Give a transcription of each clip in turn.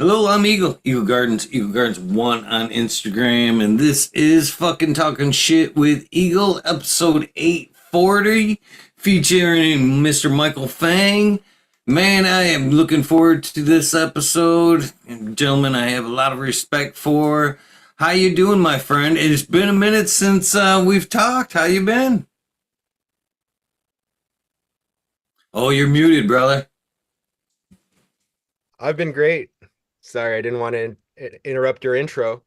Hello, I'm Eagle. Eagle Gardens 1 on Instagram, and this is fucking talking shit with Eagle, episode 840, featuring Mr. Michael Fang. Man, I am looking forward to this episode. Gentlemen, I have a lot of respect for. How you doing, my friend? It's been a minute since we've talked. How you been? Oh, you're muted, brother. I've been great. Sorry, I didn't want to interrupt your intro.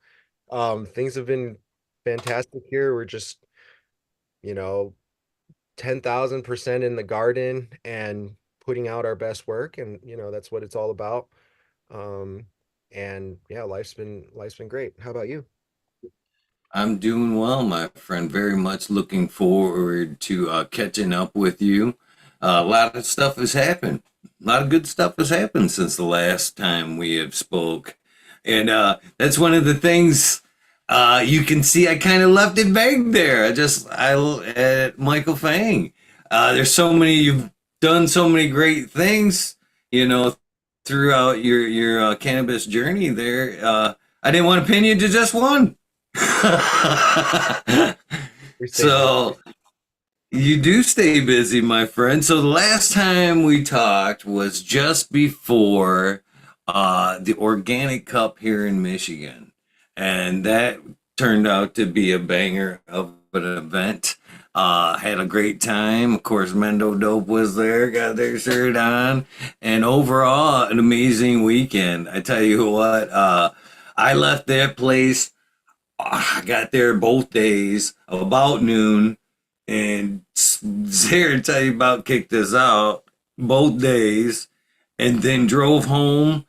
Things have been fantastic here. We're just, you know, 10,000% in the garden and putting out our best work, and that's what it's all about. Um, and yeah, life's been great. How about you? I'm doing well, my friend. Very much looking forward to catching up with you. A lot of stuff has happened. A lot of good stuff has happened since the last time we have spoke, and that's one of the things you can see. I kind of left it vague there. I at Michael Fang. There's so many. You've done so many great things. You know, throughout your cannabis journey there. I didn't want to pin you to just one. We stay busy. So you do stay busy, my friend. So the last time we talked was just before the organic cup here in Michigan. And that turned out to be a banger of an event. Had a great time. Of course, Mendo Dope was there, got their shirt on, and overall, an amazing weekend. I tell you what, I left that place. I got there both days about noon, and Zare tell you about kicked us out both days, and then drove home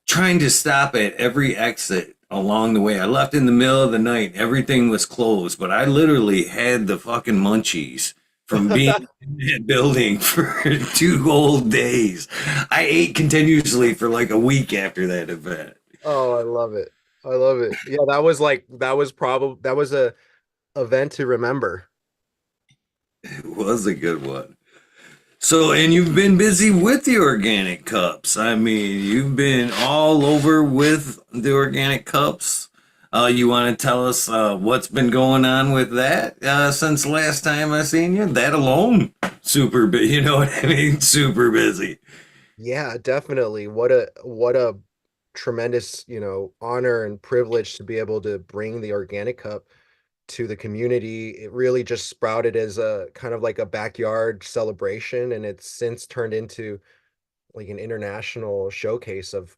trying to stop at every exit along the way. I left in the middle of the night. Everything was closed, but I literally had the fucking munchies from being in that building for 2 whole days. I ate continuously for like a week after that event. Oh, I love it. I love it. Yeah, that was a event to remember. It was a good one. So, and you've been busy with the organic cups. I mean, you've been all over with the organic cups. You want to tell us what's been going on with that since last time I seen you? That alone, super busy. You know what I mean? Super busy. Yeah, definitely. What a tremendous, honor and privilege to be able to bring the organic cup to the community. It really just sprouted as a kind of like a backyard celebration, and it's since turned into like an international showcase of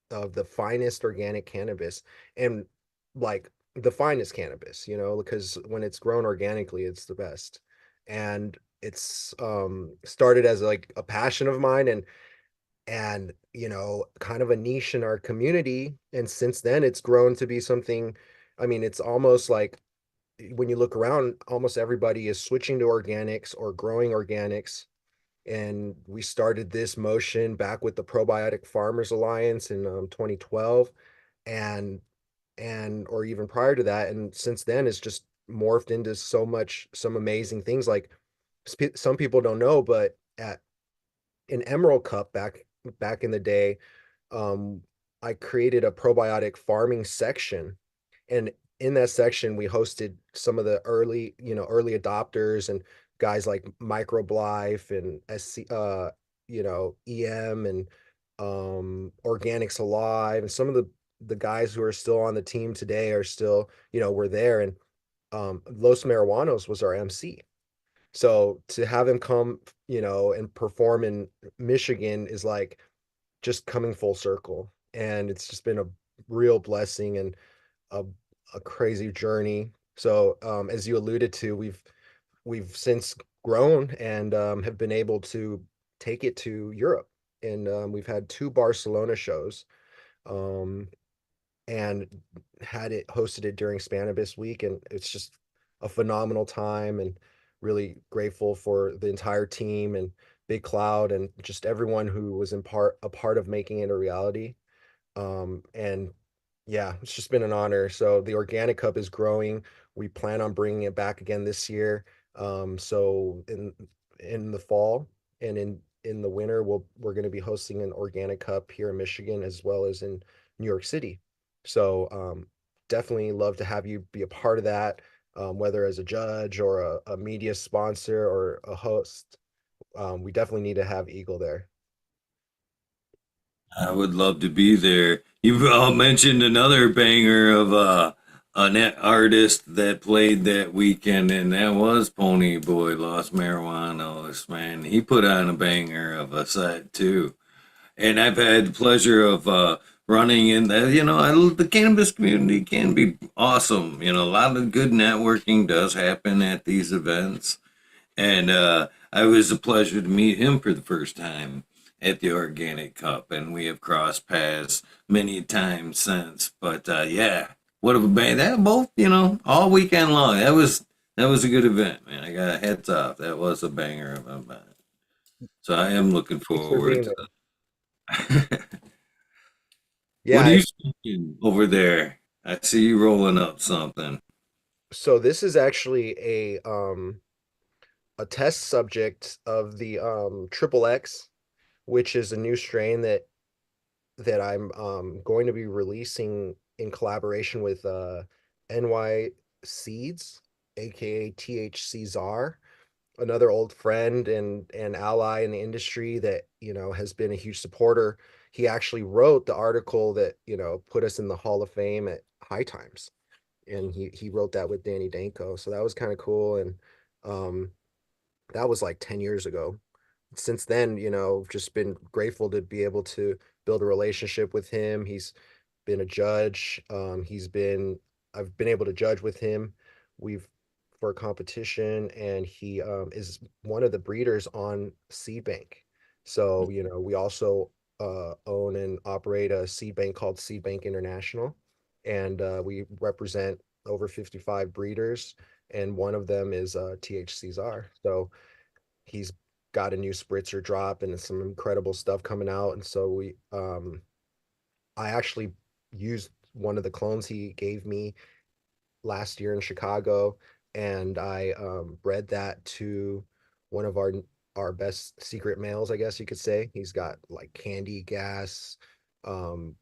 the finest organic cannabis, and like the finest cannabis, because when it's grown organically, it's the best. And it's started as like a passion of mine, and kind of a niche in our community, and since then it's grown to be something. I mean, it's almost like when you look around, almost everybody is switching to organics or growing organics. And we started this motion back with the Probiotic Farmers Alliance in 2012, and or even prior to that. And since then, it's just morphed into some amazing things. Like some people don't know, but at an Emerald Cup back in the day, um, I created a probiotic farming section, and in that section we hosted some of the early adopters and guys like Microbe Life and SC, EM and Organics Alive, and some of the guys who are still on the team today are still, were there. And Los Marijuanos was our MC. So to have him come, and perform in Michigan is like just coming full circle. And it's just been a real blessing and a, a crazy journey. So as you alluded to, we've since grown and have been able to take it to Europe. And we've had two Barcelona shows, um, and hosted it during Spanibus Week. And it's just a phenomenal time, and really grateful for the entire team and Big Cloud and just everyone who was a part of making it a reality. And yeah, it's just been an honor. So the Organic Cup is growing. We plan on bringing it back again this year. So in the fall and in the winter we're going to be hosting an organic cup here in Michigan as well as in New York City. So definitely love to have you be a part of that, whether as a judge or a media sponsor or a host. We definitely need to have Eagle there. I would love to be there. You mentioned another banger of an artist that played that weekend, and that was Pony Boy Lost Marijuana. Man, he put on a banger of a set too. And I've had the pleasure of running in that. The cannabis community can be awesome. A lot of good networking does happen at these events. And I was a pleasure to meet him for the first time at the Organic Cup, and we have crossed paths many times since. But yeah, what a band! That both, all weekend long. That was a good event, man. I got heads off. That was a banger of a event. So I am looking Thanks for forward being to there. that. Yeah, What are you smoking over there? I see you rolling up something. so this is actually a test subject of the triple X, which is a new strain that I'm going to be releasing in collaboration with NY Seeds, aka THC Czar, another old friend and ally in the industry that has been a huge supporter. He actually wrote the article that put us in the Hall of Fame at High Times, and he wrote that with Danny Danko, so that was kind of cool. And um, that was like 10 years ago. Since then, just been grateful to be able to build a relationship with him. He's been a judge. I've been able to judge with him. We've for a competition, and he is one of the breeders on Seed Bank. So, we also own and operate a seed bank called Seed Bank International, and we represent over 55 breeders, and one of them is THCR. So he's got a new spritzer drop and some incredible stuff coming out. And so I actually used one of the clones he gave me last year in Chicago, and I bred that to one of our best secret males, I guess you could say. He's got like candy gas, um,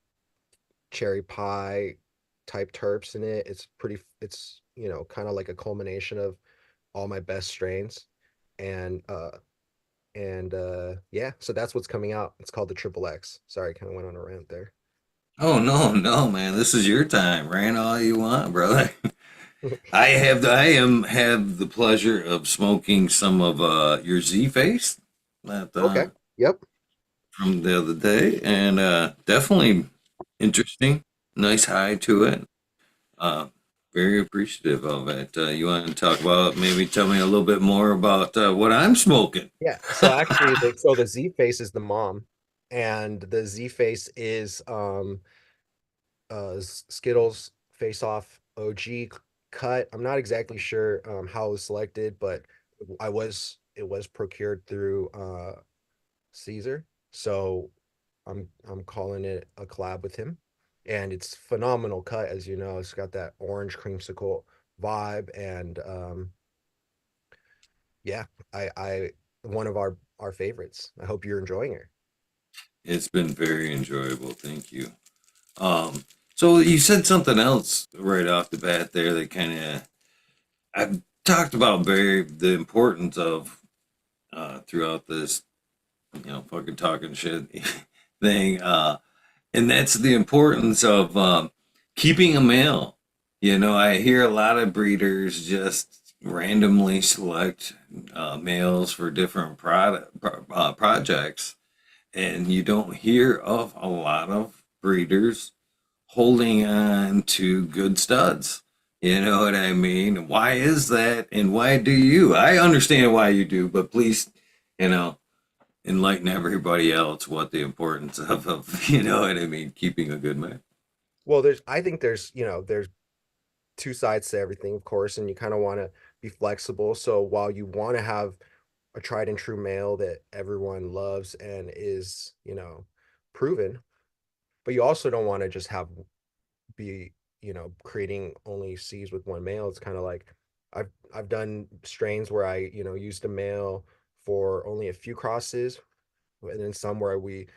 cherry pie type terps in it. It's kind of like a culmination of all my best strains. And yeah, so that's what's coming out. It's called the Triple X. Sorry, kind of went on a rant there. Oh no, no, man! This is your time. Rant all you want, brother. I have the pleasure of smoking some of your Z Face that Okay. Yep. from the other day, and definitely interesting. Nice high to it. Uh, very appreciative of it. You want to talk about maybe tell me a little bit more about what I'm smoking? Yeah. So actually, the Z face is the mom, and the Z face is Skittles Face Off OG cut. I'm not exactly sure how it was selected, but it was procured through Caesar. So I'm calling it a collab with him. And it's phenomenal cut, as you know. It's got that orange creamsicle vibe. And yeah, I one of our favorites. I hope you're enjoying it. It's been very enjoyable. Thank you. So you said something else right off the bat there that kind of I've talked about very the importance of throughout this fucking talking shit thing, and that's the importance of keeping a male. I hear a lot of breeders just randomly select males for different projects, and you don't hear of a lot of breeders holding on to good studs. You know what I mean? Why is that? And why do you? I understand why you do, but please, you know, enlighten everybody else what the importance of you know what I mean, keeping a good man. Well, I think there's two sides to everything, of course, and you kind of want to be flexible. So while you want to have a tried and true male that everyone loves and is, proven, but you also don't want to just be, creating only C's with one male. It's kind of like I've done strains where I, used a male for only a few crosses, and then some where we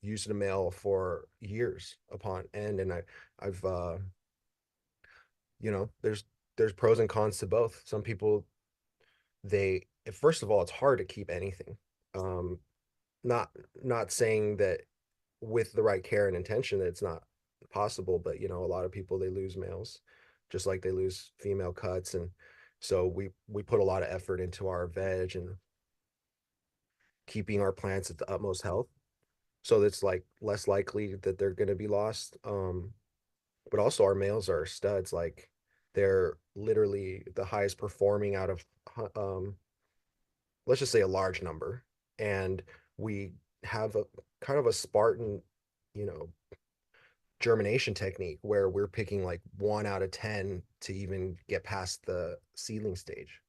used the male for years upon end. And I've there's pros and cons to both. Some people, they first of all, it's hard to keep anything. Um, not not saying that with the right care and intention that it's not possible, but a lot of people, they lose males just like they lose female cuts. And so we put a lot of effort into our veg and keeping our plants at the utmost health, so it's like less likely that they're going to be lost. But also our males are studs. Like, they're literally the highest performing out of let's just say a large number. And we have a kind of a Spartan, you know, germination technique where we're picking like 1 out of 10 to even get past the seedling stage.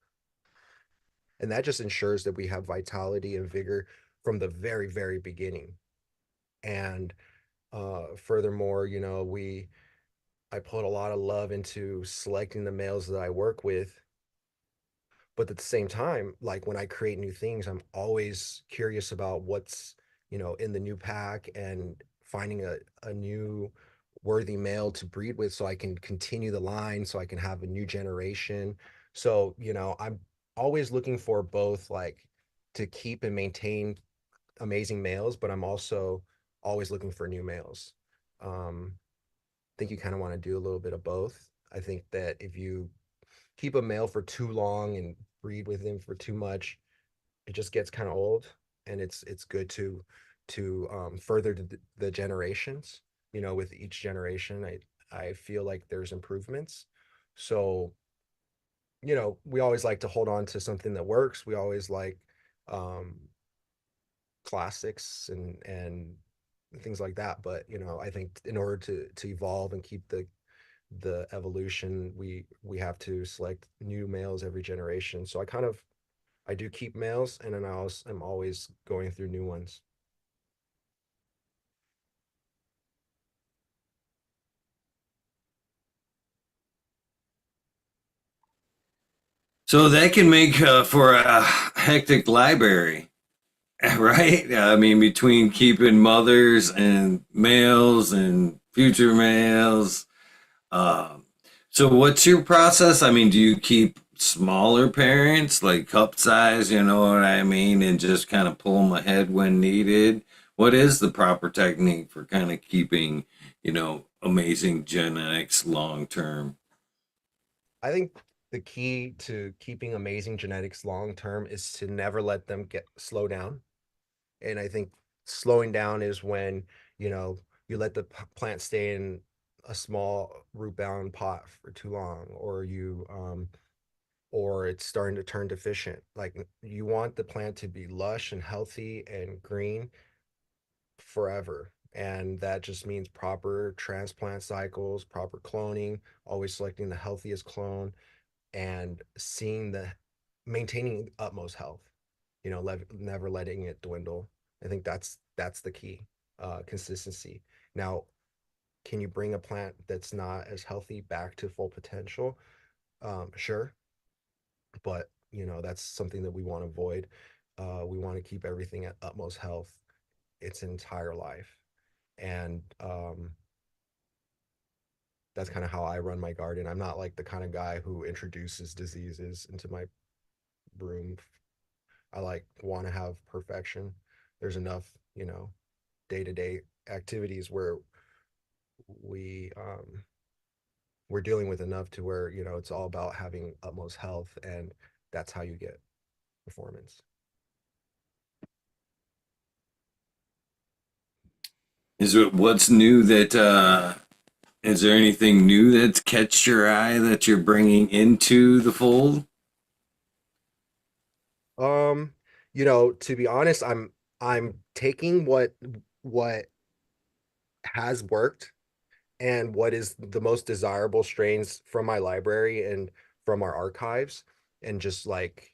And that just ensures that we have vitality and vigor from the very, very beginning. And furthermore, I put a lot of love into selecting the males that I work with. But at the same time, like when I create new things, I'm always curious about what's, in the new pack, and finding a new worthy male to breed with so I can continue the line, so I can have a new generation. So, I'm always looking for both, like, to keep and maintain amazing males, but I'm also always looking for new males. I think you kind of want to do a little bit of both. I think that if you keep a male for too long and breed with him for too much, it just gets kind of old. And it's good to further the generations. With each generation, I feel like there's improvements. So, we always like to hold on to something that works. We always like um, classics and things like that. But I think in order to evolve and keep the evolution, we have to select new males every generation. So I do keep males, and then I'm always going through new ones. So that can make for a hectic library, right? I mean, between keeping mothers and males and future males. Um, so what's your process? I mean, do you keep smaller parents, like cup size, you know what I mean, and just kind of pull them ahead when needed? What is the proper technique for kind of keeping, amazing genetics long term? I think the key to keeping amazing genetics long term is to never let them get slow down. And I think slowing down is when, you know, you let the plant stay in a small root bound pot for too long, or it's starting to turn deficient. Like, you want the plant to be lush and healthy and green forever. And that just means proper transplant cycles, proper cloning, always selecting the healthiest clone, and maintaining utmost health, never letting it dwindle. I think that's the key. Consistency. Now, can you bring a plant that's not as healthy back to full potential? Sure, but that's something that we want to avoid. We want to keep everything at utmost health its entire life. And that's kind of how I run my garden. I'm not like the kind of guy who introduces diseases into my room. I like want to have perfection. There's enough, day-to-day activities where we we're dealing with enough to where, it's all about having utmost health, and that's how you get performance. What's new that is there anything new that's catched your eye that you're bringing into the fold? Um, to be honest, I'm taking what has worked and what is the most desirable strains from my library and from our archives, and just like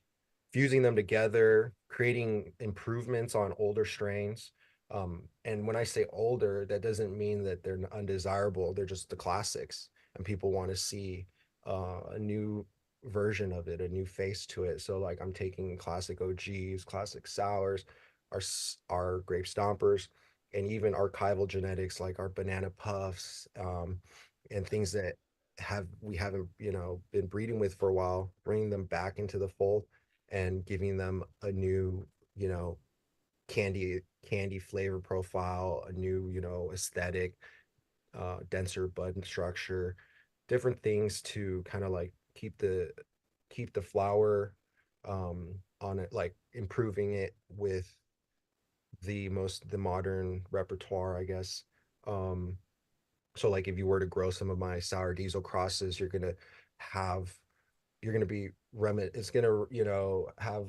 fusing them together, creating improvements on older strains. And when I say older, that doesn't mean that they're undesirable. They're just the classics, and people want to see a new version of it, a new face to it. So like I'm taking classic OGs, classic sours, our grape stompers, and even archival genetics like our banana puffs, and things that we haven't, been breeding with for a while, bringing them back into the fold and giving them a new, you know, candy flavor profile, a new, aesthetic, denser bud structure, different things to kind of like keep the flower on it, like improving it with the modern repertoire, I guess. Um, so like if you were to grow some of my sour diesel crosses, have you're gonna be it's gonna, have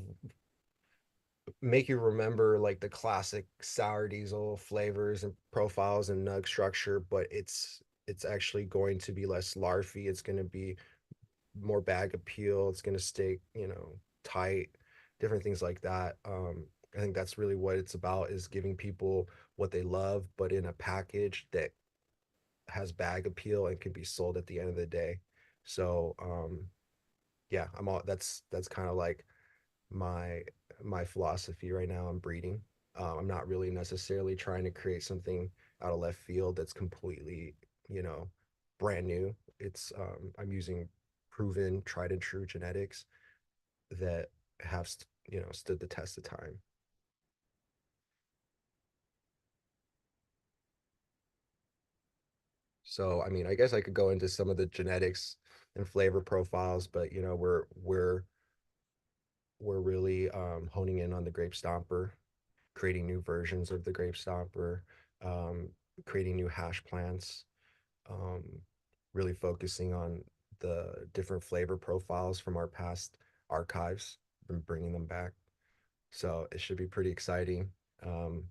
make you remember like the classic sour diesel flavors and profiles and nug structure, but it's actually going to be less larfy. It's going to be more bag appeal. It's going to stay, tight, different things like that. I think that's really what it's about, is giving people what they love, but in a package that has bag appeal and can be sold at the end of the day. So, yeah, that's kind of like my my philosophy right now. I'm breeding. I'm not really necessarily trying to create something out of left field that's completely, you know, brand new. I'm using proven, tried and true genetics that have, stood the test of time. So, I mean, I guess I could go into some of the genetics and flavor profiles, but we're really honing in on the grape stomper, creating new versions of the grape stomper, um, creating new hash plants, um, really focusing on the different flavor profiles from our past archives and bringing them back. So it should be pretty exciting. Um,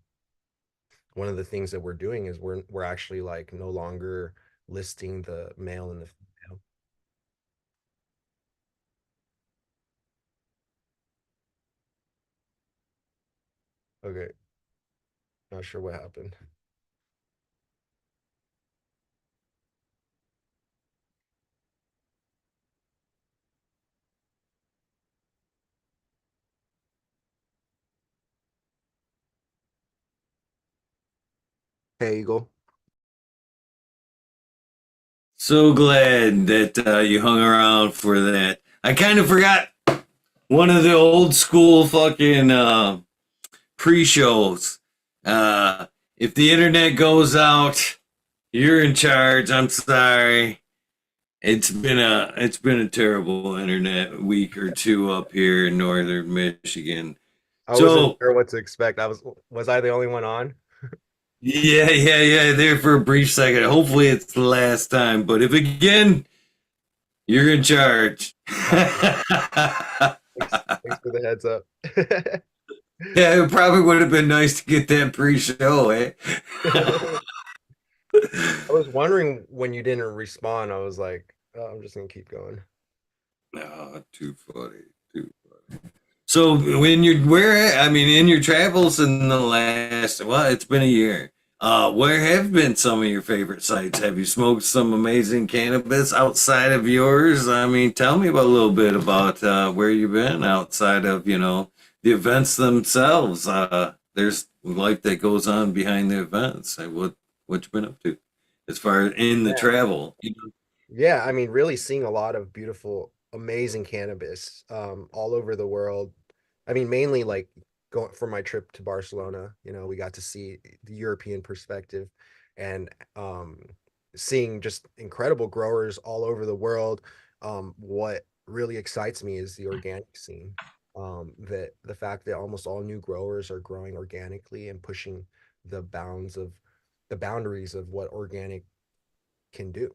One of the things that we're doing is we're actually like no longer listing the male and the female. Okay, not sure what happened. Hey, Eagle. So glad that you hung around for that. I kind of forgot one of the old school fucking pre-shows. Uh, if the internet goes out, you're in charge. I'm sorry. It's been a terrible internet week or two up here in northern Michigan. I wasn't So sure what to expect. Was I the only one on? yeah. There for a brief second. Hopefully it's the last time. But if again, you're in charge. Thanks for the heads up. Yeah, it probably would have been nice to get that pre-show, eh? I was wondering when you didn't respond. I was like, oh, I'm just gonna keep going. Oh, too funny. Too funny. So when you're where I mean in your travels in the last well, it's been a year. Where have been some of your favorite sites? Have you smoked some amazing cannabis outside of yours? I mean, tell me about a little bit about where you've been outside of, the events themselves. There's life that goes on behind the events. What you been up to as far as in the Yeah. travel? Yeah, I mean, really seeing a lot of beautiful, amazing cannabis all over the world. I mean, mainly like going for my trip to Barcelona, we got to see the European perspective and seeing just incredible growers all over the world. What really excites me is the organic scene. That the fact that almost all new growers are growing organically and pushing the boundaries of what organic can do.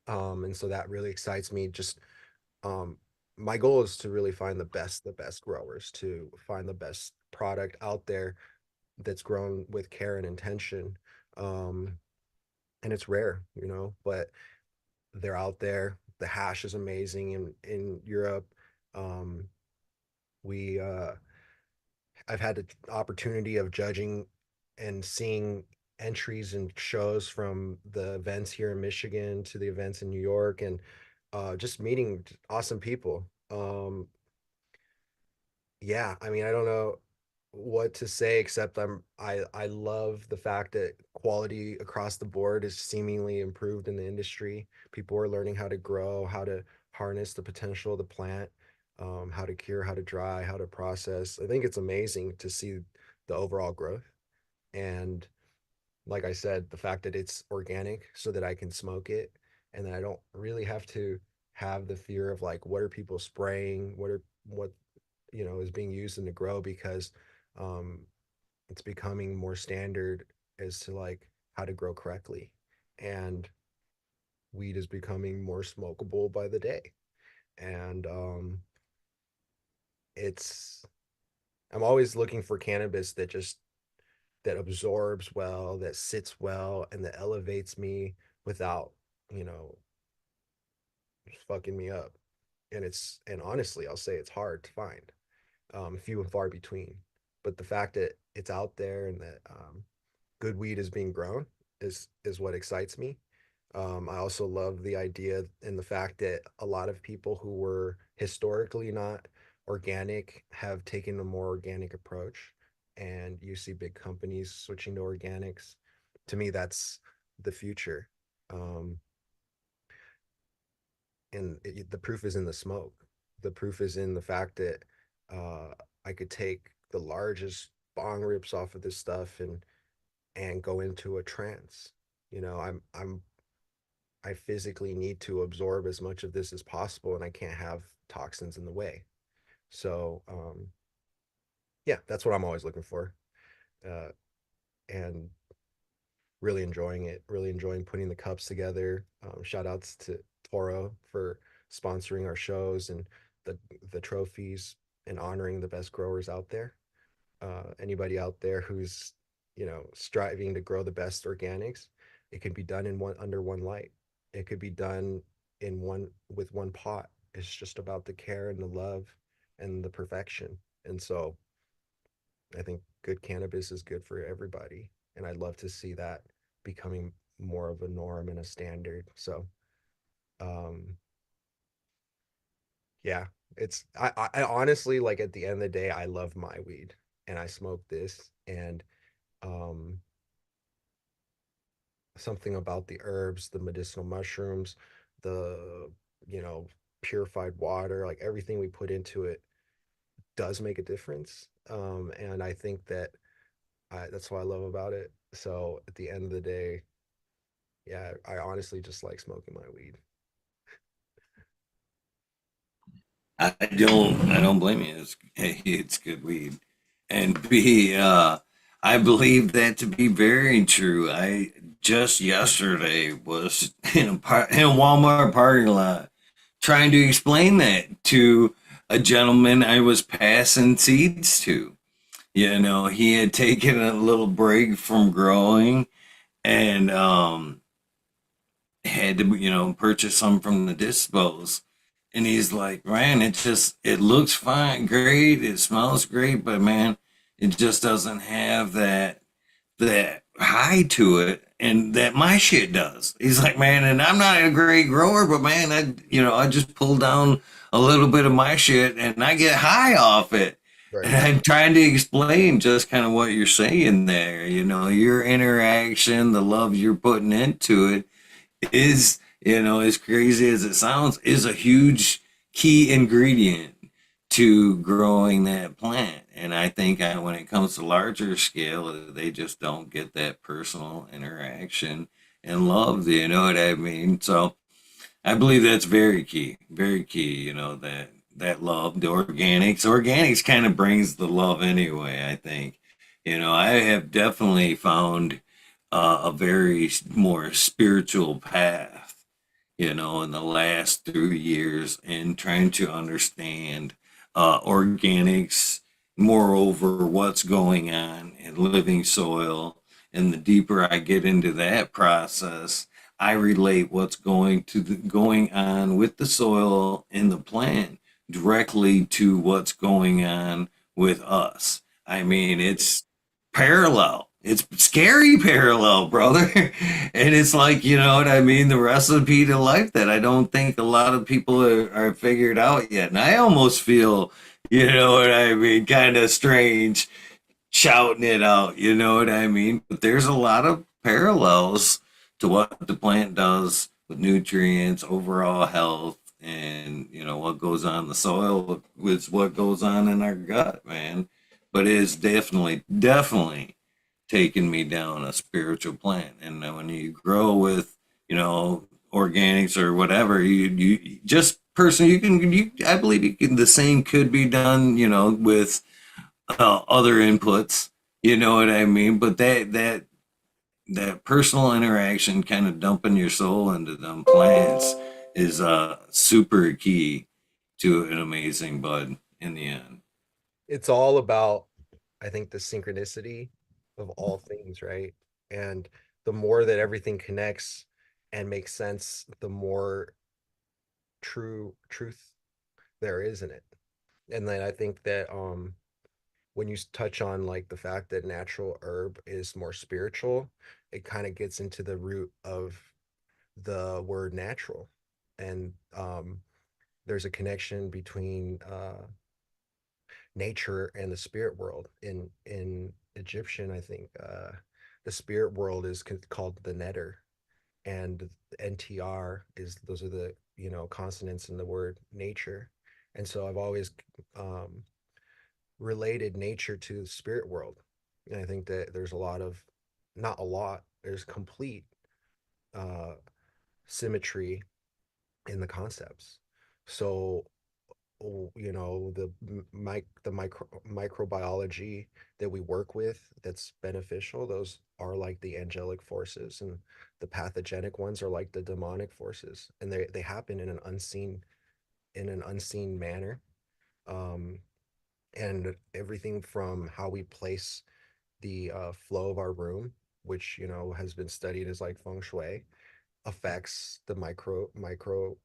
And so that really excites me. Just um, my goal is to really find the best growers, to find the best product out there that's grown with care and intention. Um, and it's rare, but they're out there. The hash is amazing in Europe. Um, we I've had the opportunity of judging and seeing entries and shows from the events here in Michigan to the events in New York, and just meeting awesome people. Yeah, I mean, I don't know. what to say except I love the fact that quality across the board is seemingly improved in the industry. People are learning how to grow, how to harness the potential of the plant, how to cure, how to dry, how to process. I think it's amazing to see the overall growth. And like I said, the fact that it's organic so that I can smoke it and that I don't really have to have the fear of like what are people spraying, what is being used in the grow, because um it's becoming more standard as to like how to grow correctly. And weed is becoming more smokable by the day. And it's I'm always looking for cannabis that absorbs well, that sits well, and that elevates me without, you know, fucking me up. And honestly, I'll say it's hard to find, few and far between. But the fact that it's out there and that good weed is being grown is what excites me. I also love the idea and the fact that a lot of people who were historically not organic have taken a more organic approach, and you see big companies switching to organics. To me, that's the future. Um, and the proof is in the smoke. The proof is in the fact that uh, I could take the largest bong rips off of this stuff and go into a trance. I physically need to absorb as much of this as possible, and I can't have toxins in the way. So, yeah, that's what I'm always looking for, uh, and really enjoying it. Really enjoying putting the cups together. Shout outs to Toro for sponsoring our shows and the the trophies and honoring the best growers out there. Anybody out there who's striving to grow the best organics, it can be done in one under one light. It could be done in one with one pot. It's just about the care and the love and the perfection. And so I think good cannabis is good for everybody, and I'd love to see that becoming more of a norm and a standard. So um yeah, I honestly, like, at the end of the day, I love my weed and I smoke this. And um something about the herbs, the medicinal mushrooms, the you know purified water, like everything we put into it does make a difference. And I think that's what I love about it. So at the end of the day, yeah, I honestly just like smoking my weed. I don't blame you. It's good weed. And B, I believe that to be very true. I just yesterday was in a Walmart parking lot trying to explain that to a gentleman I was passing seeds to. He had taken a little break from growing and had to, purchase some from the dispos. And he's like, man, it looks fine, great, it smells great, but man, it just doesn't have that high to it and that my shit does. He's like, man, and I'm not a great grower, but man, I just pull down a little bit of my shit and I get high off it. Right. And I'm trying to explain just kind of what you're saying there, your interaction, the love you're putting into it is, as crazy as it sounds, is a huge key ingredient to growing that plant. And I think when it comes to larger scale, they just don't get that personal interaction and love. You know what I mean? So I believe that's very key. That love, the organics kind of brings the love anyway. I think. I have definitely found a very more spiritual path, in the last 3 years and trying to understand organics, moreover, what's going on in living soil. And the deeper I get into that process, I relate what's going on with the soil and the plant directly to what's going on with us. I mean, it's parallel. It's scary parallel, brother. And it's like, you know what I mean? The recipe to life that I don't think a lot of people are figured out yet. And I almost feel, you know what I mean, kind of strange shouting it out, you know what I mean? But there's a lot of parallels to what the plant does with nutrients, overall health, and what goes on in the soil with what goes on in our gut, man. But it's definitely taken me down a spiritual plant. And then when you grow with, organics or whatever, you just person you can you I believe the same could be done, with other inputs. You know what I mean? But that personal interaction, kind of dumping your soul into them plants, is super key to an amazing bud in the end. It's all about, I think, the synchronicity of all things, right? And the more that everything connects and makes sense, the more truth there is in it. And then I think that when you touch on like the fact that natural herb is more spiritual, it kind of gets into the root of the word natural. And there's a connection between nature and the spirit world. In Egyptian, I think the spirit world is called the netter, and NTR is, those are the consonants in the word nature. And so I've always um, related nature to the spirit world, and I think that there's a lot of, not a lot, there's complete uh, symmetry in the concepts. So the microbiology that we work with that's beneficial, those are like the angelic forces, and the pathogenic ones are like the demonic forces, and they happen in an unseen manner. um and everything from how we place the flow of our room, which has been studied as like feng shui, affects the micro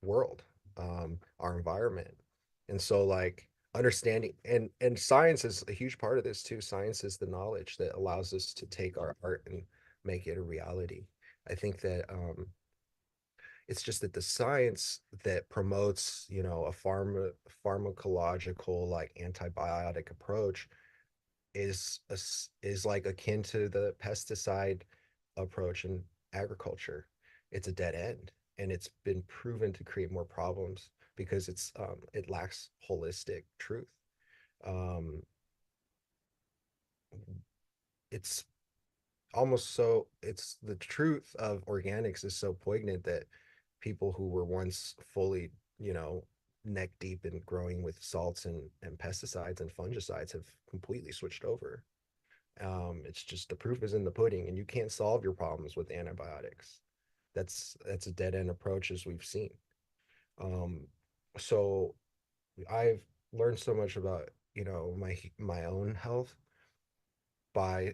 world, our environment. And so like understanding, and science is a huge part of this too. Science is the knowledge that allows us to take our art and make it a reality. I think that it's just that the science that promotes, a pharmacological like antibiotic approach is like akin to the pesticide approach in agriculture. It's a dead end, and it's been proven to create more problems because it lacks holistic truth. Um, it's almost so it's the truth of organics is so poignant that people who were once fully, neck deep in growing with salts and pesticides and fungicides have completely switched over. It's just the proof is in the pudding, and you can't solve your problems with antibiotics. That's a dead end approach as we've seen. Um, so I've learned so much about my own health by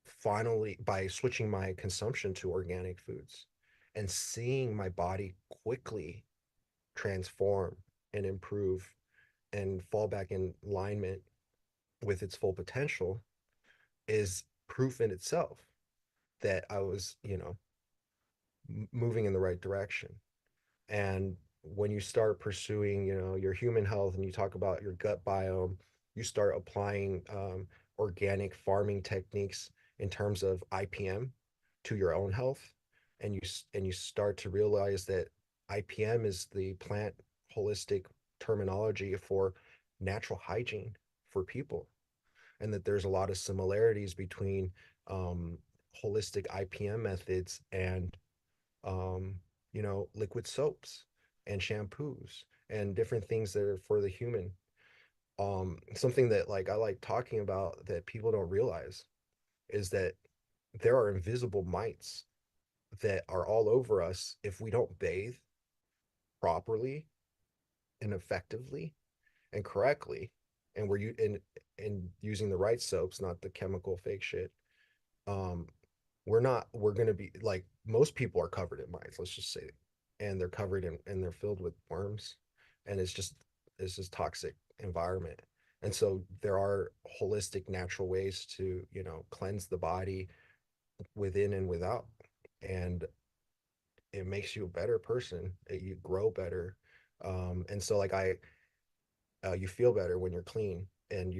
finally by switching my consumption to organic foods and seeing my body quickly transform and improve and fall back in alignment with its full potential is proof in itself that I was, moving in the right direction. And when you start pursuing, your human health, and you talk about your gut biome, you start applying organic farming techniques in terms of IPM to your own health, and you start to realize that IPM is the plant holistic terminology for natural hygiene for people, and that there's a lot of similarities between um, holistic IPM methods and um, liquid soaps and shampoos and different things that are for the human. Something that like I like talking about that people don't realize is that there are invisible mites that are all over us if we don't bathe properly and effectively and correctly, and and using the right soaps, not the chemical fake shit. um we're going to be like, most people are covered in mites, let's just say it. And they're covered in, and they're filled with worms, and it's just toxic environment. And so there are holistic natural ways to cleanse the body within and without, and it makes you a better person. You grow better. And so like I you feel better when you're clean. and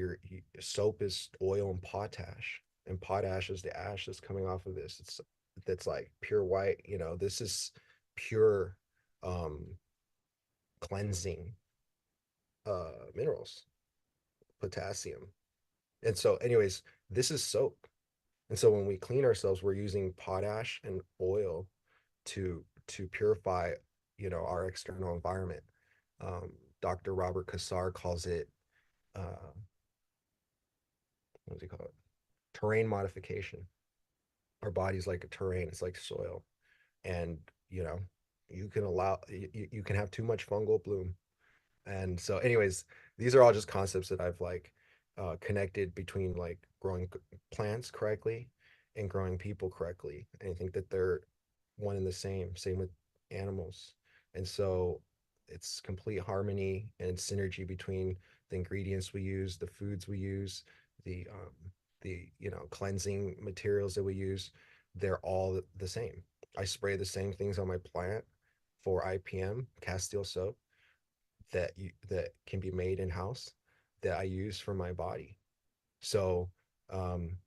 soap is oil and potash is the ash that's coming off of this. It's that's like pure white. This is pure um cleansing minerals, potassium. And so, anyways, this is soap. And so when we clean ourselves, we're using potash and oil to purify, our external environment. Um, Dr. Robert Kassar calls it what does he call it? Terrain modification. Our body's like a terrain, it's like soil. And you know, you can have too much fungal bloom. And so, anyways, these are all just concepts that I've like connected between like growing plants correctly and growing people correctly. And I think that they're one and the same. Same with animals. And so it's complete harmony and synergy between the ingredients we use, the foods we use, the cleansing materials that we use. They're all the same. I spray the same things on my plant for IPM, Castile soap that can be made in house that I use for my body. So um,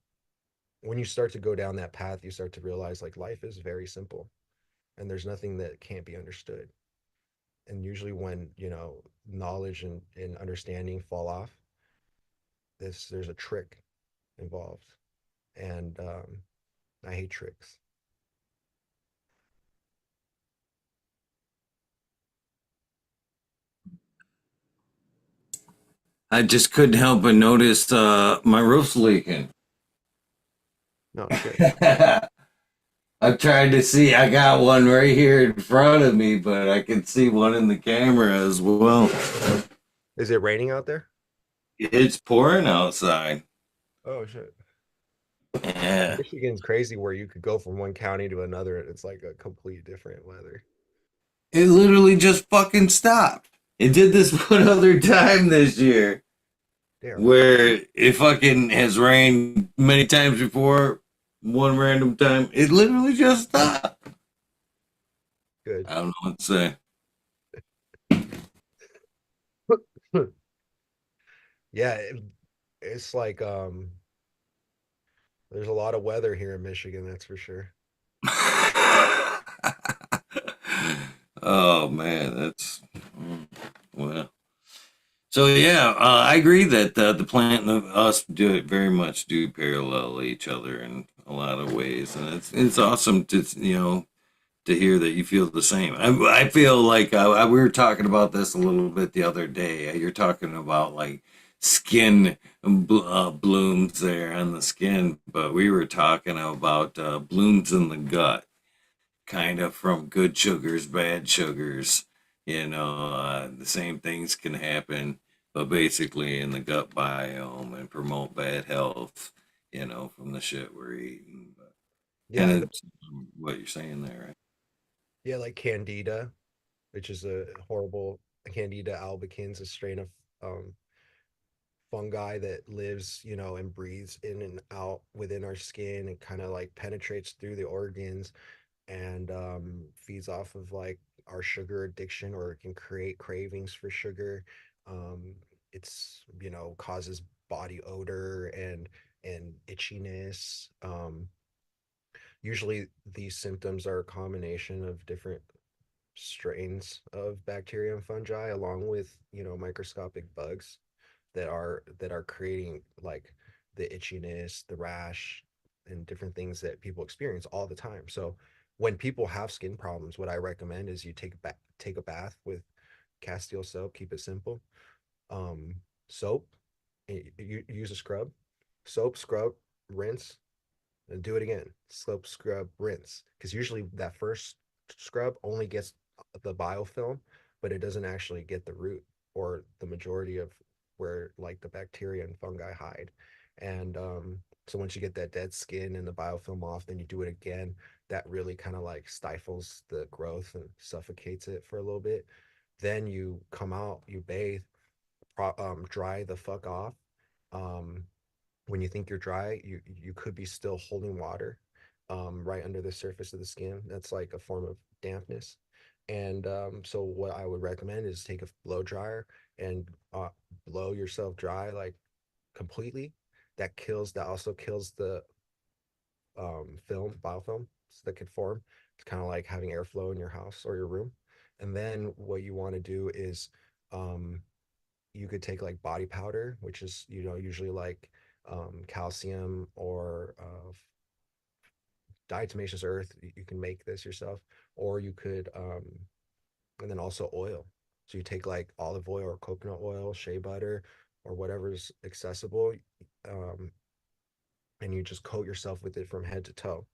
when you start to go down that path, you start to realize like life is very simple and there's nothing that can't be understood. And usually when, knowledge and understanding fall off, there's a trick involved. And I hate tricks. I just couldn't help but notice my roof's leaking. No shit. I'm trying to see. I got one right here in front of me, but I can see one in the camera as well. Is it raining out there? It's pouring outside. Oh shit. Yeah. Michigan's crazy where you could go from one county to another and it's like a complete different weather. It literally just fucking stopped. It did this one other time this year Damn, where it fucking has rained many times before. One random time, it literally just stopped. good. I don't know what to say. Yeah, it's like there's a lot of weather here in Michigan, that's for sure. Oh man, that's well. So yeah, I agree that the plant and us do it very much do parallel each other in a lot of ways, and it's awesome to to hear that you feel the same. I feel like we were talking about this a little bit the other day. You're talking about like skin blooms there on the skin, but we were talking about blooms in the gut, kind of from good sugars, bad sugars. The same things can happen, but basically in the gut biome and promote bad health, from the shit we're eating. But kind Yeah, of what you're saying there, right? yeah, like Candida, which is a horrible Candida albicans, a strain of um, fungi that lives, and breathes in and out within our skin and kind of like penetrates through the organs and feeds off of like our sugar addiction or it can create cravings for sugar. It's, causes body odor and itchiness. Usually these symptoms are a combination of different strains of bacteria and fungi along with microscopic bugs that are creating like the itchiness, the rash, and different things that people experience all the time. So when people have skin problems, what I recommend is you take a bath with Castile soap, keep it simple. um Soap, you use a scrub, soap, scrub, rinse, and do it again. Soap, scrub, rinse. Because usually that first scrub only gets the biofilm, but it doesn't actually get the root or the majority of where like the bacteria and fungi hide. And so once you get that dead skin and the biofilm off, then you do it again. That really kind of like stifles the growth and suffocates it for a little bit. Then you come out, you bathe, dry the fuck off. Um, when you think you're dry, you could be still holding water right under the surface of the skin. That's like a form of dampness. And so what I would recommend is take a blow dryer and blow yourself dry like completely. That also kills the biofilm that could form. It's kind of like having airflow in your house or your room. And then what you want to do is um, you could take like body powder, which is, usually like calcium or diatomaceous earth. You can make this yourself, or you could, and then also oil. So you take like olive oil or coconut oil, shea butter, or whatever's accessible, um, and you just coat yourself with it from head to toe.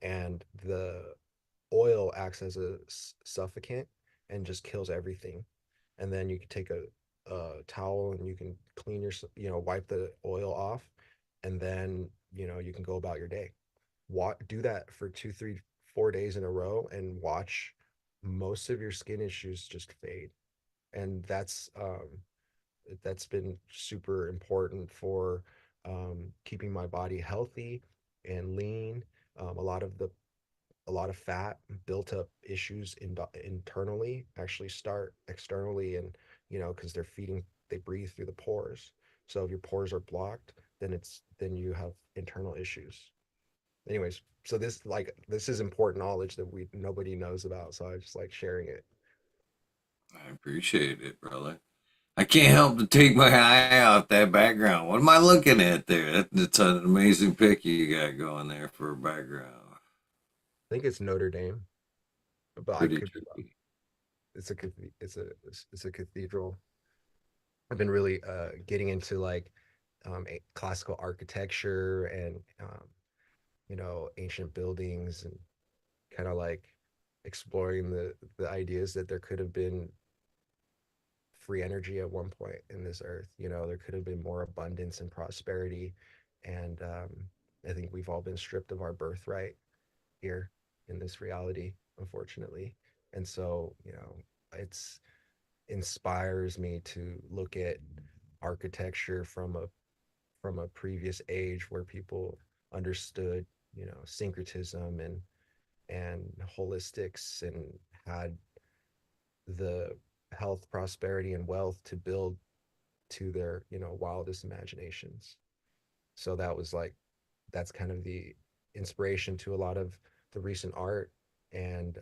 And the oil acts as a suffocant and just kills everything. And then you can take a towel and you can clean your, wipe the oil off, and then you can go about your day. Do that for 2, 3, 4 days in a row and watch most of your skin issues just fade. And that's been super important for keeping my body healthy and lean. Um, a lot of the a lot of fat built up issues internally actually start externally, and because they breathe through the pores. So if your pores are blocked, then you have internal issues. Anyways, so this is important knowledge that we nobody knows about, so I just like sharing it. I appreciate it, brother. I can't help to take my eye off that background. What am I looking at there? That's an amazing pic you got going there for a background. I think it's Notre Dame, but I Pretty could be wrong. trippy. It's a cathedral. I've been really getting into like classical architecture and ancient buildings, and kind of like exploring the ideas that there could have been free energy at one point in this earth. There could have been more abundance and prosperity, and I think we've all been stripped of our birthright here in this reality, unfortunately. And so, it's inspires me to look at architecture from a previous age where people understood, syncretism and holistics, and had the health, prosperity, and wealth to build to their, wildest imaginations. So that's kind of the inspiration to a lot of the recent art and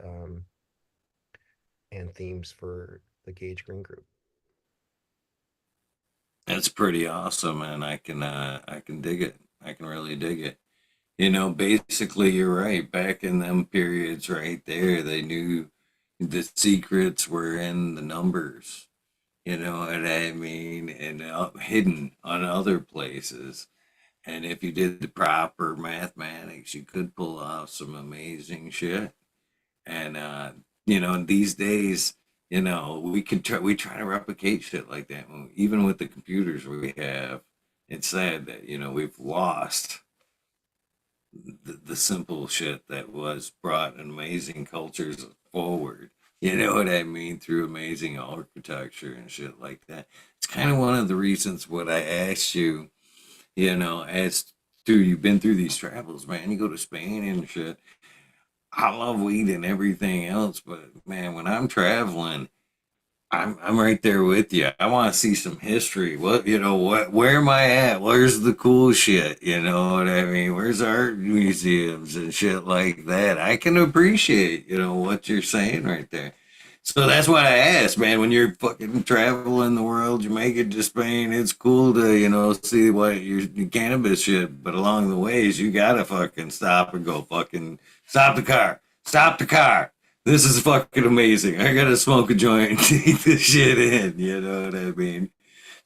themes for the Gage Green Group. That's pretty awesome, and I can dig it. I can really dig it. Basically you're right. Back in them periods right there, they knew the secrets were in the numbers. You know what I mean? And hidden on other places. And if you did the proper mathematics, you could pull off some amazing shit. And these days, we try to replicate shit like that. Even with the computers we have, it's sad that we've lost the simple shit that was brought amazing cultures forward. You know what I mean? Through amazing architecture and shit like that. It's kind of one of the reasons what I asked you, as to you've been through these travels, man. You go to Spain and shit. I love weed and everything else, but man, when I'm traveling, I'm right there with you. I want to see some history. Where am I at? Where's the cool shit? You know what I mean? Where's art museums and shit like that? I can appreciate, what you're saying right there. So that's why I asked, man, when you're fucking traveling the world, you make it to Spain, it's cool to, see what your cannabis shit, but along the ways, you gotta fucking stop and go fucking stop the car. Stop the car. This is fucking amazing. I gotta smoke a joint and take this shit in. You know what I mean?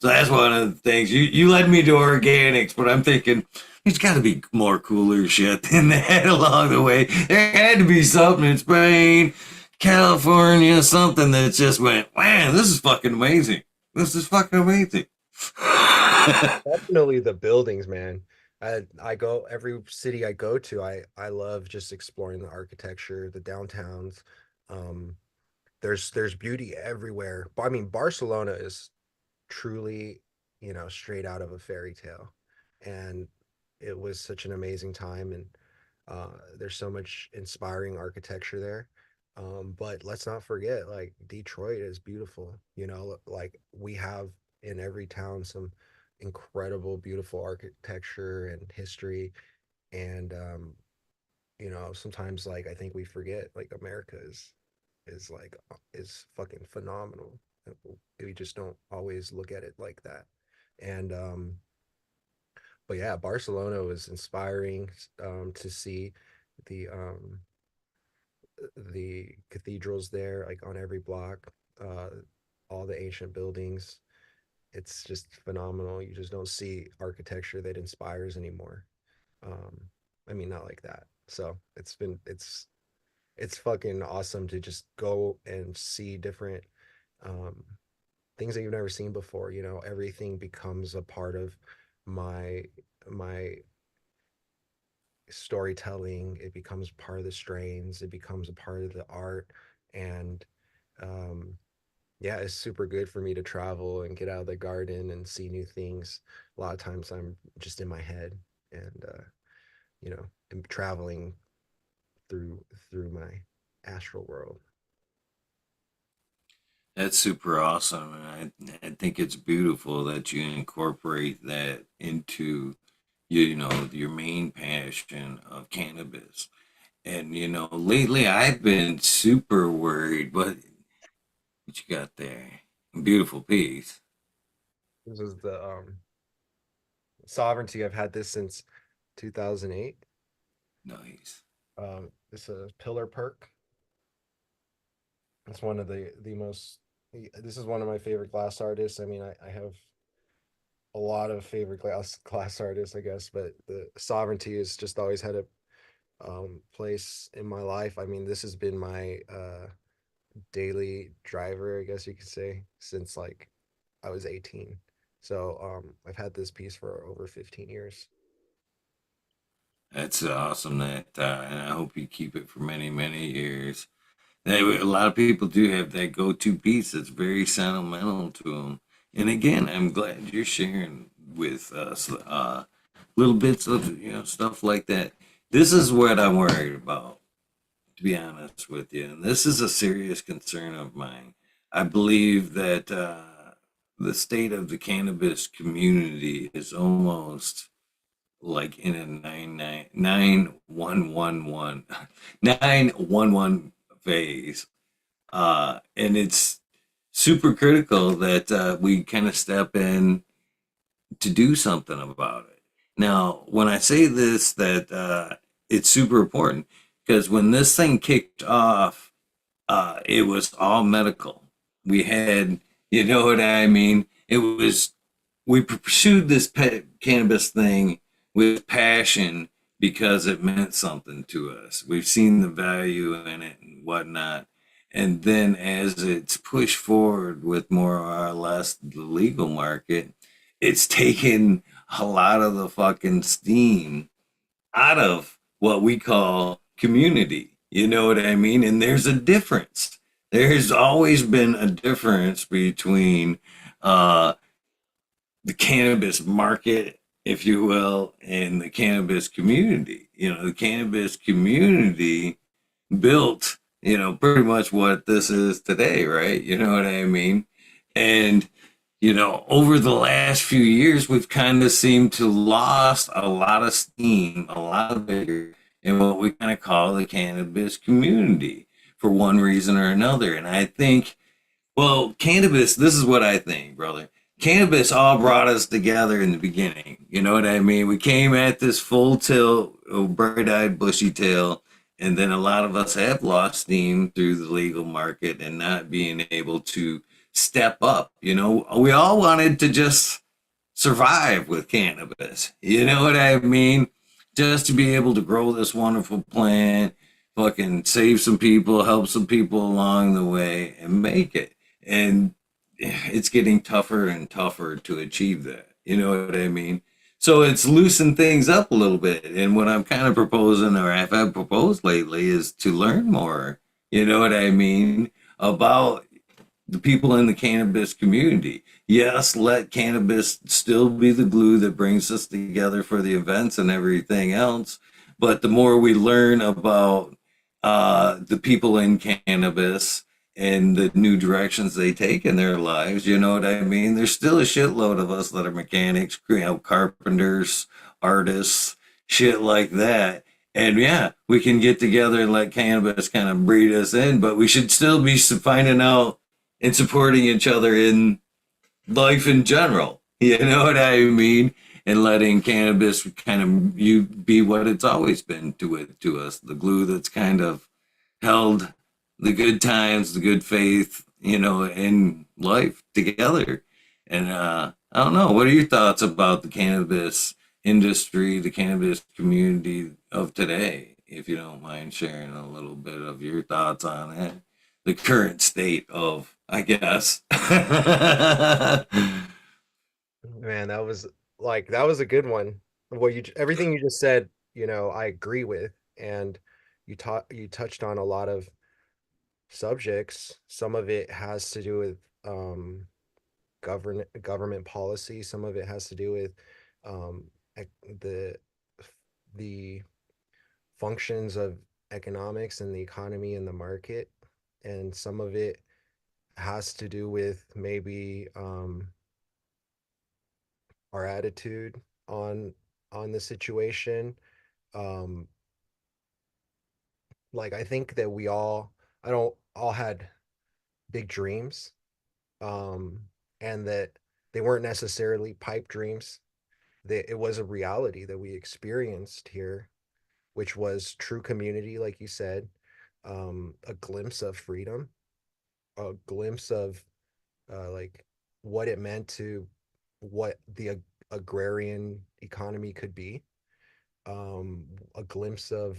So that's one of the things. You led me to organics, but I'm thinking there's got to be more cooler shit than that along the way. There had to be something in Spain, California, something that just went, wow, this is fucking amazing. This is fucking amazing. Definitely the buildings, man. I go every city I go to, I love just exploring the architecture, the downtowns. Um, there's beauty everywhere. I mean, Barcelona is truly, straight out of a fairy tale. And it was such an amazing time. And there's so much inspiring architecture there. But let's not forget, like, Detroit is beautiful. Like, we have in every town some incredible, beautiful architecture and history. And sometimes like I think we forget like America is like is fucking phenomenal. We just don't always look at it like that. And but yeah, Barcelona was inspiring to see the um the cathedrals there, like on every block, uh, all the ancient buildings. It's just phenomenal. You just don't see architecture that inspires anymore. Um, I mean, not like that. So it's fucking awesome to just go and see different um, things that you've never seen before. Everything becomes a part of my my storytelling. It becomes part of the strains. It becomes a part of the art, and um, yeah, it's super good for me to travel and get out of the garden and see new things. A lot of times I'm just in my head and I'm traveling through my astral world. That's super awesome. And I think it's beautiful that you incorporate that into, your main passion of cannabis. And, lately I've been super worried, but what you got there? Beautiful piece. This is the sovereignty. I've had this since 2008. Nice. It's a pillar perk. It's one of the most. This is one of my favorite glass artists. I mean, I have a lot of favorite glass artists, I guess, but the sovereignty has just always had a place in my life. I mean, this has been my daily driver, I guess you could say, since like I was 18. So I've had this piece for over 15 years. That's awesome that, and I hope you keep it for many, many years. A lot of people do have that go-to piece that's very sentimental to them. And again, I'm glad you're sharing with us little bits of stuff like that. This is what I'm worried about, to be honest with you. And this is a serious concern of mine. I believe that the state of the cannabis community is almost like in a 911 phase, and it's super critical that we kind of step in to do something about it. Now, when I say this, that it's super important because when this thing kicked off, it was all medical. We had, you know what I mean? We pursued this cannabis thing with passion because it meant something to us. We've seen the value in it and whatnot. And then as it's pushed forward with more or less the legal market, it's taken a lot of the fucking steam out of what we call community. You know what I mean? And there's a difference. There's always been a difference between uh, the cannabis market, if you will, and the cannabis community. The cannabis community built, pretty much what this is today, right? You know what I mean? And, over the last few years, we've kind of seemed to lost a lot of steam, a lot of vigor in what we kind of call the cannabis community for one reason or another. And I think well, cannabis, this is what I think, brother. Cannabis all brought us together in the beginning. You know what I mean? We came at this full tilt, bright eyed, bushy tail, and then a lot of us have lost steam through the legal market and not being able to step up. We all wanted to just survive with cannabis. You know what I mean? Just to be able to grow this wonderful plant, fucking save some people, help some people along the way, and make it. And it's getting tougher and tougher to achieve that. You know what I mean? So it's loosened things up a little bit. And what I'm kind of proposing, or I've proposed lately, is to learn more. You know what I mean? About the people in the cannabis community. Yes, let cannabis still be the glue that brings us together for the events and everything else. But the more we learn about the people in cannabis and the new directions they take in their lives. You know what I mean? There's still a shitload of us that are mechanics, carpenters, artists, shit like that. And yeah, we can get together and let cannabis kind of breed us in, but we should still be finding out and supporting each other in life in general. You know what I mean? And letting cannabis kind of you be what it's always been to us, the glue that's kind of held the good times, the good faith, in life together. And I don't know, what are your thoughts about the cannabis industry, the cannabis community of today? If you don't mind sharing a little bit of your thoughts on it, the current state of, I guess. Man, that was a good one. Well, everything you just said, I agree with, and you touched on a lot of subjects. Some of it has to do with government policy. Some of it has to do with um, the the functions of economics and the economy and the market, and some of it has to do with maybe our attitude on the situation. Um, like I think that I don't all had big dreams, um, and that they weren't necessarily pipe dreams. That it was a reality that we experienced here, which was true community, like you said, a glimpse of freedom, a glimpse of like what it meant to what the agrarian economy could be, a glimpse of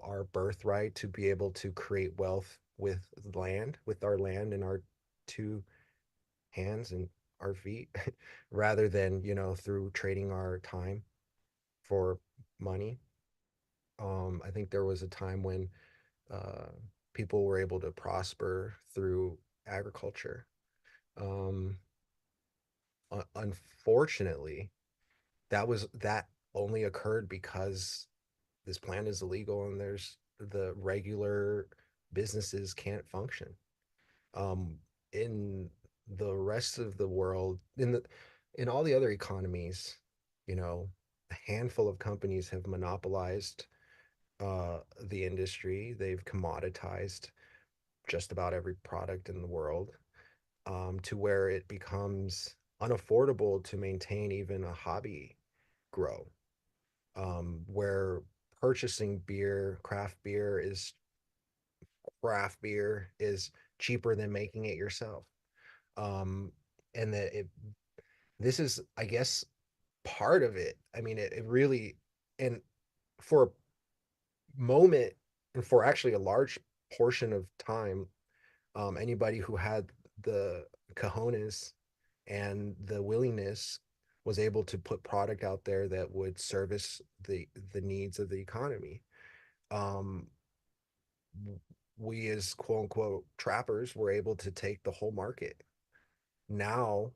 our birthright to be able to create wealth with our land and our two hands and our feet, rather than through trading our time for money. I think there was a time when uh, people were able to prosper through agriculture. Um, Unfortunately, that only occurred because this plant is illegal and there's the regular businesses can't function. Um, in the rest of the world, in all the other economies, a handful of companies have monopolized the industry. They've commoditized just about every product in the world, to where it becomes unaffordable to maintain even a hobby grow, where purchasing craft beer is cheaper than making it yourself. Um, and that this is, I guess, part of it. I mean, it really, and for a moment, and for actually a large portion of time, anybody who had the cojones and the willingness was able to put product out there that would service the needs of the economy. Um, we as quote unquote trappers were able to take the whole market. Now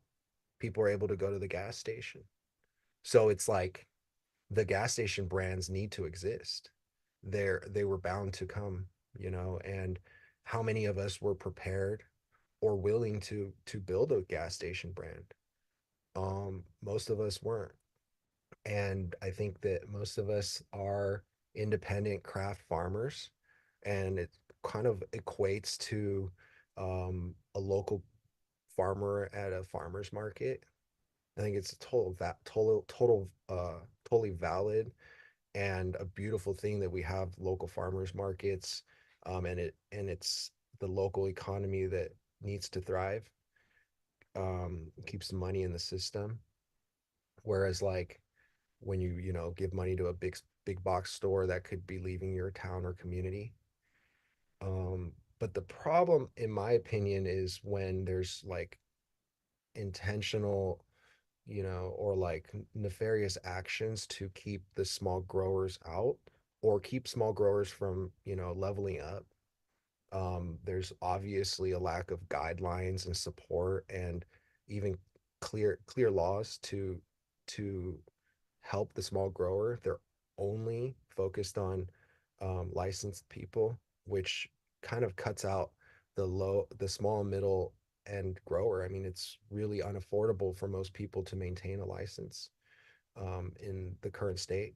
people are able to go to the gas station. So it's like the gas station brands need to exist. They were bound to come, and how many of us were prepared or willing to build a gas station brand? Most of us weren't. And I think that most of us are independent craft farmers, and it kind of equates to a local farmer at a farmer's market. I think it's a totally valid and a beautiful thing that we have local farmers markets, and it's the local economy that needs to thrive, keeps the money in the system. Whereas like when you give money to a big box store that could be leaving your town or community. But the problem, in my opinion, is when there's like intentional, or like nefarious actions to keep the small growers out or keep small growers from, leveling up. There's obviously a lack of guidelines and support and even clear laws to help the small grower. They're only focused on licensed people, which kind of cuts out the small and middle end grower. I mean, it's really unaffordable for most people to maintain a license in the current state,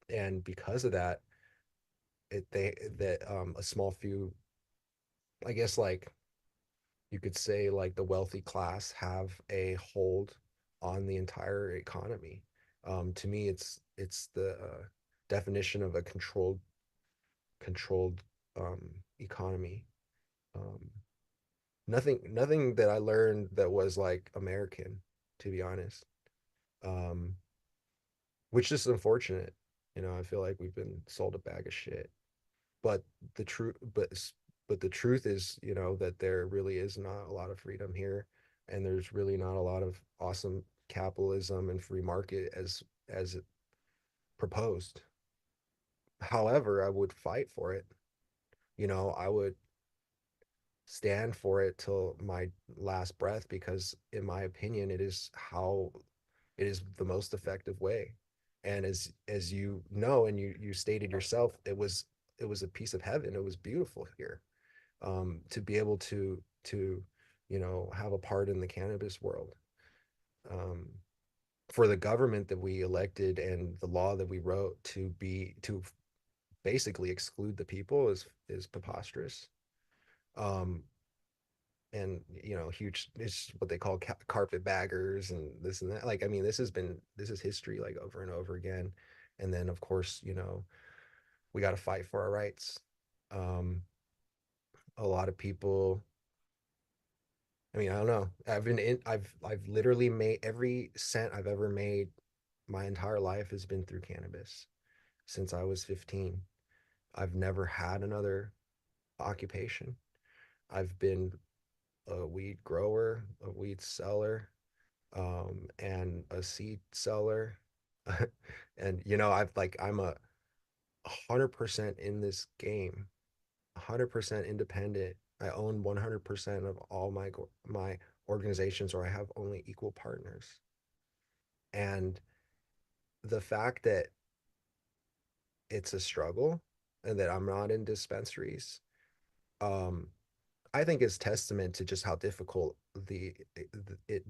and because of that, a small few, I guess, like you could say, like the wealthy class have a hold on the entire economy. To me, it's the definition of a controlled economy. Um, nothing that I learned that was like American, to be honest. Um, which is unfortunate. You know, I feel like we've been sold a bag of shit. But the truth, but the truth is, you know, that there really is not a lot of freedom here, and there's really not a lot of awesome capitalism and free market as it proposed. However, I would fight for it. You know, I would stand for it till my last breath because, in my opinion, it is the most effective way. And as you know, and you stated yourself, it was a piece of heaven. It was beautiful here, to be able to you know, have a part in the cannabis world. Um, for the government that we elected and the law that we wrote to basically exclude the people is preposterous. Um, and you know, huge, it's what they call carpetbaggers and this and that. Like, I mean, this is history, like, over and over again. And then of course, you know, we got to fight for our rights. um a lot of people, I mean, I don't know, I've literally made every cent I've ever made my entire life has been through cannabis since I was 15. I've never had another occupation. I've been a weed grower, a weed seller, and a seed seller. And you know, I'm a 100% in this game, 100% independent. I own 100% of all my organizations, or I have only equal partners. And the fact that it's a struggle and that I'm not in dispensaries, um, I think is testament to just how difficult the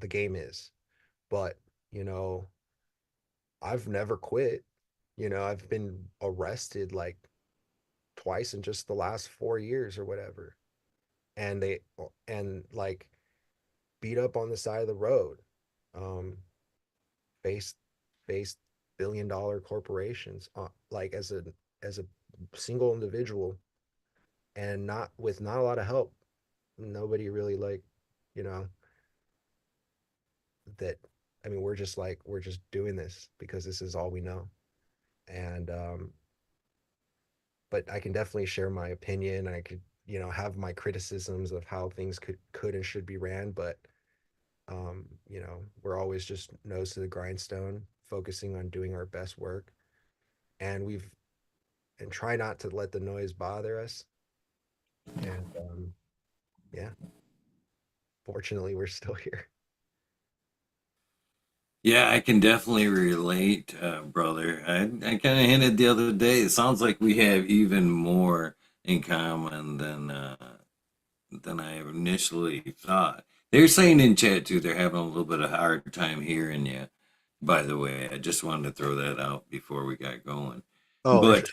game is. But you know, I've never quit. You know, I've been arrested like twice in just the last 4 years or whatever, and they and like beat up on the side of the road, um, faced faced billion-dollar corporations, like as a single individual, and not with not a lot of help. Nobody really, like, you know, that. I mean, we're just doing this because this is all we know. And but I can definitely share my opinion. I could, you know, have my criticisms of how things could and should be ran, but you know, we're always just nose to the grindstone, focusing on doing our best work, and we've and try not to let the noise bother us. And yeah, fortunately, we're still here. Yeah, I can definitely relate, brother. I kind of hinted the other day. It sounds like we have even more in common than I initially thought. They're saying in chat too, they're having a little bit of hard time hearing you. By the way, I just wanted to throw that out before we got going. Oh, But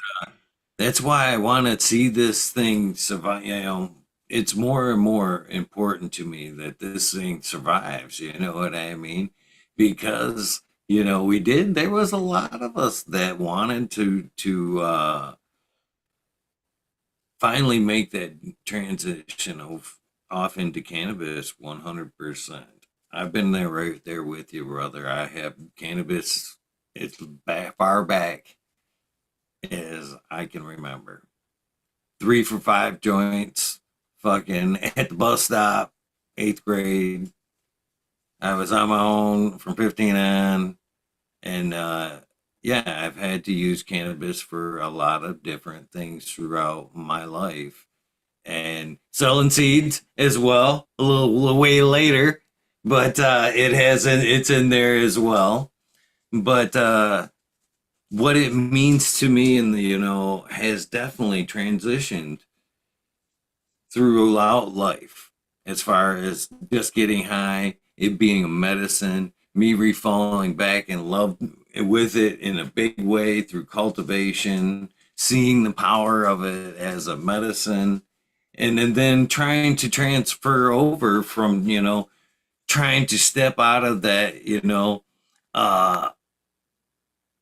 that's why I want to see this thing survive. You know, it's more and more important to me that this thing survives. You know what I mean? Because we did. There was a lot of us that wanted to finally make that transition off into cannabis 100%. I've been there right there with you, brother. I have cannabis. It's far back as I can remember. 3 for 5 joints, fucking at the bus stop, 8th grade. I was on my own from 15 on, and yeah, I've had to use cannabis for a lot of different things throughout my life, and selling seeds as well. A little way later, but it's in there as well. But what it means to me, and has definitely transitioned throughout life, as far as just getting high, it being a medicine, me refalling back in love with it in a big way through cultivation, seeing the power of it as a medicine, and then trying to transfer over from, trying to step out of that, uh,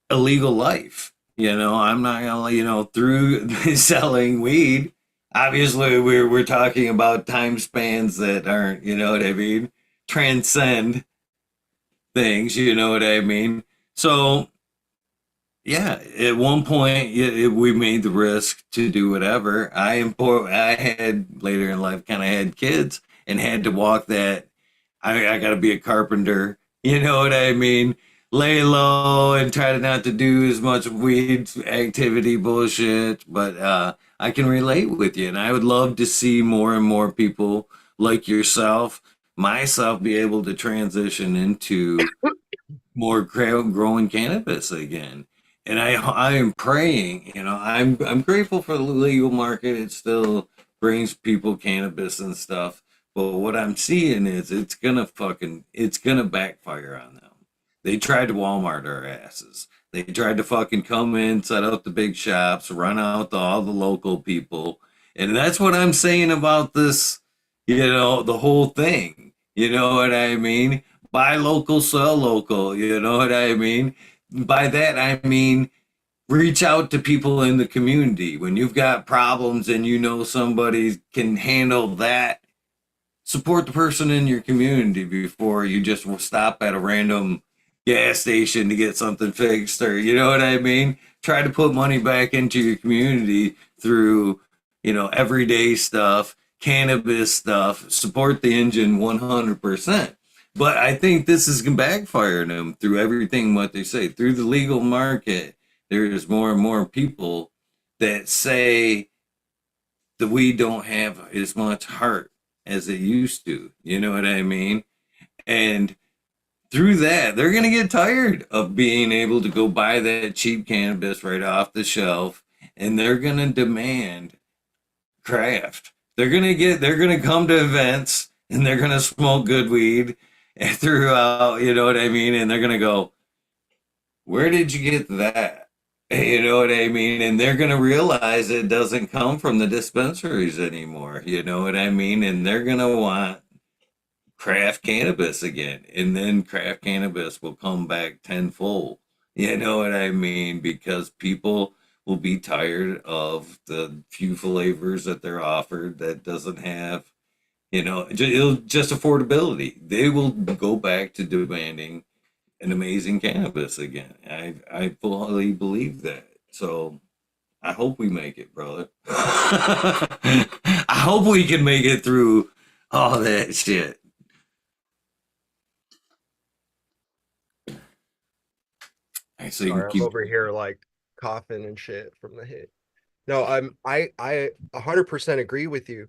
illegal life. I'm not gonna, through selling weed. Obviously, we're talking about time spans that aren't, you know what I mean, transcend things. You know what I mean. So yeah, at one point we made the risk to do whatever. I had later in life kind of had kids and had to walk that. I got to be a carpenter. You know what I mean? Lay low and try to not to do as much weed activity bullshit. But I can relate with you, and I would love to see more and more people like yourself, myself, be able to transition into more growing cannabis again. And I am praying, I'm grateful for the legal market. It still brings people cannabis and stuff. But what I'm seeing is it's gonna backfire on them. They tried to Walmart our asses. They tried to fucking come in, set up the big shops, run out all the local people. And that's what I'm saying about this, the whole thing. You know what I mean? Buy local, sell local. You know what I mean? By that, I mean reach out to people in the community. When you've got problems and you know somebody can handle that, support the person in your community before you just will stop at a random gas station to get something fixed, or you know what I mean? Try to put money back into your community through, everyday stuff, cannabis stuff, support the engine 100%. But I think this is going to backfire on them through everything what they say. Through the legal market, there's more and more people that say that we don't have as much heart as it used to. You know what I mean? And through that, they're going to get tired of being able to go buy that cheap cannabis right off the shelf, and they're going to demand craft. They're going to come to events and they're going to smoke good weed throughout, you know what I mean? And they're going to go, where did you get that? You know what I mean? And they're going to realize it doesn't come from the dispensaries anymore. You know what I mean? And they're going to want craft cannabis again. And then craft cannabis will come back tenfold. You know what I mean? Because people will be tired of the few flavors that they're offered that doesn't have, it'll just affordability. They will go back to demanding an amazing cannabis again. I fully believe that. So I hope we make it, brother. I hope we can make it through all that shit. So you can Sorry, I'm keep. over here like coughing and shit from the hit. No, I 100% agree with you.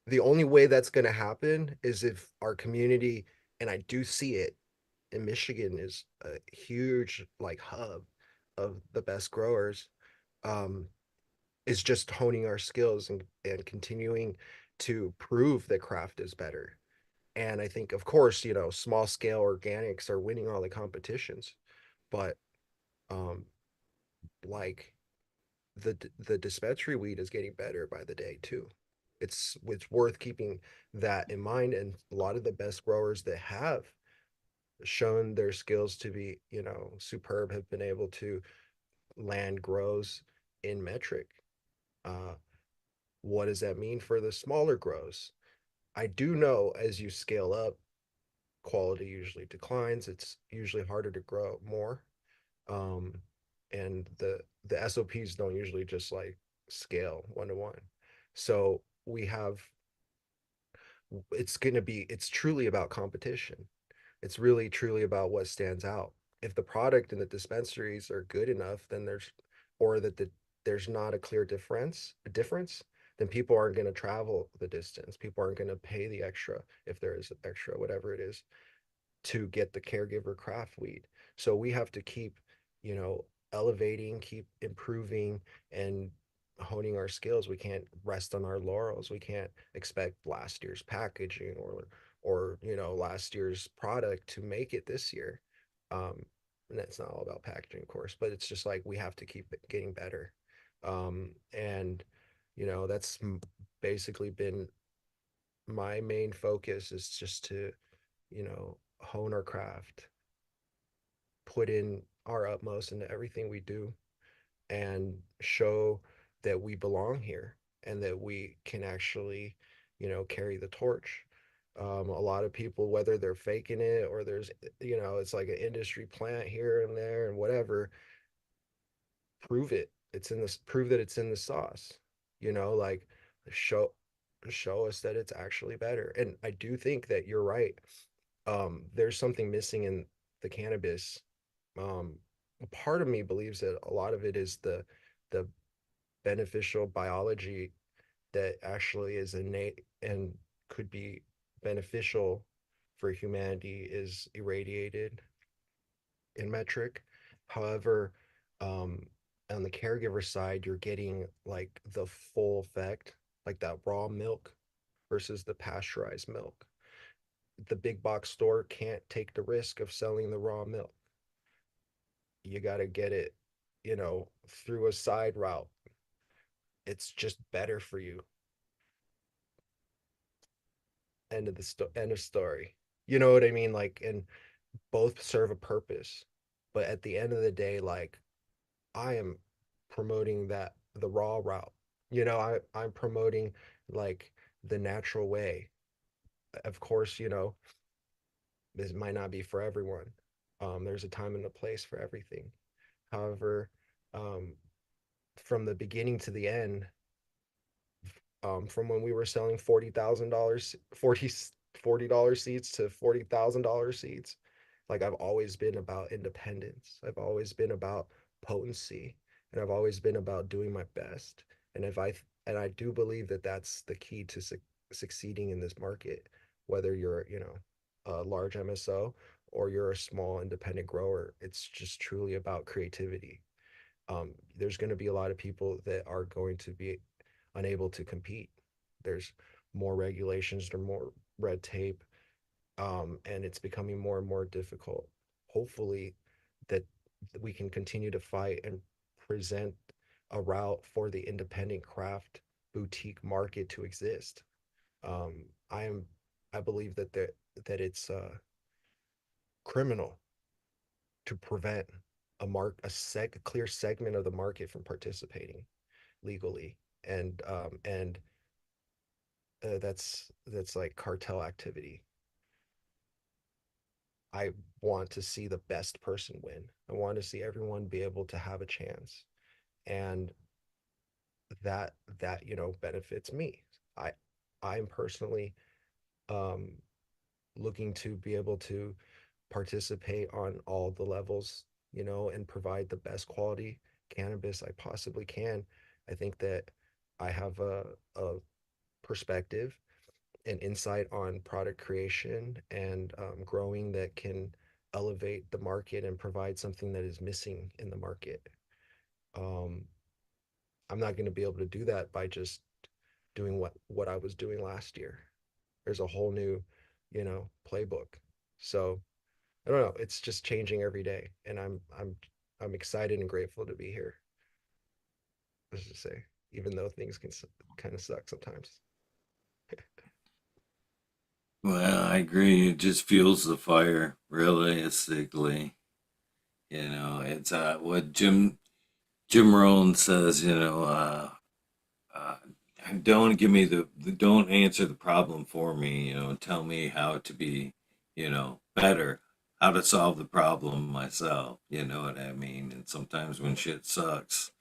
The only way that's going to happen is if our community, and I do see it in Michigan, is a huge like hub of the best growers. Um, is just honing our skills and continuing to prove that craft is better. And I think, of course, small scale organics are winning all the competitions, but um, like the dispensary weed is getting better by the day too. It's worth keeping that in mind. And a lot of the best growers that have shown their skills to be, superb have been able to land grows in metric. Uh, what does that mean for the smaller grows? I do know as you scale up, quality usually declines. It's usually harder to grow more. Um, and the SOPs don't usually just like scale one to one. So we have it's truly about competition. It's really truly about what stands out. If the product and the dispensaries are good enough, then or that there's not a clear difference, then people aren't going to travel the distance. People aren't going to pay the extra if there is extra, whatever it is, to get the caregiver craft weed. So we have to keep, you know, elevating, keep improving, and honing our skills. We can't rest on our laurels. We can't expect last year's packaging or last year's product to make it this year. And that's not all about packaging, of course, but it's just like we have to keep getting better. And that's basically been my main focus, is just to hone our craft, put in our utmost into everything we do, and show that we belong here and that we can actually, carry the torch. A lot of people, whether they're faking it or there's, it's like an industry plant here and there and whatever, prove it. It's in this, prove that it's in the sauce, like show show us that it's actually better. And I do think that you're right. There's something missing in the cannabis. A part of me believes that a lot of it is the beneficial biology that actually is innate and could be beneficial for humanity is irradiated in metric. However, um, on the caregiver side, you're getting like the full effect, like that raw milk versus the pasteurized milk. The big box store can't take the risk of selling the raw milk. You got to get it, through a side route. It's just better for you. End of story. You know what I mean? Like, and both serve a purpose. But at the end of the day, like, I am promoting that the raw route. I'm promoting like the natural way. Of course, this might not be for everyone. There's a time and a place for everything. However, um, from the beginning to the end, from when we were selling $40,000, $40 seats to $40,000 seats. Like, I've always been about independence. I've always been about potency, and I've always been about doing my best. And I do believe that that's the key to succeeding in this market, whether you're, a large MSO or you're a small independent grower. It's just truly about creativity. There's going to be a lot of people that are going to be unable to compete. There's more regulations, there's more red tape, and it's becoming more and more difficult. Hopefully, that we can continue to fight and present a route for the independent craft boutique market to exist. Um, I am, I believe that it's criminal to prevent a clear segment of the market from participating legally, and that's like cartel activity. I want to see the best person win. I want to see everyone be able to have a chance, and that benefits me. I I'm personally um, looking to be able to participate on all the levels, and provide the best quality cannabis I possibly can. I think that I have a perspective and insight on product creation and growing that can elevate the market and provide something that is missing in the market. Um, I'm not going to be able to do that by just doing what I was doing last year. There's a whole new, playbook. So I don't know. It's just changing every day, and I'm excited and grateful to be here. Let's just say, even though things can kind of suck sometimes. Well, I agree. It just fuels the fire, realistically. It's what Jim Rohn says, uh, don't give me don't answer the problem for me, tell me how to be, better, how to solve the problem myself, you know what I mean? And sometimes when shit sucks,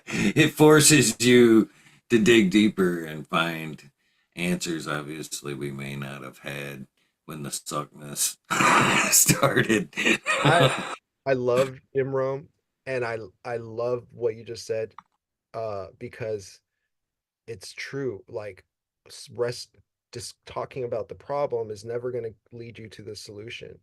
it forces you to dig deeper and find answers obviously we may not have had when the suckness started. I I love Jim Rome, and I love what you just said, because it's true. Like, rest just talking about the problem is never going to lead you to the solution.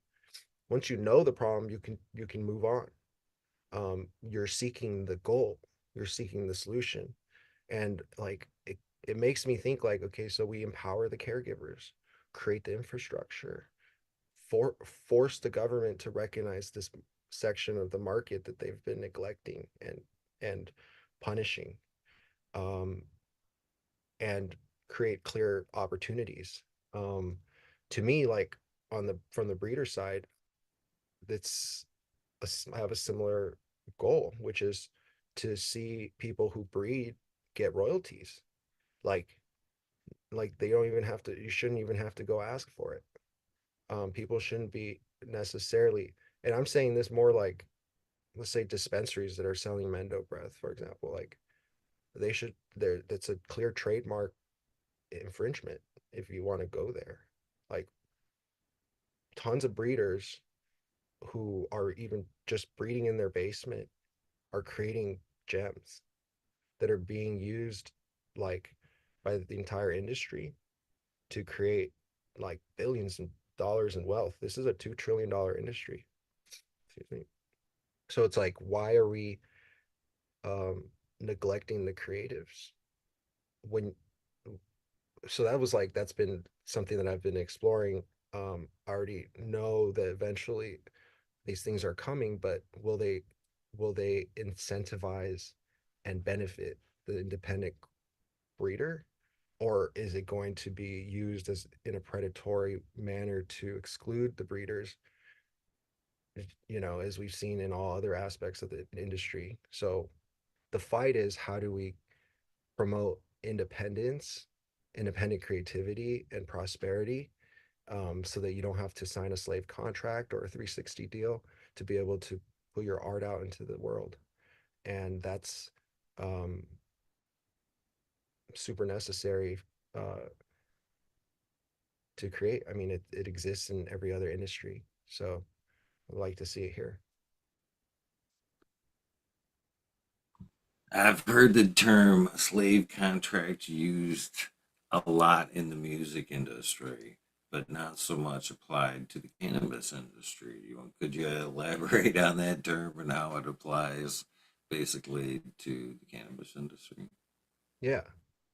Once you know the problem, you can move on. You're seeking the goal. you're seeking the solution. And like it makes me think like, okay, so we empower the caregivers, create the infrastructure, force the government to recognize this section of the market that they've been neglecting and punishing, um, and create clear opportunities. Um, to me, like on the from the breeder side, that's I have a similar goal, which is to see people who breed get royalties. Like they don't even have to. You shouldn't even have to go ask for it. People shouldn't be necessarily. And I'm saying this more like, let's say dispensaries that are selling Mendo breath, for example, like they should. There, that's a clear trademark infringement if you want to go there. Like tons of breeders who are even just breeding in their basement are creating gems that are being used like by the entire industry to create like billions of dollars in wealth. This is a $2 trillion industry. Excuse me. So it's like, why are we um, neglecting the creatives when? So that was like that's been something that I've been exploring. I already know that eventually these things are coming, but will they incentivize and benefit the independent breeder, or is it going to be used as in a predatory manner to exclude the breeders, as we've seen in all other aspects of the industry? So the fight is, how do we promote independence, independent creativity, and prosperity, so that you don't have to sign a slave contract or a 360 deal to be able to put your art out into the world? And that's um, super necessary uh, to create. I mean, it exists in every other industry. So I'd like to see it here. I've heard the term slave contract used a lot in the music industry, but not so much applied to the cannabis industry. Could you elaborate on that term and how it applies basically to the cannabis industry? Yeah.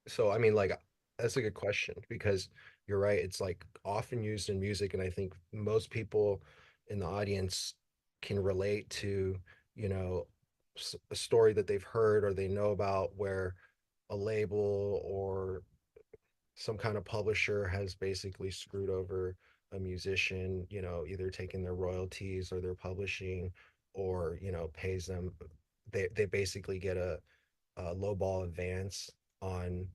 So I mean, like that's a good question because you're right. It's like often used in music, and I think most people in the audience can relate to, you know, a story that they've heard or they know about where a label or some kind of publisher has basically screwed over a musician, either taking their royalties or their publishing, or, pays them. They basically get a low ball advance on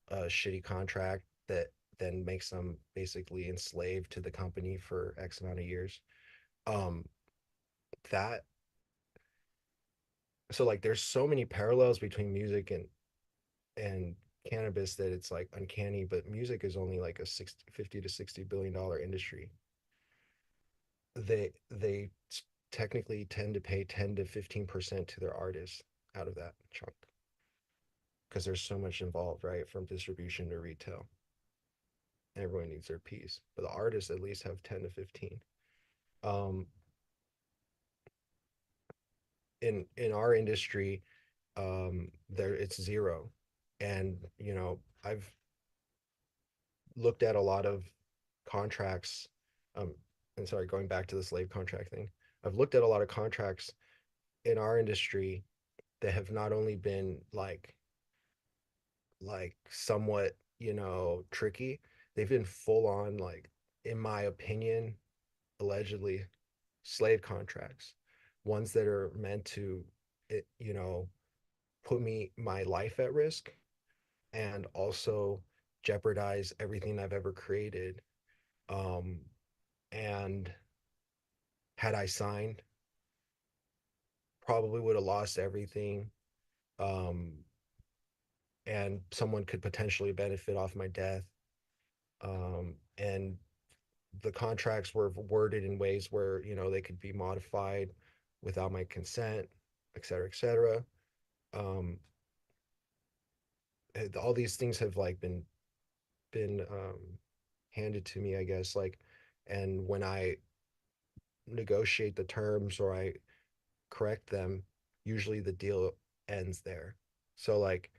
a shitty contract that then makes them basically enslaved to the company for X amount of years. Um, that so like there's so many parallels between music and cannabis that it's like uncanny, but music is only like a 50 to $60 billion industry. They technically tend to pay 10 to 15% to their artists out of that chunk because there's so much involved, right? From distribution to retail. Everyone needs their piece, but the artists at least have 10 to 15. Um, in our industry, there it's zero. And I've looked at a lot of contracts. Um, and sorry, going back to the slave contract thing, I've looked at a lot of contracts in our industry that have not only been somewhat, tricky, they've been full on, like, in my opinion, allegedly slave contracts, ones that are meant to, it, put my life at risk and also jeopardize everything I've ever created. Um, and had I signed, probably would have lost everything. Um, and someone could potentially benefit off my death. And the contracts were worded in ways where, they could be modified without my consent, et cetera, et cetera. Um, all these things have like been handed to me, I guess. Like, and when I negotiate the terms or I correct them, usually the deal ends there. So like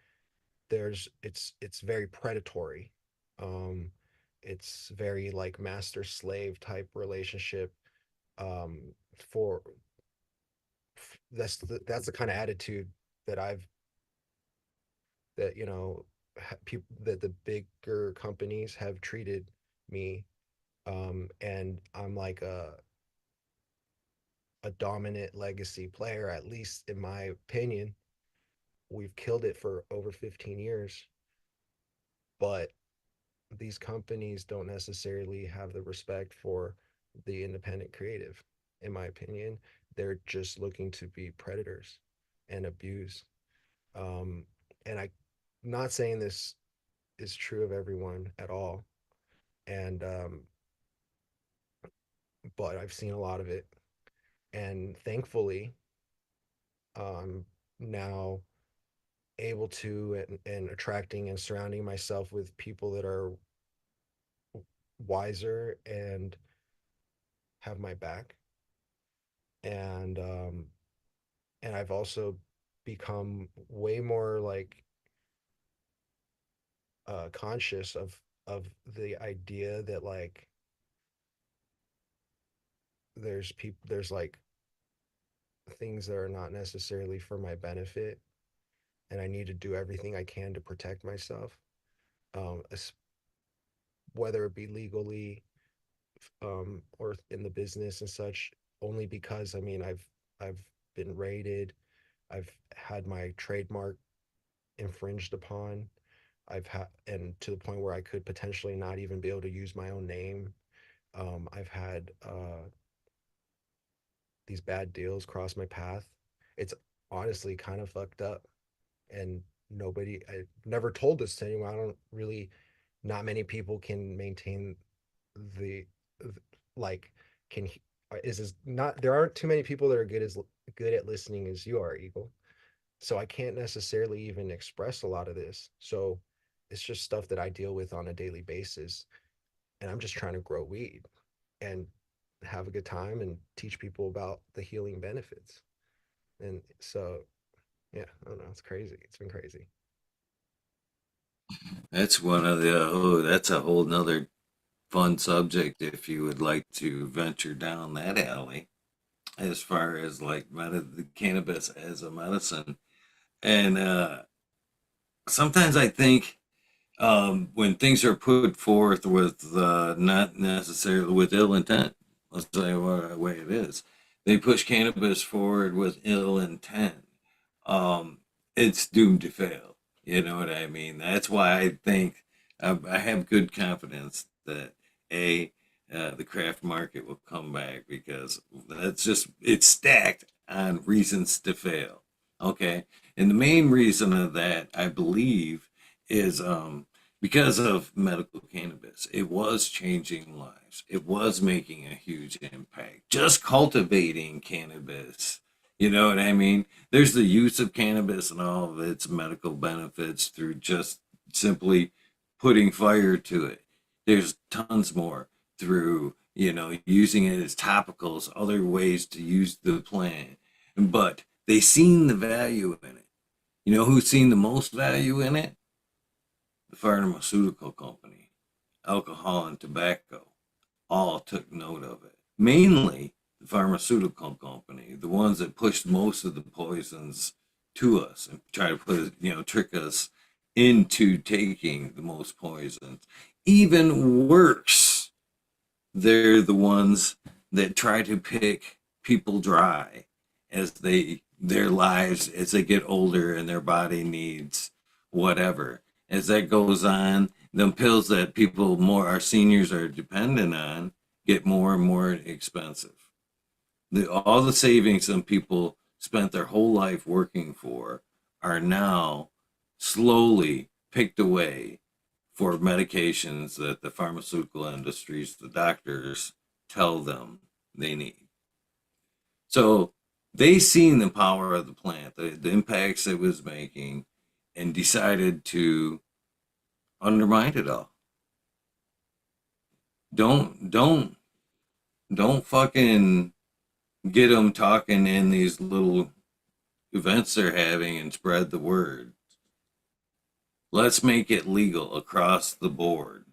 it's very predatory. Um, it's very like master slave type relationship. Um, for that's the kind of attitude that I've that people that the bigger companies have treated me. And I'm like a dominant legacy player, at least in my opinion. We've killed it for over 15 years, but these companies don't necessarily have the respect for the independent creative, in my opinion. They're just looking to be predators and abuse. Um, and I'm not saying this is true of everyone at all. And but I've seen a lot of it. And thankfully, I'm now able to and attracting and surrounding myself with people that are wiser and have my back. And and I've also become way more like conscious of the idea that like there's like things that are not necessarily for my benefit, and I need to do everything I can to protect myself, um, whether it be legally, or in the business and such. Only because I mean I've been raided, I've had my trademark infringed upon. I've had, and to the point where I could potentially not even be able to use my own name. I've had these bad deals cross my path. It's honestly kind of fucked up, and I never told this to anyone. I don't really, not many people can maintain the, like, can, is not, there aren't too many people that are good at listening as you are, Eagle. So I can't necessarily even express a lot of this. So it's just stuff that I deal with on a daily basis. And I'm just trying to grow weed and have a good time and teach people about the healing benefits. And so, yeah, I don't know. It's crazy. It's been crazy. That's one of the, oh, that's a whole nother fun subject if you would like to venture down that alley as far as like the cannabis as a medicine. And sometimes I think when things are put forth with not necessarily with ill intent, let's say what the way it is, they push cannabis forward with ill intent. Um, it's doomed to fail. You know what I mean? That's why I think I have good confidence that a the craft market will come back because that's just it's stacked on reasons to fail. Okay, and the main reason of that I believe is because of medical cannabis. It was changing lives. It was making a huge impact. Just cultivating cannabis, you know what I mean? There's the use of cannabis and all of its medical benefits through just simply putting fire to it. There's tons more through, using it as topicals, other ways to use the plant. But they seen the value in it. You know who's seen the most value in it? The pharmaceutical company, alcohol and tobacco, all took note of it. Mainly the pharmaceutical company, the ones that pushed most of the poisons to us and try to trick us into taking the most poisons. Even worse, they're the ones that try to pick people dry as their lives as they get older and their body needs whatever. As that goes on, the pills that people more our seniors are dependent on get more and more expensive. All the savings some people spent their whole life working for are now slowly picked away for medications that the pharmaceutical industries, the doctors, tell them they need. So they seen the power of the plant, the impacts it was making, and decided to undermine it all. Don't don't don't fucking get them talking in these little events they're having and spread the word. Let's make it legal across the board.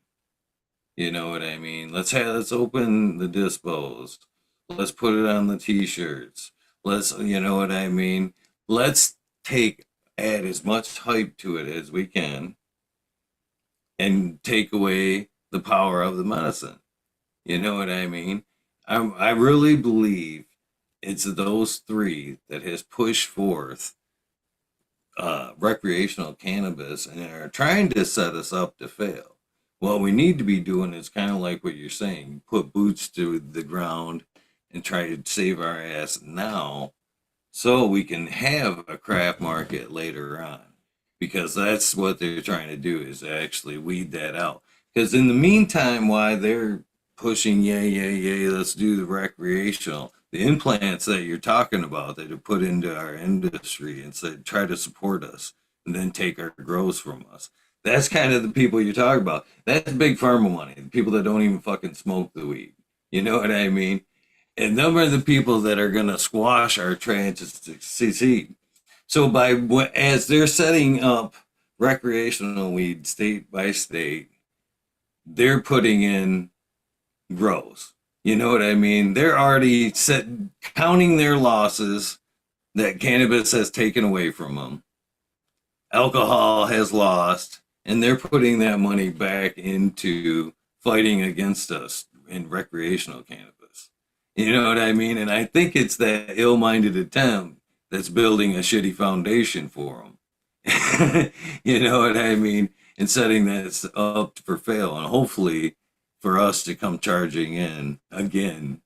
You know what I mean? Let's open the dispos. Let's put it on the t-shirts. You know what I mean? Let's add as much hype to it as we can and take away the power of the medicine. You know what I mean? I really believe it's those three that has pushed forth recreational cannabis and are trying to set us up to fail. What we need to be doing is kind of like what you're saying, put boots to the ground and try to save our ass now so we can have a craft market later on. Because that's what they're trying to do is actually weed that out. Because in the meantime, while they're pushing, yay, yay, yay, let's do the recreational, the implants that you're talking about that are put into our industry and say, try to support us and then take our grows from us. That's kind of the people you're talking about. That's big pharma money. The people that don't even fucking smoke the weed. You know what I mean? And them are the people that are going to squash our chances to succeed. So as they're setting up recreational weed state by state, they're putting in grows. You know what I mean? They're already counting their losses that cannabis has taken away from them. Alcohol has lost, and they're putting that money back into fighting against us in recreational cannabis. You know what I mean? And I think it's that ill-minded attempt that's building a shitty foundation for them. You know what I mean? And setting that up for fail, and hopefully for us to come charging in again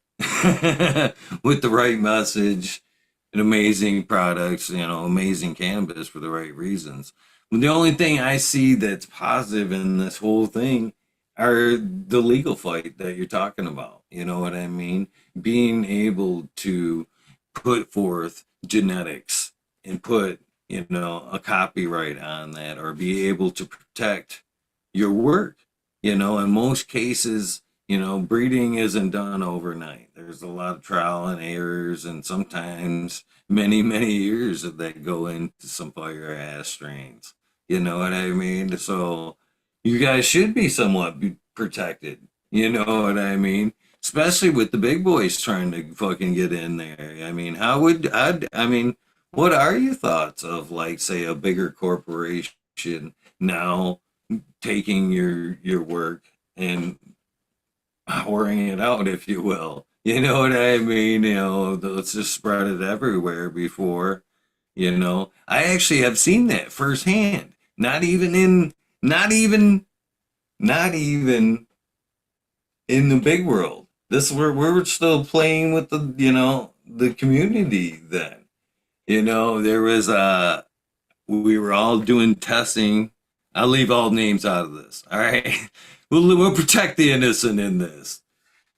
with the right message and amazing products, amazing cannabis for the right reasons. The only thing I see that's positive in this whole thing are the legal fight that you're talking about. You know what I mean? Being able to put forth genetics and put, a copyright on that or be able to protect your work. In most cases, breeding isn't done overnight. There's a lot of trial and errors and sometimes many, many years that go into some fire ass strains. You know what I mean? So you guys should be somewhat protected. You know what I mean? Especially with the big boys trying to fucking get in there. I mean, what are your thoughts of like, say, a bigger corporation now taking your work and pouring it out, if you will? You know what I mean? Let's just spread it everywhere before, I actually have seen that firsthand. Not even, not even in the big world. This we're still playing with the community then. There was we were all doing testing. I'll leave all names out of this. All right. We'll protect the innocent in this.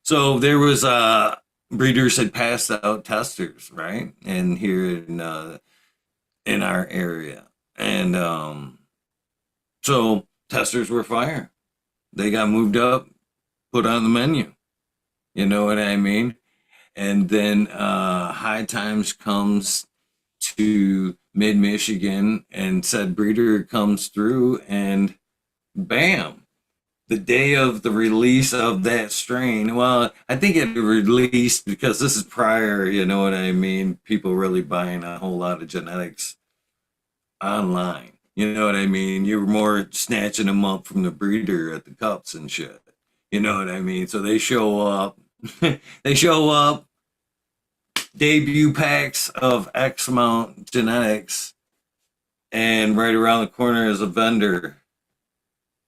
So there was breeders had passed out testers, right? And here in our area. And so testers were fired. They got moved up, put on the menu. You know what I mean? And then High Times comes to mid Michigan and said breeder comes through and bam, the day of the release of that strain. Well, I think it released because this is prior, you know what I mean? People really buying a whole lot of genetics online. You know what I mean? You were more snatching them up from the breeder at the cups and shit. You know what I mean? So they show up. They show up, debut packs of X amount genetics, and right around the corner is a vendor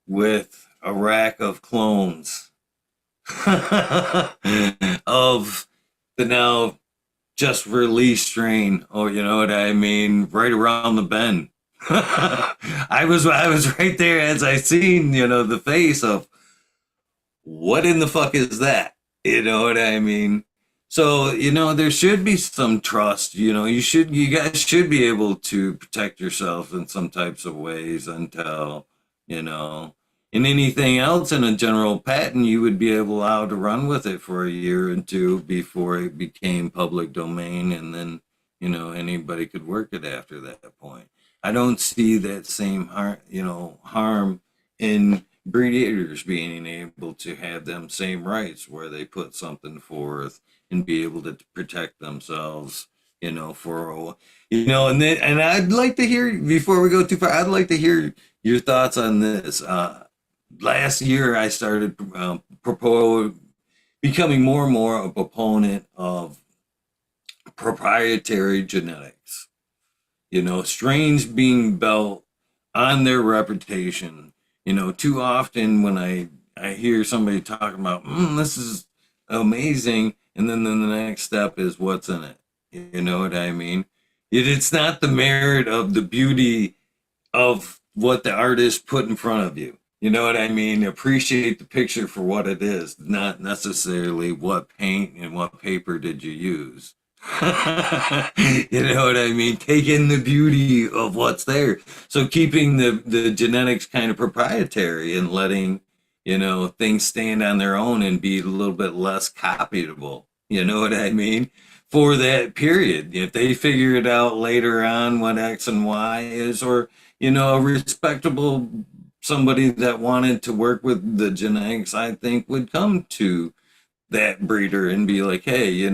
with a rack of clones of the now just released strain. Oh, you know what I mean? Right around the bend. I was right there as I seen, the face of what in the fuck is that? You know what I mean? So, there should be some trust, you guys should be able to protect yourself in some types of ways until, in anything else in a general patent, you would be allowed to run with it for a year or two before it became public domain. And then, anybody could work it after that point. I don't see that same harm in breeders being able to have them same rights where they put something forth and be able to protect themselves, for and I'd like to hear before we go too far. I'd like to hear your thoughts on this. Last year, I started becoming more and more a proponent of proprietary genetics. Strains being built on their reputation. Too often when I hear somebody talking about, this is amazing, and then the next step is what's in it. You know what I mean? It's not the merit of the beauty of what the artist put in front of you. You know what I mean? Appreciate the picture for what it is, not necessarily what paint and what paper did you use. You know what I mean? Take in the beauty of what's there. So keeping the genetics kind of proprietary and letting, things stand on their own and be a little bit less copyable. You know what I mean? For that period. If they figure it out later on what X and Y is, or a respectable somebody that wanted to work with the genetics, I think would come to that breeder and be like, hey,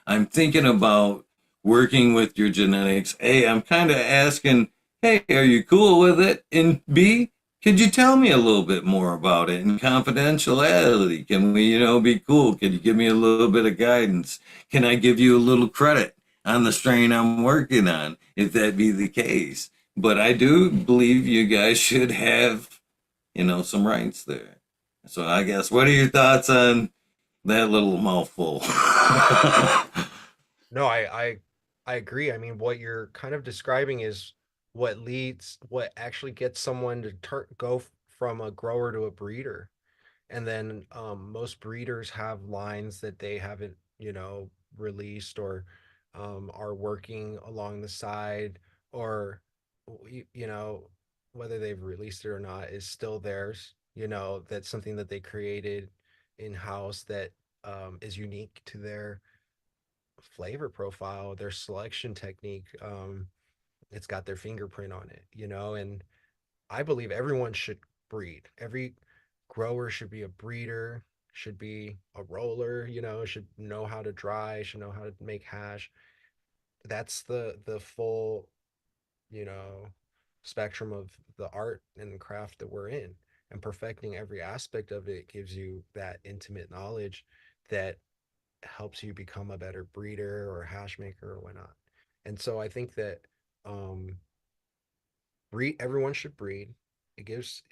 I'm thinking about working with your genetics. A, I'm kind of asking, hey, are you cool with it? And B, could you tell me a little bit more about it in confidentiality? Can we, be cool? Can you give me a little bit of guidance? Can I give you a little credit on the strain I'm working on, if that be the case? But I do believe you guys should have, some rights there. So I guess, what are your thoughts on that little mouthful? No, I agree. I mean, what you're kind of describing is what actually gets someone to from a grower to a breeder. And then most breeders have lines that they haven't, released, or are working along the side, or you know, whether they've released it or not is still theirs. That's something that they created in house that is unique to their flavor profile, their selection technique. It's got their fingerprint on it, and I believe everyone should breed. Every grower should be a breeder, should be a roller, should know how to dry, should know how to make hash. That's the full, you know, spectrum of the art and craft that we're in. And perfecting every aspect of it gives you that intimate knowledge that helps you become a better breeder or hash maker or whatnot. And so I think that um, everyone should breed. It gives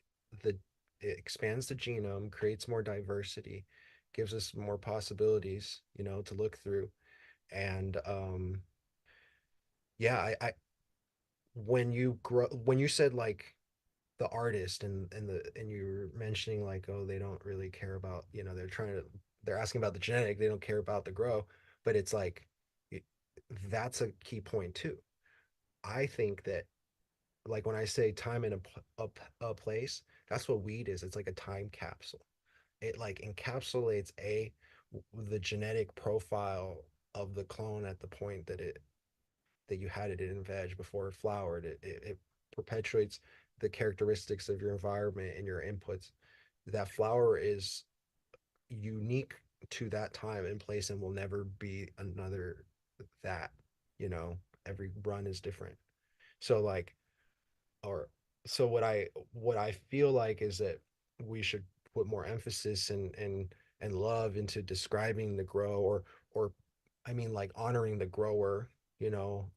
the it expands the genome, creates more diversity, gives us more possibilities, to look through. And yeah, I when you said like the artist and you were mentioning like, oh, they don't really care about, they're asking about the genetic, they don't care about the grow, but it's like that's a key point too. I think that, like, when I say time and a place, that's what weed is. It's like a time capsule. It like encapsulates the genetic profile of the clone at the point that you had it in veg before it flowered. It perpetuates the characteristics of your environment and your inputs. That flower is unique to that time and place and will never be another that. You know, every run is different. So like, or so what I feel like is that we should put more emphasis and love into describing the grow, or I mean, like, honoring the grower,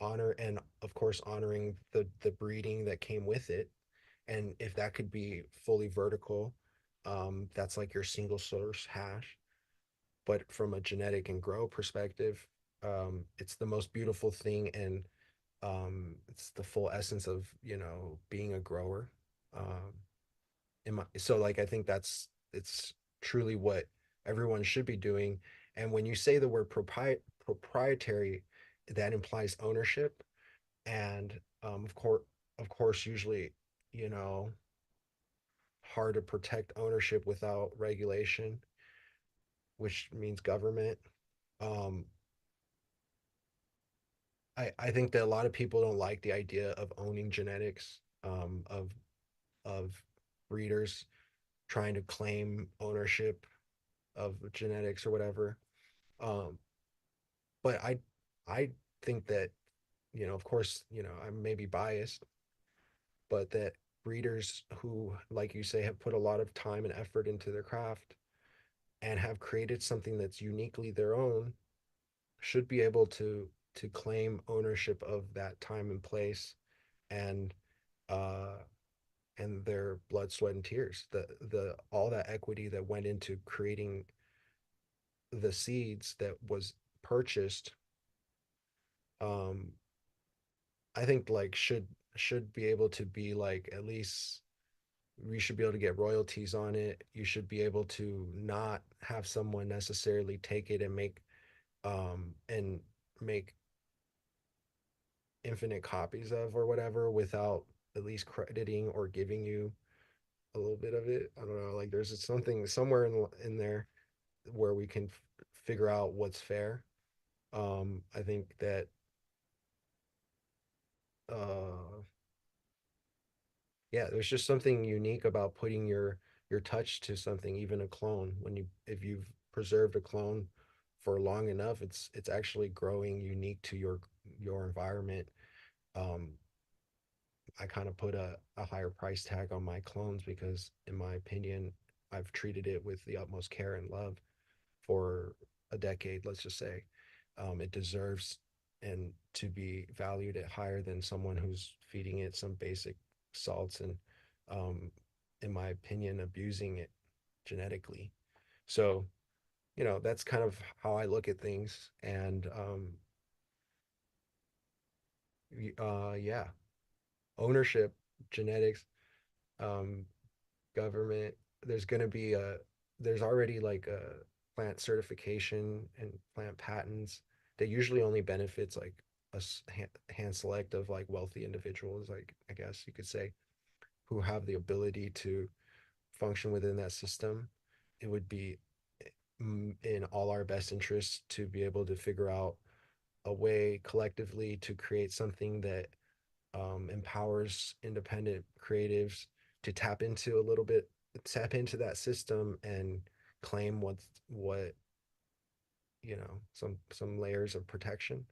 honor, and of course honoring the breeding that came with it. And if that could be fully vertical, that's like your single source hash. But from a genetic and grow perspective, it's the most beautiful thing, and it's the full essence of, being a grower. um so like, I think it's truly what everyone should be doing. And when you say the word proprietary, that implies ownership. And of course usually, you know hard to protect ownership without regulation, which means government. um I think that a lot of people don't like the idea of owning genetics, of breeders trying to claim ownership of genetics or whatever. Um, but I think that, of course, I may be biased, but that breeders who, like you say, have put a lot of time and effort into their craft and have created something that's uniquely their own should be able to claim ownership of that time and place, and uh and their blood, sweat, and tears, the all that equity that went into creating the seeds that was purchased. um I think like should be able to be like, at least we should be able to get royalties on it. You should be able to not have someone necessarily take it and and make infinite copies of or whatever without at least crediting or giving you a little bit of it. I don't know, like there's something somewhere in there where we can figure out what's fair. I think that uh yeah, there's just something unique about putting your touch to something, even a clone. When you if you've preserved a clone for long enough, it's actually growing unique to your environment. Um, I kind of put a higher price tag on my clones because, in my opinion, I've treated it with the utmost care and love for a decade, let's just say. It deserves and to be valued at higher than someone who's feeding it some basic salts and, um, in my opinion, abusing it genetically. So, that's kind of how I look at things. And yeah, ownership, genetics, um, government. There's going to be there's already like a plant certification and plant patents that usually only benefits like hand select of like wealthy individuals, like I guess you could say, who have the ability to function within that system. It would be in all our best interests to be able to figure out a way collectively to create something that empowers independent creatives to tap into that system and claim what some layers of protection.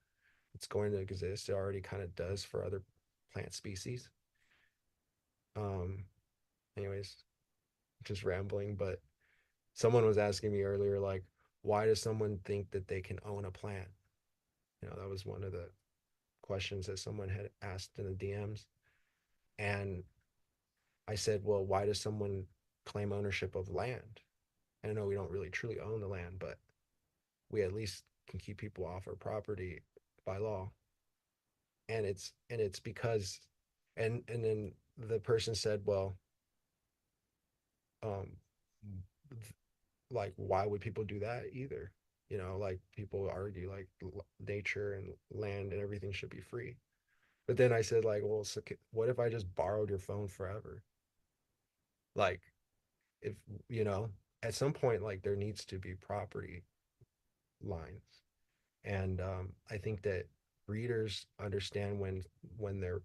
It's going to exist. It already kind of does for other plant species. Um, Anyways, just rambling, but someone was asking me earlier, like, why does someone think that they can own a plant? That was one of the questions that someone had asked in the DMs. And I said, well, why does someone claim ownership of land? I know we don't really truly own the land, but we at least can keep people off our property by law. And it's because, and then the person said, well, um, like why would people do that either? Like people argue like nature and land and everything should be free. But then I said like, well, so what if I just borrowed your phone forever? Like if at some point like there needs to be property lines. And I think that readers understand when their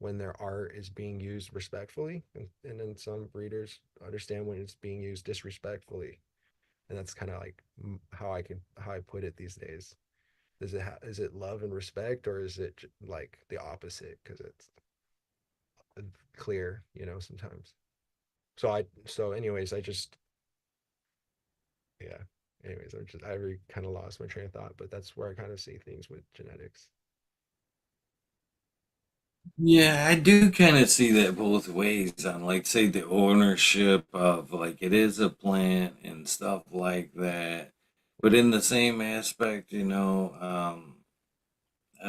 when their art is being used respectfully, and then some readers understand when it's being used disrespectfully. And that's kind of like how I put it these days. Is it love and respect, or is it like the opposite? Because it's clear, sometimes. So anyways, I just yeah. Anyways, I really kind of lost my train of thought, but that's where I kind of see things with genetics. Yeah, I do kind of see that both ways on, like, say, the ownership of, like, it is a plant and stuff like that. But in the same aspect,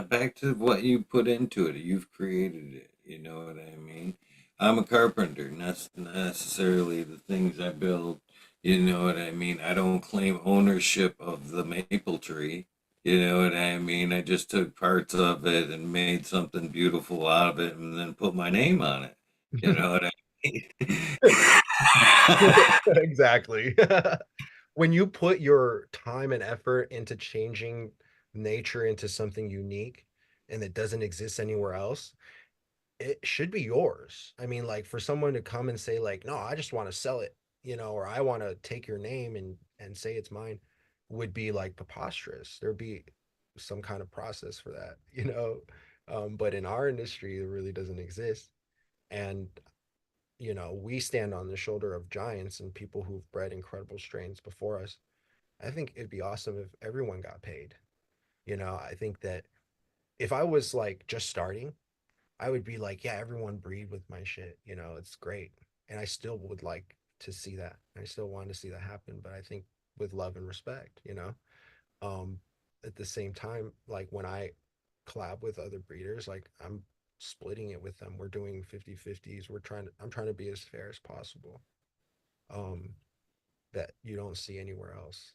back to what you put into it, you've created it. You know what I mean? I'm a carpenter, not necessarily the things I build. You know what I mean? I don't claim ownership of the maple tree. You know what I mean? I just took parts of it and made something beautiful out of it and then put my name on it. You know what I mean? Exactly. When you put your time and effort into changing nature into something unique, and it doesn't exist anywhere else, it should be yours. I mean, like for someone to come and say like, "No, I just want to sell it," or "I want to take your name and say it's mine," would be like preposterous. There'd be some kind of process for that, But in our industry, it really doesn't exist. And we stand on the shoulder of giants and people who've bred incredible strains before us. I think it'd be awesome if everyone got paid. I think that if I was like just starting, I would be like, yeah, everyone breed with my shit. It's great. And I still would like to see that. I still want to see that happen. But I think with love and respect. Um, at the same time, like when I collab with other breeders, like I'm splitting it with them. We're doing 50/50s. I'm trying to be as fair as possible. Um, that you don't see anywhere else.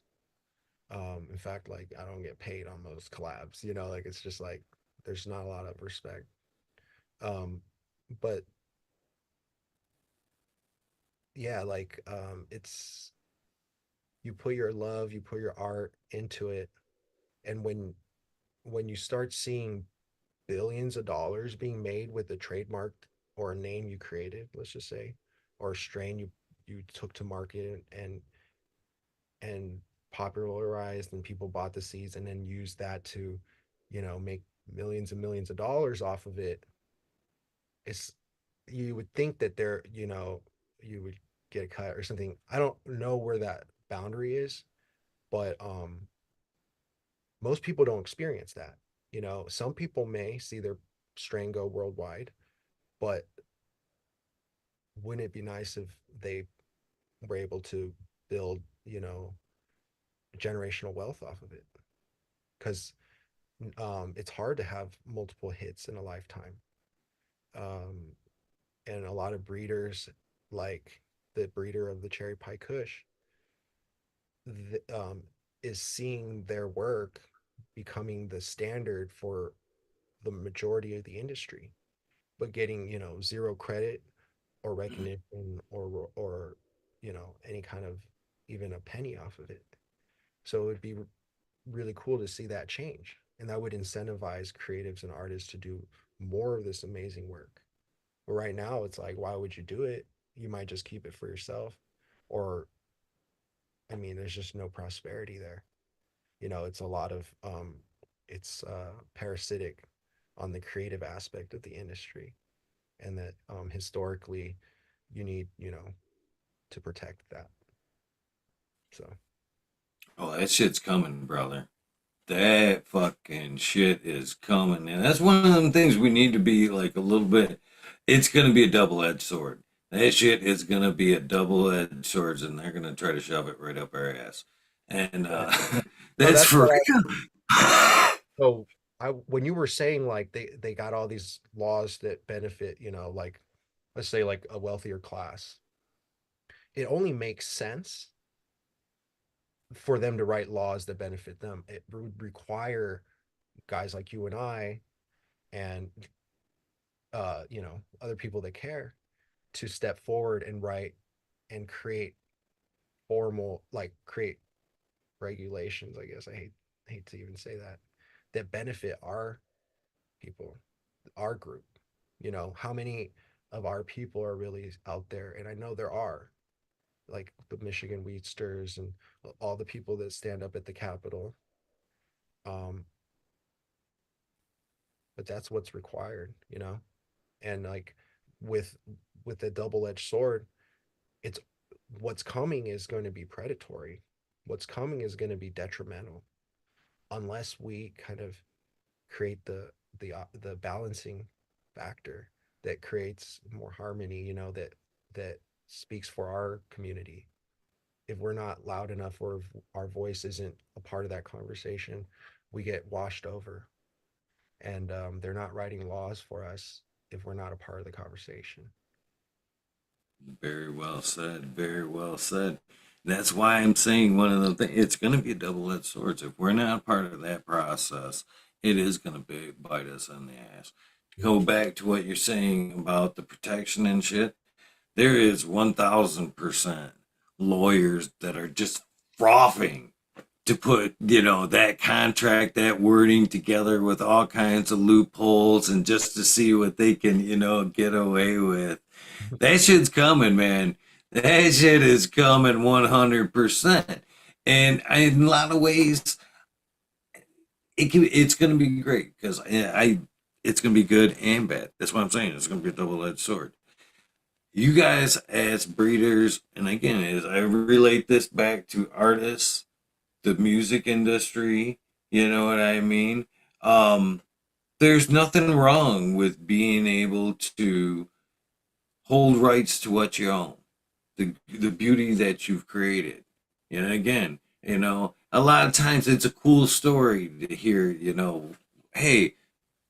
In fact, like I don't get paid on most collabs, like it's just like there's not a lot of respect. Um, but yeah, like it's you put your love, you put your art into it, and when you start seeing billions of dollars being made with a trademark or a name you created, let's just say, or a strain you took to market and popularized, and people bought the seeds and then used that to, make millions and millions of dollars off of it. It's You would think that you would get a cut or something. I don't know where that boundary is, but most people don't experience that. Some people may see their strain go worldwide, but wouldn't it be nice if they were able to build, generational wealth off of it? Because it's hard to have multiple hits in a lifetime. Um, and a lot of breeders, like the breeder of the cherry pie Kush, th- um, is seeing their work becoming the standard for the majority of the industry, but getting zero credit or recognition or any kind of even a penny off of it. So it would be really cool to see that change, and that would incentivize creatives and artists to do more of this amazing work. But right now, it's like, why would you do it? You might just keep it for yourself, or I mean, there's just no prosperity there. It's a lot of it's parasitic on the creative aspect of the industry, and that historically you need to protect that. So Oh, that shit's coming, brother. That fucking shit is coming. And that's one of them things we need to be like a little bit. It's going to be a double edged sword. That shit is going to be a double edged sword, and they're going to try to shove it right up our ass. And yeah, no, that's that's for what I. real. So when you were saying like they got all these laws that benefit, like let's say like a wealthier class, it only makes sense for them to write laws that benefit them. It would require guys like you and I and other people that care to step forward and write and create create regulations, I guess. I hate to even say that benefit our people, our group. How many of our people are really out there? And I know there are, like the Michigan Wheatsters and all the people that stand up at the Capitol. Um, but that's what's required. And like with with the double-edged sword, it's what's coming is going to be predatory. What's coming is going to be detrimental unless we kind of create the balancing factor that creates more harmony, that speaks for our community. If we're not loud enough, or if our voice isn't a part of that conversation, we get washed over. And they're not writing laws for us if we're not a part of the conversation. Very well said. Very well said. That's why I'm saying one of the things. It's going to be a double-edged sword. If we're not part of that process, it is going to bite us in the ass. To go back to what you're saying about the protection and shit, there is 1,000% lawyers that are just frothing to put, that contract, that wording together with all kinds of loopholes and just to see what they can, get away with. That shit's coming, man. That shit is coming 100%. And in a lot of ways, it's going to be great because it's going to be good and bad. That's what I'm saying. It's going to be a double-edged sword. You guys as breeders, and again, as I relate this back to artists, the music industry, you know what I mean? There's nothing wrong with being able to hold rights to what you own, the beauty that you've created. And again, a lot of times it's a cool story to hear, hey,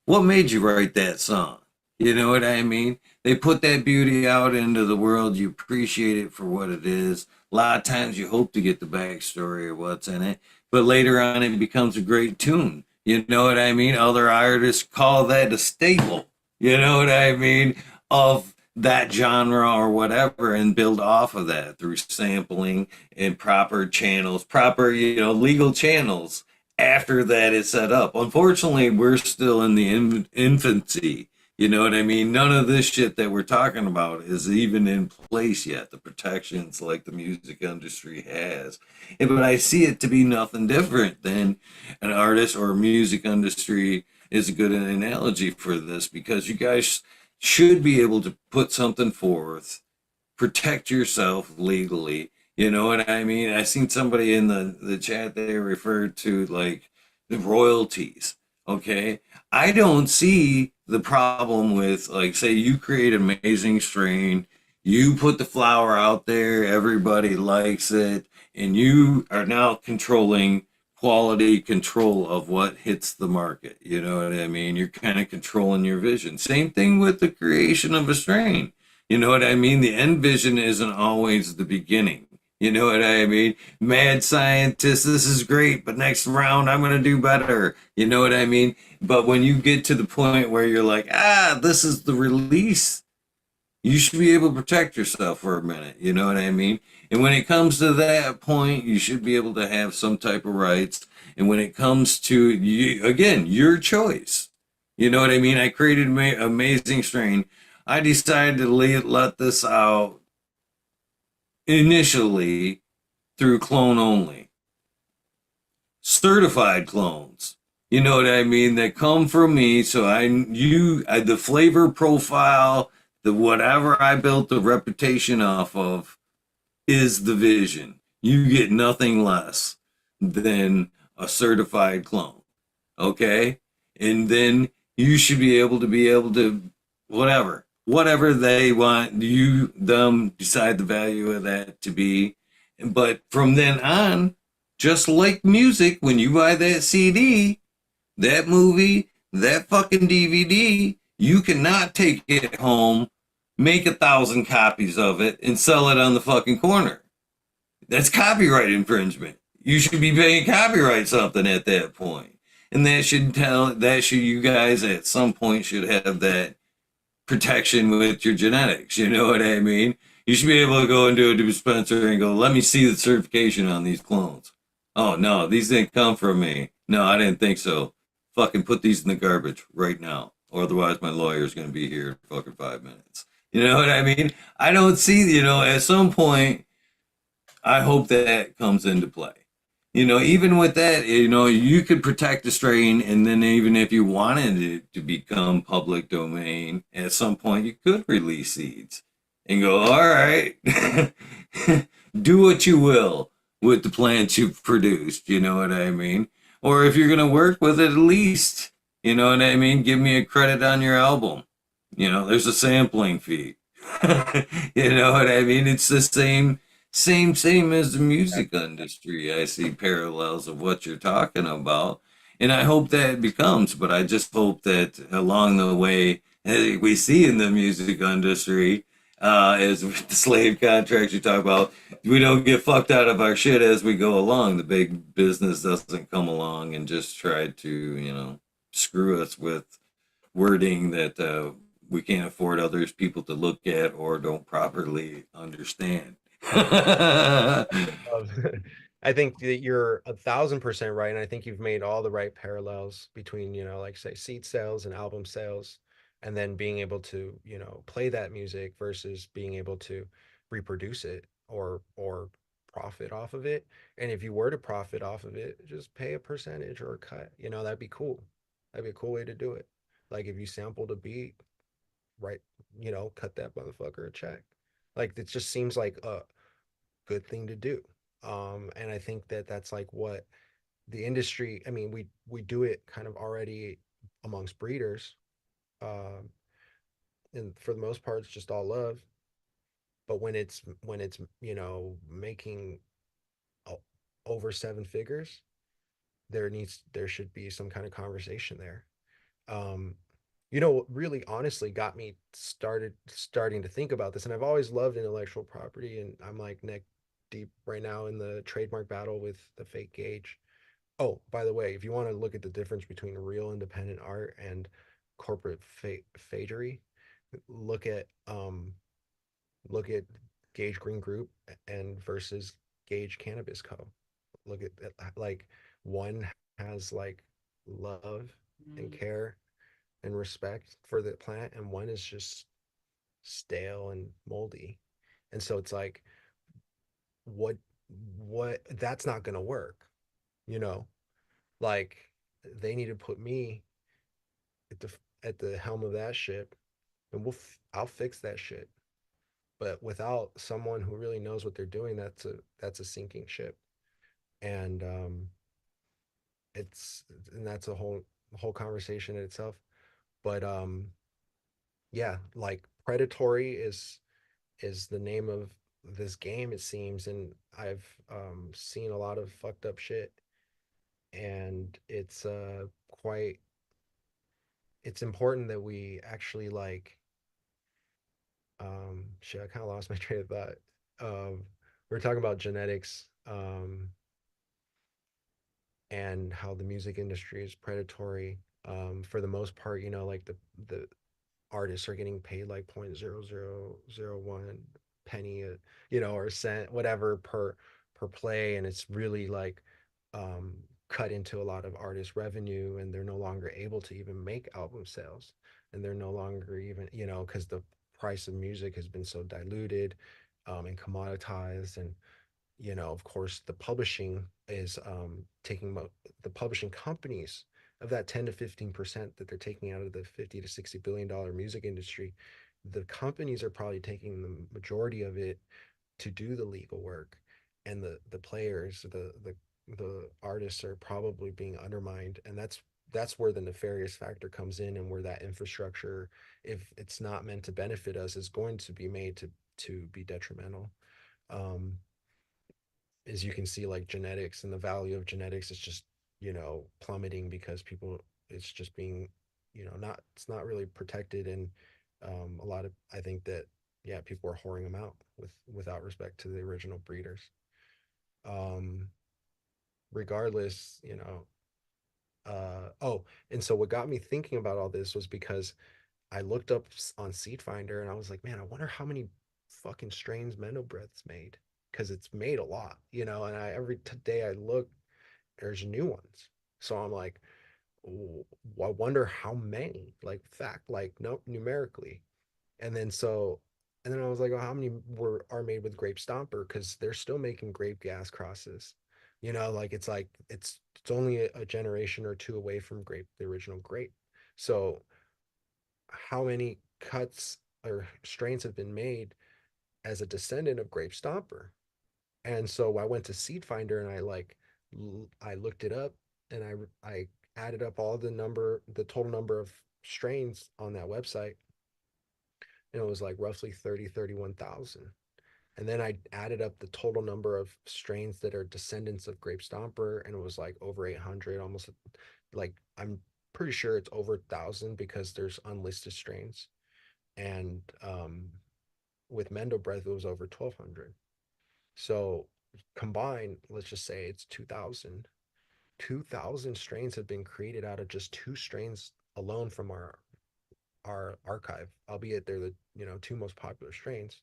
what made you write that song? You know what I mean? They put that beauty out into the world. You appreciate it for what it is. A lot of times you hope to get the backstory of what's in it, but later on it becomes a great tune. You know what I mean? Other artists call that a staple. You know what I mean? Of that genre or whatever, and build off of that through sampling and proper channels, proper, legal channels after that is set up. Unfortunately, we're still in the infancy. You know what I mean? None of this shit that we're talking about is even in place yet. The protections like the music industry has. But I see it to be nothing different than an artist or a music industry is a good analogy for this because you guys should be able to put something forth, protect yourself legally. You know what I mean? I seen somebody in the chat there referred to like the royalties. Okay. I don't see the problem with like say you create an amazing strain, you put the flower out there, everybody likes it, and you are now controlling quality control of what hits the market. You know what I mean? You're kind of controlling your vision. Same thing with the creation of a strain. You know what I mean? The end vision isn't always the beginning. You know what I mean? Mad scientist, this is great, but next round I'm going to do better. You know what I mean? But when you get to the point where you're like, this is the release, you should be able to protect yourself for a minute. You know what I mean? And when it comes to that point, you should be able to have some type of rights. And when it comes to, you, again, your choice. You know what I mean? I created an amazing strain. I decided to let this out initially through clone only. Certified clones. You know what I mean? That come from me. So the flavor profile, the whatever I built the reputation off of is the vision. You get nothing less than a certified clone. Okay? And then you should be able to whatever they want them decide the value of that to be. But from then on, just like music, when you buy that CD, that movie, that fucking DVD, you cannot take it home, make 1,000 copies of it, and sell it on the fucking corner. That's copyright infringement. You should be paying copyright something at that point. And you guys at some point should have that protection with your genetics. You know what I mean? You should be able to go into a dispenser and go, let me see the certification on these clones. Oh, no, these didn't come from me. No, I didn't think so. Fucking put these in the garbage right now. Or otherwise my lawyer's going to be here in fucking 5 minutes. You know what I mean? I don't see, at some point, I hope that comes into play. Even with that, you could protect the strain, and then even if you wanted it to become public domain, at some point you could release seeds and go, all right, do what you will with the plants you've produced. You know what I mean? Or if you're going to work with it, at least, you know what I mean? Give me a credit on your album. There's a sampling fee. You know what I mean? It's the same as the music industry. I see parallels of what you're talking about, and I hope that it becomes. But I just hope that along the way, as we see in the music industry, as with the slave contracts you talk about, we don't get fucked out of our shit as we go along. The big business doesn't come along and just try to, screw us with wording that we can't afford others people to look at or don't properly understand. I think that you're 1,000% right, and I think you've made all the right parallels between, like say seed sales and album sales, and then being able to, play that music versus being able to reproduce it or profit off of it. And if you were to profit off of it, just pay a percentage or a cut. That'd be cool. That'd be a cool way to do it. Like if you sampled a beat, right, cut that motherfucker a check. Like it just seems like a good thing to do. And I think that that's like what the industry. I mean, we do it kind of already amongst breeders, um, and for the most part, it's just all love. But when it's making over seven figures, there should be some kind of conversation there. Um, what really honestly got me starting to think about this, and I've always loved intellectual property, and I'm like neck deep right now in the trademark battle with the fake gauge. Oh, by the way, if you want to look at the difference between real independent art and corporate fadery, look at um look at Gage Green Group and versus Gage Cannabis Co. Look at like one has like love and care and respect for the plant, and one is just stale and moldy. And so it's like, what what that's not going to work, you know? Like they need to put me at the helm of that ship, and I'll fix that shit. But without someone who really knows what they're doing, that's a sinking ship. And it's and that's a whole conversation in itself. But yeah, like Predatory is the name of this game, it seems, and I've seen a lot of fucked up shit, and quite it's important that we actually like shit. I kind of lost my train of thought. We're talking about genetics, and how the music industry is predatory. For the most part, like the artists are getting paid like 0.0001 penny, or a cent, whatever per play, and it's really like um, cut into a lot of artist revenue, and they're no longer able to even make album sales, and they're no longer even, because the price of music has been so diluted, and commoditized, and of course, the publishing is taking the publishing companies of that 10 to 15% that they're taking out of the 50 to $60 billion music industry. The companies are probably taking the majority of it to do the legal work, and the players, the artists are probably being undermined, and that's where the nefarious factor comes in, and where that infrastructure, if it's not meant to benefit us, is going to be made to be detrimental. Um, as you can see, like genetics and the value of genetics is just plummeting because people, it's just being, not, it's not really protected, and a lot of, I think that, yeah, people are whoring them out without respect to the original breeders. um Regardless, oh, and so what got me thinking about all this was because I looked up on Seed Finder, and I was like, man, I wonder how many fucking strains Mendo Breath's made, because it's made a lot, and every day I look, there's new ones. So I'm like, I wonder how many, like fact, like no, numerically. And then so, and then I was like, oh, how many are made with Grape Stomper? Because they're still making grape gas crosses. Like it's only a generation or two away from grape, the original grape. So how many cuts or strains have been made as a descendant of Grape Stomper? And so I went to Seed Finder, and I looked it up, and I added up the total number of strains on that website, and it was like roughly 31,000. And then I added up the total number of strains that are descendants of Grape Stomper, and it was like over 800, almost, like I'm pretty sure it's over 1,000 because there's unlisted strains. And with Mendo Breath, it was over 1,200. So combined, let's just say it's 2,000. 2,000 strains have been created out of just two strains alone from our archive, albeit they're the two most popular strains.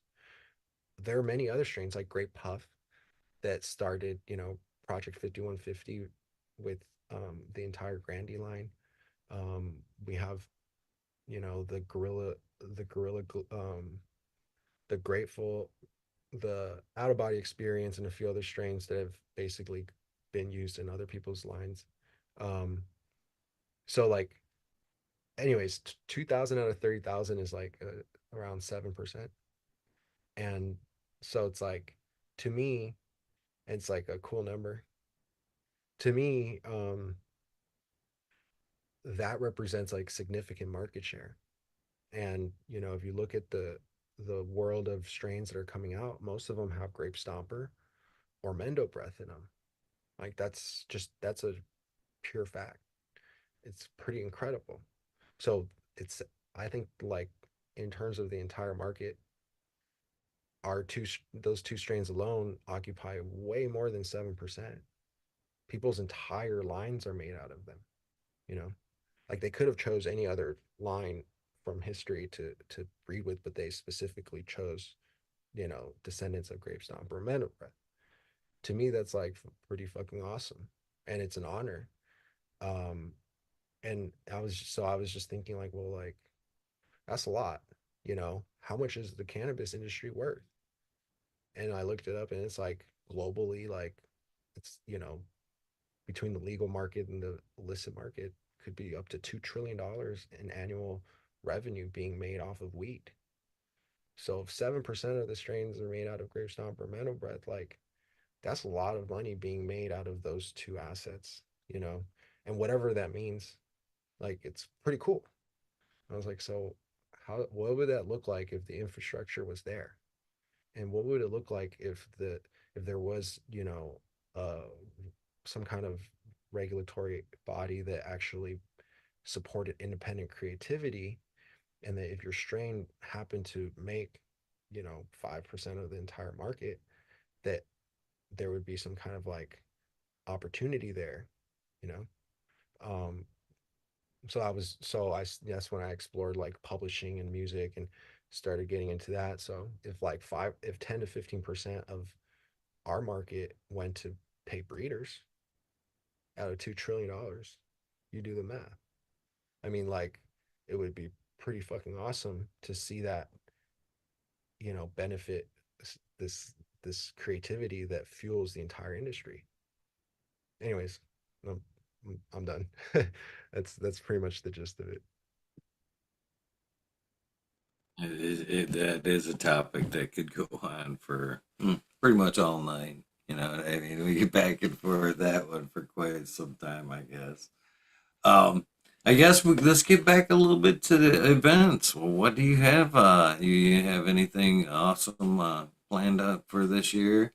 There are many other strains like Grape Puff that started, Project 5150 with the entire Grandy line. We have, you know, the Gorilla, the Grateful, the Out of Body Experience, and a few other strains that have basically been used in other people's lines. Um, so like, anyways, 2,000 out of 30,000 is like around 7%, and so it's like, to me, it's like a cool number. To me, that represents like significant market share. And you know, if you look at the world of strains that are coming out, most of them have Grape Stomper or Mendo Breath in them. Like that's a pure fact. It's pretty incredible. So it's I think like in terms of the entire market, our those two strains alone occupy way more than 7%. People's entire lines are made out of them, you know. Like they could have chose any other line from history to breed with, but they specifically chose, you know, descendants of Grape Stomper or Menowra. To me, that's like pretty fucking awesome, and it's an honor. Um, and I was just thinking like, well, like that's a lot, you know. How much is the cannabis industry worth? And I looked it up, and it's like globally, like it's, you know, between the legal market and the illicit market, could be up to $2 trillion in annual revenue being made off of weed. So if 7% of the strains are made out of grape stomp or meadow breath, like that's a lot of money being made out of those two assets, you know, and whatever that means, like it's pretty cool. I was like, so what would that look like if the infrastructure was there? And what would it look like if there was, you know, uh, some kind of regulatory body that actually supported independent creativity, and that if your strain happened to make, you know, 5% of the entire market, that there would be some kind of like opportunity there, you know. um that's when I explored like publishing and music and started getting into that. So if 10 to 15% of our market went to pay breeders out of $2 trillion, you do the math. I mean, like, it would be pretty fucking awesome to see that, you know, benefit this this creativity that fuels the entire industry. Anyways, I'm, I'm done. That's pretty much the gist of it. That is a topic that could go on for pretty much all night. You know, I mean, we get back and forth that one for quite some time, I guess. Um, I guess let's get back a little bit to the events. Well, what do you have? You have anything awesome planned up for this year?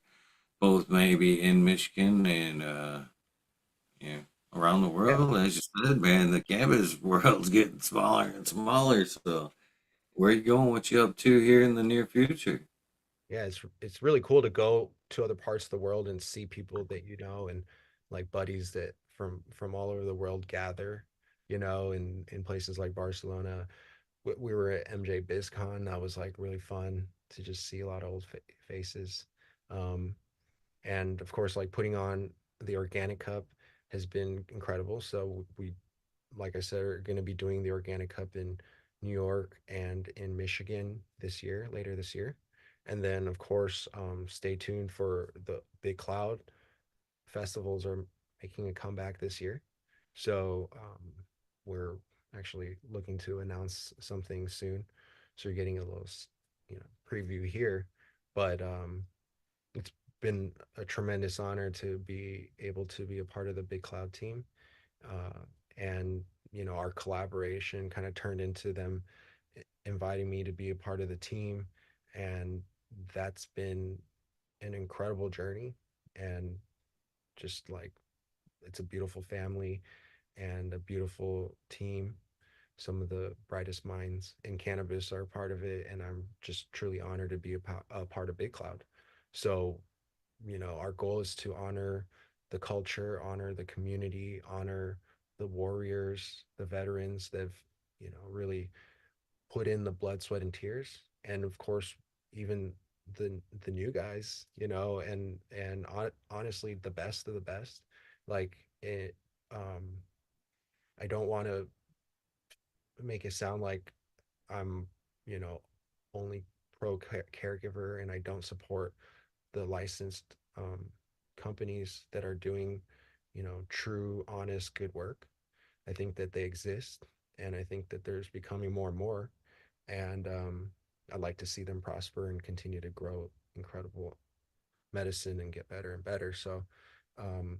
Both maybe in Michigan and yeah, around the Yeah, world. As you said, man, the cannabis world's getting smaller and smaller. So, where you going? What you up to here in the near future? yeah, it's really cool to go to other parts of the world and see people that you know, and like buddies that from all over the world gather, you know, in places like Barcelona. We were at MJ BizCon. That was like really fun to just see a lot of old faces. Um, and of course, like putting on the Organic Cup has been incredible. So we, like I said, are going to be doing the Organic Cup in New York and in Michigan this year, later this year. And then, of course, stay tuned for the Big Cloud festivals are making a comeback this year. So we're actually looking to announce something soon. So you're getting a little, you know, preview here. But it's been a tremendous honor to be able to be a part of the Big Cloud team. Uh, and, you know, our collaboration kind of turned into them inviting me to be a part of the team. And that's been an incredible journey. And just like it's a beautiful family and a beautiful team. Some of the brightest minds in cannabis are part of it, and I'm just truly honored to be a part of Big Cloud. So, you know, our goal is to honor the culture, honor the community, honor the warriors, the veterans that have, you know, really put in the blood, sweat, and tears. And of course, even the new guys, you know, and honestly, the best of the best. Like it, I don't want to make it sound like I'm, you know, only pro caregiver and I don't support the licensed companies that are doing, you know, true, honest, good work. I think that they exist, and I think that there's becoming more and more. And I'd like to see them prosper and continue to grow incredible medicine and get better and better. So, um,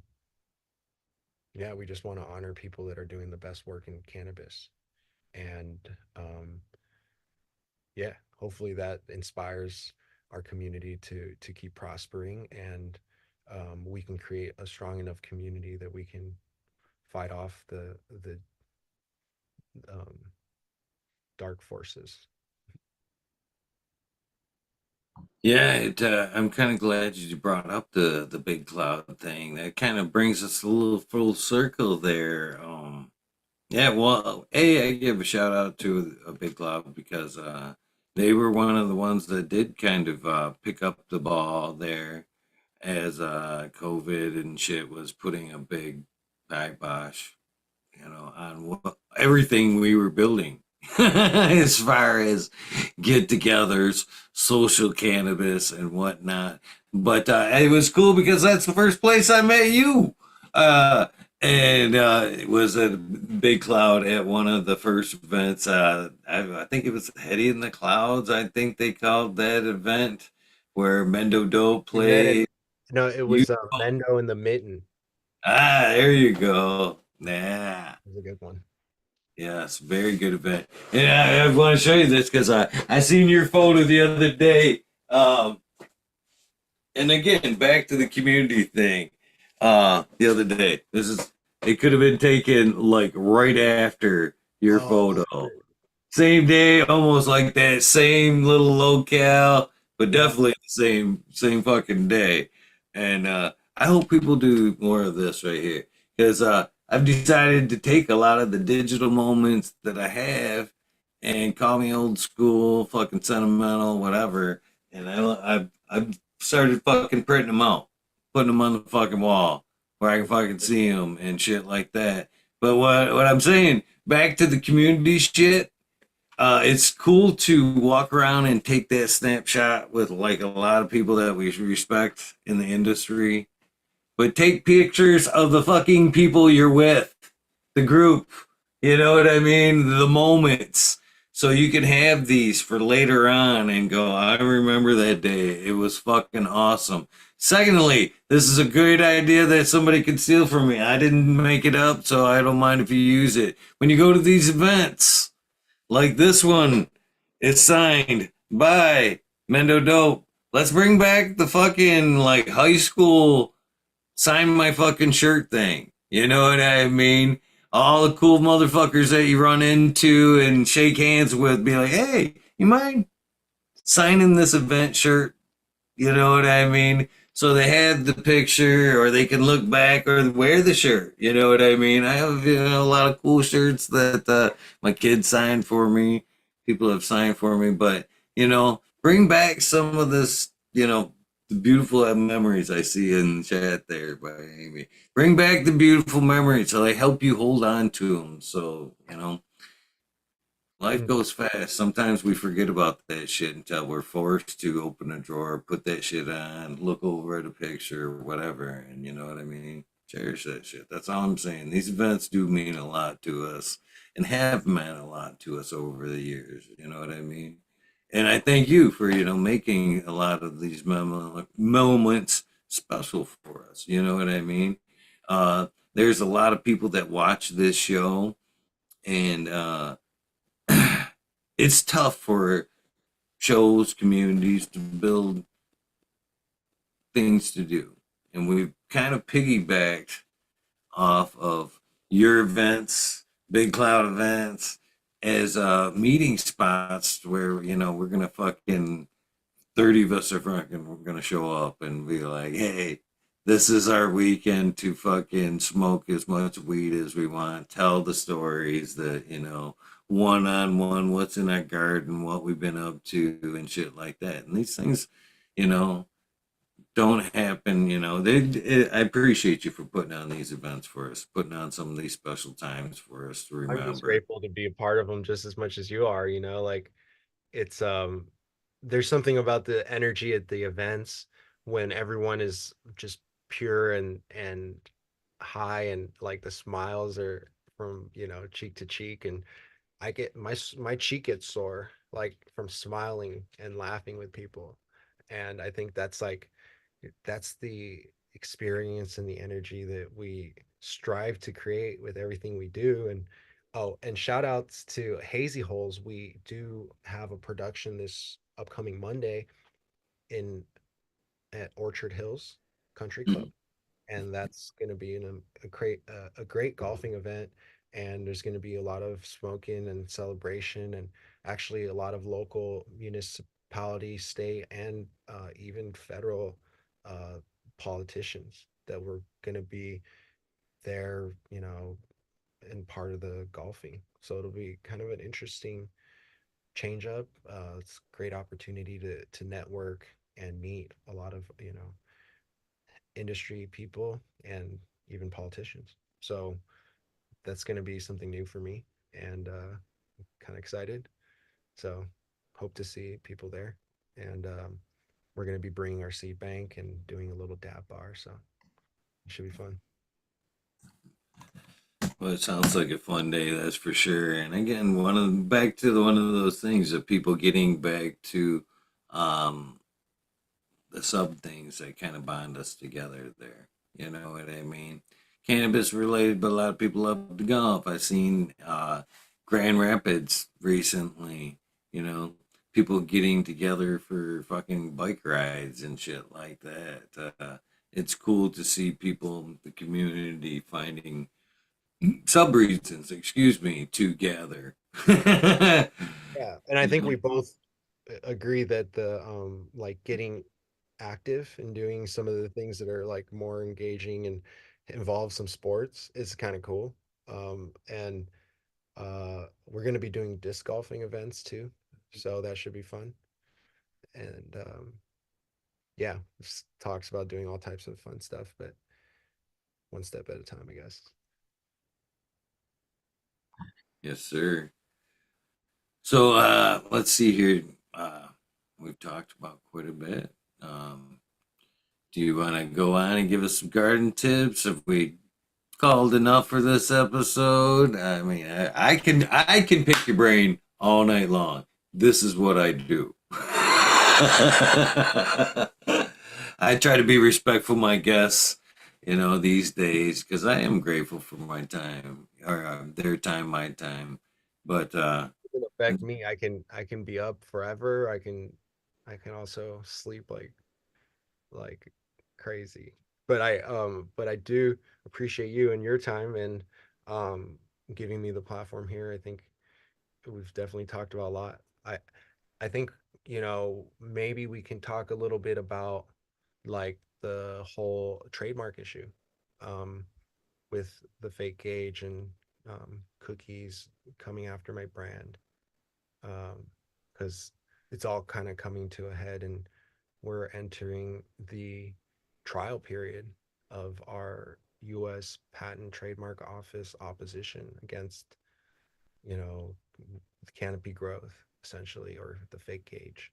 yeah, we just want to honor people that are doing the best work in cannabis. And um, yeah, hopefully that inspires our community to keep prospering, and we can create a strong enough community that we can fight off the um, dark forces. Yeah, I'm kind of glad you brought up the big cloud thing. That kind of brings us a little full circle there. Yeah, well, I give a shout out to a big cloud because they were one of the ones that did kind of pick up the ball there as COVID and shit was putting a big kibosh, on everything we were building as far as get-togethers, social cannabis, and whatnot. But it was cool because that's the first place I met you. Uh, and it was a Big Cloud at one of the first events. I think it was Heady in the Clouds. I think they called that event where Mendo Doe We met in played. no, it You, was Mendo in the Mitten. there you go. Yeah. It was a good one. Yes, very good event. And I want to show you this because I seen your photo the other day. And again, back to the community thing. The other day, this is it could have been taken like right after your Oh, photo. Same day, almost like that same little locale, but yeah. definitely the same fucking day. And I hope people do more of this right here because I've decided to take a lot of the digital moments that I have and call me old school, fucking sentimental, whatever. And I've started fucking printing them out, putting them on the fucking wall where I can fucking see them and shit like that. But what I'm saying, back to the community shit, it's cool to walk around and take that snapshot with like a lot of people that we respect in the industry, but take pictures of the fucking people you're with, the group. You know what I mean? The moments. So you can have these for later on and go, I remember that day. It was fucking awesome. Secondly, this is a great idea that somebody could steal from me. I didn't make it up, so I don't mind if you use it. When you go to these events, like this one, it's signed by Mendo Dope. Let's bring back the fucking like high school sign my fucking shirt thing. You know what I mean? All the cool motherfuckers that you run into and shake hands with, be like, hey, you mind signing this event shirt? You know what I mean? So they have the picture, or they can look back, or wear the shirt. You know what I mean? I have a lot of cool shirts that my kids signed for me. People have signed for me, but bring back some of this. The beautiful memories I see in chat there by Amy. Bring back the beautiful memories, so they help you hold on to them. So life Mm. goes fast. Sometimes we forget about that shit until we're forced to open a drawer, put that shit on, look over at a picture, or whatever. And you know what I mean? Cherish that shit. That's all I'm saying. These events do mean a lot to us and have meant a lot to us over the years. You know what I mean? And I thank you for, making a lot of these moments special for us. You know what I mean? There's a lot of people that watch this show, and it's tough for shows, communities to build things to do. And we've kind of piggybacked off of your events, Big Cloud events, as meeting spots where, we're going to fucking 30 of us are fucking, we're going to show up and be like, hey, this is our weekend to fucking smoke as much weed as we want, tell the stories that, one on one, what's in our garden, what we've been up to, and shit like that. And these things, you know, don't happen. I appreciate you for putting on these events for us, putting on some of these special times for us to I'm just remember. grateful to be a part of them just as much as you are, like it's there's something about the energy at the events when everyone is just pure and high, and like the smiles are from, cheek to cheek, and I get my cheek gets sore like from smiling and laughing with people. And I think that's the experience and the energy that we strive to create with everything we do. And oh, and shout outs to Hazy Holes. We do have a production this upcoming Monday in at Orchard Hills Country Club, Mhm. and that's going to be a great golfing event. And there's going to be a lot of smoking and celebration, and actually a lot of local municipality, state, and even federal uh, politicians that were going to be there, and part of the golfing. So it'll be kind of an interesting change up. It's a great opportunity to network and meet a lot of industry people and even politicians. So that's going to be something new for me, and kind of excited. So hope to see people there. And we're going to be bringing our seed bank and doing a little dab bar. So it should be fun. Well, it sounds like a fun day, that's for sure. And again, back to one of those things of people getting back to um, the sub things that kind of bond us together there. You know what I mean? Cannabis related, but a lot of people love the golf. I've seen Grand Rapids recently, you know, people getting together for fucking bike rides and shit like that. It's cool to see people, the community finding sub reasons, excuse me, to gather. Yeah, and I You think know? we both agree that the like getting active and doing some of the things that are like more engaging and involve some sports is kind of cool. And we're going to be doing disc golfing events too, so that should be fun. And yeah, just talks about doing all types of fun stuff, but one step at a time, I guess. Yes, sir. So let's see here. Uh, we've talked about quite a bit. Um, do you want to go on and give us some garden tips? Have we called enough for this episode? I mean, I can pick your brain all night long. This is what I do. I try to be respectful of my guests, these days because I am grateful for my time or their time, my time. But It can affect me. I can be up forever. I can also sleep like crazy. But I do appreciate you and your time, and um giving me the platform here. I think we've definitely talked about a lot. I think, maybe we can talk a little bit about like the whole trademark issue, um, with the fake gauge and cookies coming after my brand, because it's all kind of coming to a head, and we're entering the trial period of our U.S. Patent Trademark Office opposition against, you know, canopy growth, essentially, or the fake gauge.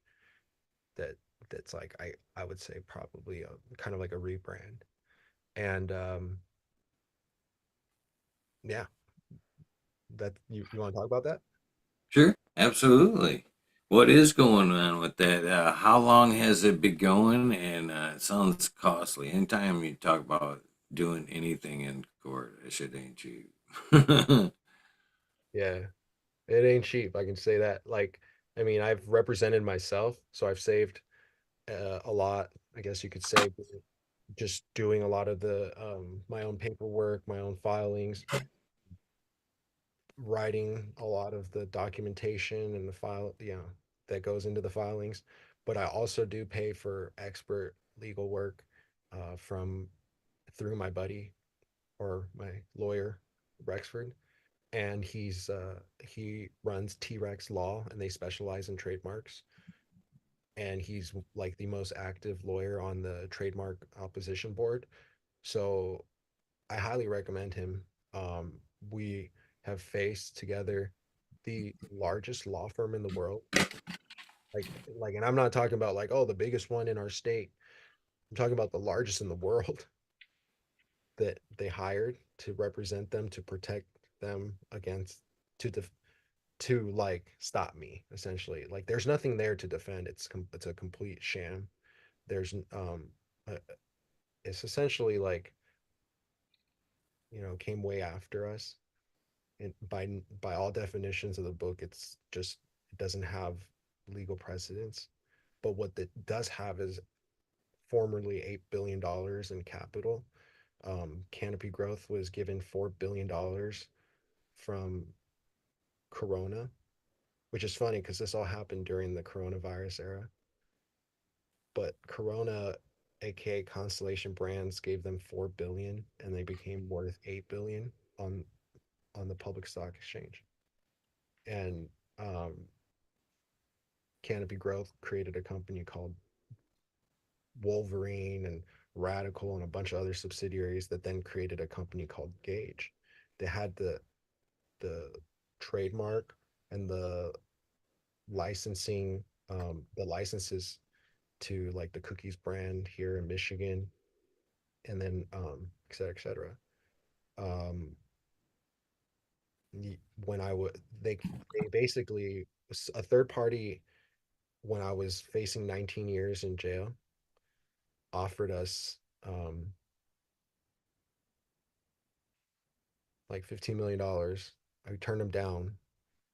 that that's like I would say probably a kind of like a rebrand. And yeah, that you want to talk about that? sure, absolutely. What is going on with that? How long has it been going? And it sounds costly. Anytime you talk about doing anything in court, that shit ain't cheap. Yeah, it ain't cheap, I can say that. Like, I mean, I've represented myself, so I've saved a lot, I guess you could say, just doing a lot of the my own paperwork, my own filings, writing a lot of the documentation and the file, that goes into the filings. But I also do pay for expert legal work from through my buddy or my lawyer, Rexford, and he runs T Rex Law, and they specialize in trademarks. and he's like the most active lawyer on the trademark opposition board. So I highly recommend him. We have faced together the largest law firm in the world. And I'm not talking about like, oh, the biggest one in our state. I'm talking about the largest in the world that they hired to represent them, to protect them against, to def- to like stop me essentially. Like there's nothing there to defend. It's a complete sham. There's uh, it's essentially like, came way after us. And by all definitions of the book, it's just, it doesn't have legal precedence. But what it does have is formerly $8 billion in capital. Canopy Growth was given $4 billion from Corona, which is funny because this all happened during the coronavirus era. But Corona, aka Constellation Brands, gave them 4 billion, and they became worth 8 billion on the public stock exchange. And Canopy Growth created a company called Wolverine and Radical and a bunch of other subsidiaries that then created a company called Gage. They had the trademark and the licenses to like the cookies brand here in Michigan, and then et cetera, et cetera. Um, when I would they basically, a third party, when I was facing 19 years in jail, offered us like $15 million. I turned them down,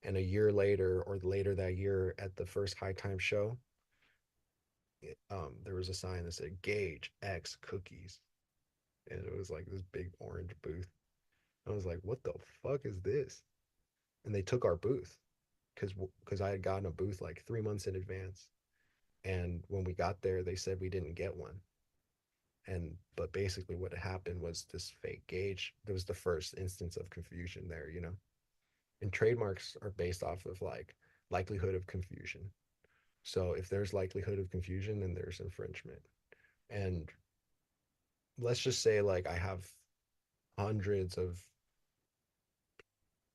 and a year later, or later that year, at the first High Time show, there was a sign that said Gage X Cookies, and it was like this big orange booth. I was like, "What the fuck is this?" And they took our booth because I had gotten a booth like 3 months in advance, and when we got there, they said we didn't get one. And but basically, what had happened was this fake Gage. There was the first instance of confusion there. And trademarks are based off of like likelihood of confusion. So if there's likelihood of confusion, then there's infringement. And let's just say like I have hundreds of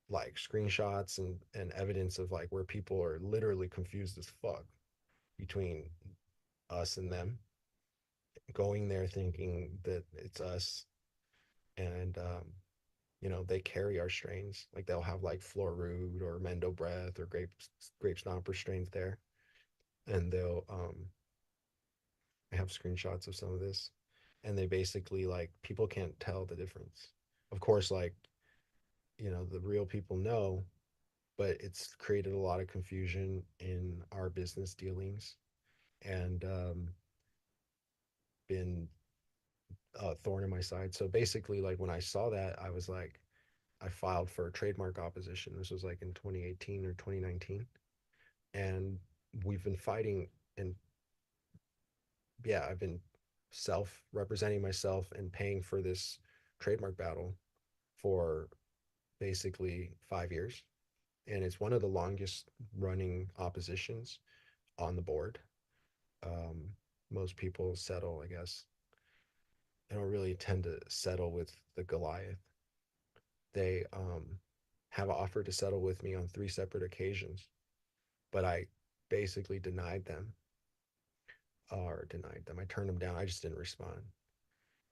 like screenshots and evidence of like where people are literally confused as fuck between us and them, going there thinking that it's us. And they carry our strains, like they'll have like Florud or Mendo Breath or Grape Stomper strains there, and they'll I have screenshots of some of this, and they basically, like, people can't tell the difference. Of course, like, the real people know, but it's created a lot of confusion in our business dealings, and been a thorn in my side. So basically, like, when I saw that, I was like, I filed for a trademark opposition. This was like in 2018 or 2019, and we've been fighting. And yeah, I've been self representing myself and paying for this trademark battle for basically 5 years. And it's one of the longest running oppositions on the board. Um, Most people settle, I guess. They don't really tend to settle with the Goliath. They have offered to settle with me on 3 separate occasions, but I basically denied them. I turned them down. I just didn't respond.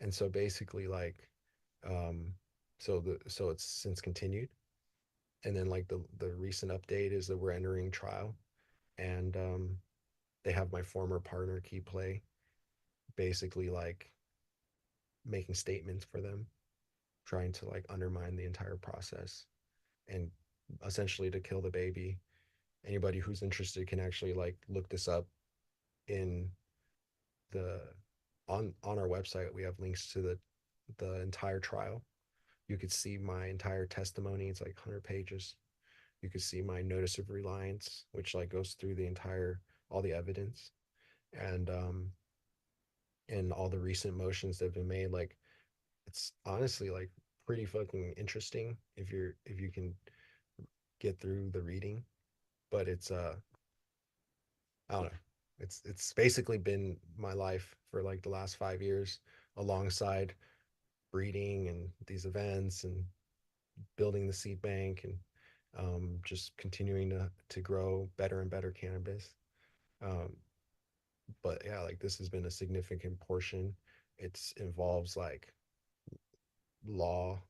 And so basically, like, um, so it's since continued. And then like the recent update is that we're entering trial, and they have my former partner Key Play basically like making statements for them, trying to like undermine the entire process, and essentially to kill the baby. Anybody who's interested can actually like look this up in the on our website. We have links to the entire trial. You could see my entire testimony. It's like 100 pages. You could see my notice of reliance, which like goes through the entire all the evidence, and all the recent motions that have been made. Like, it's honestly like pretty fucking interesting if you can get through the reading. But it's I don't know. It's basically been my life for like the last 5 years, alongside breeding and these events and building the seed bank and just continuing to grow better and better cannabis. Um, but yeah, like this has been a significant portion. It's involves like law,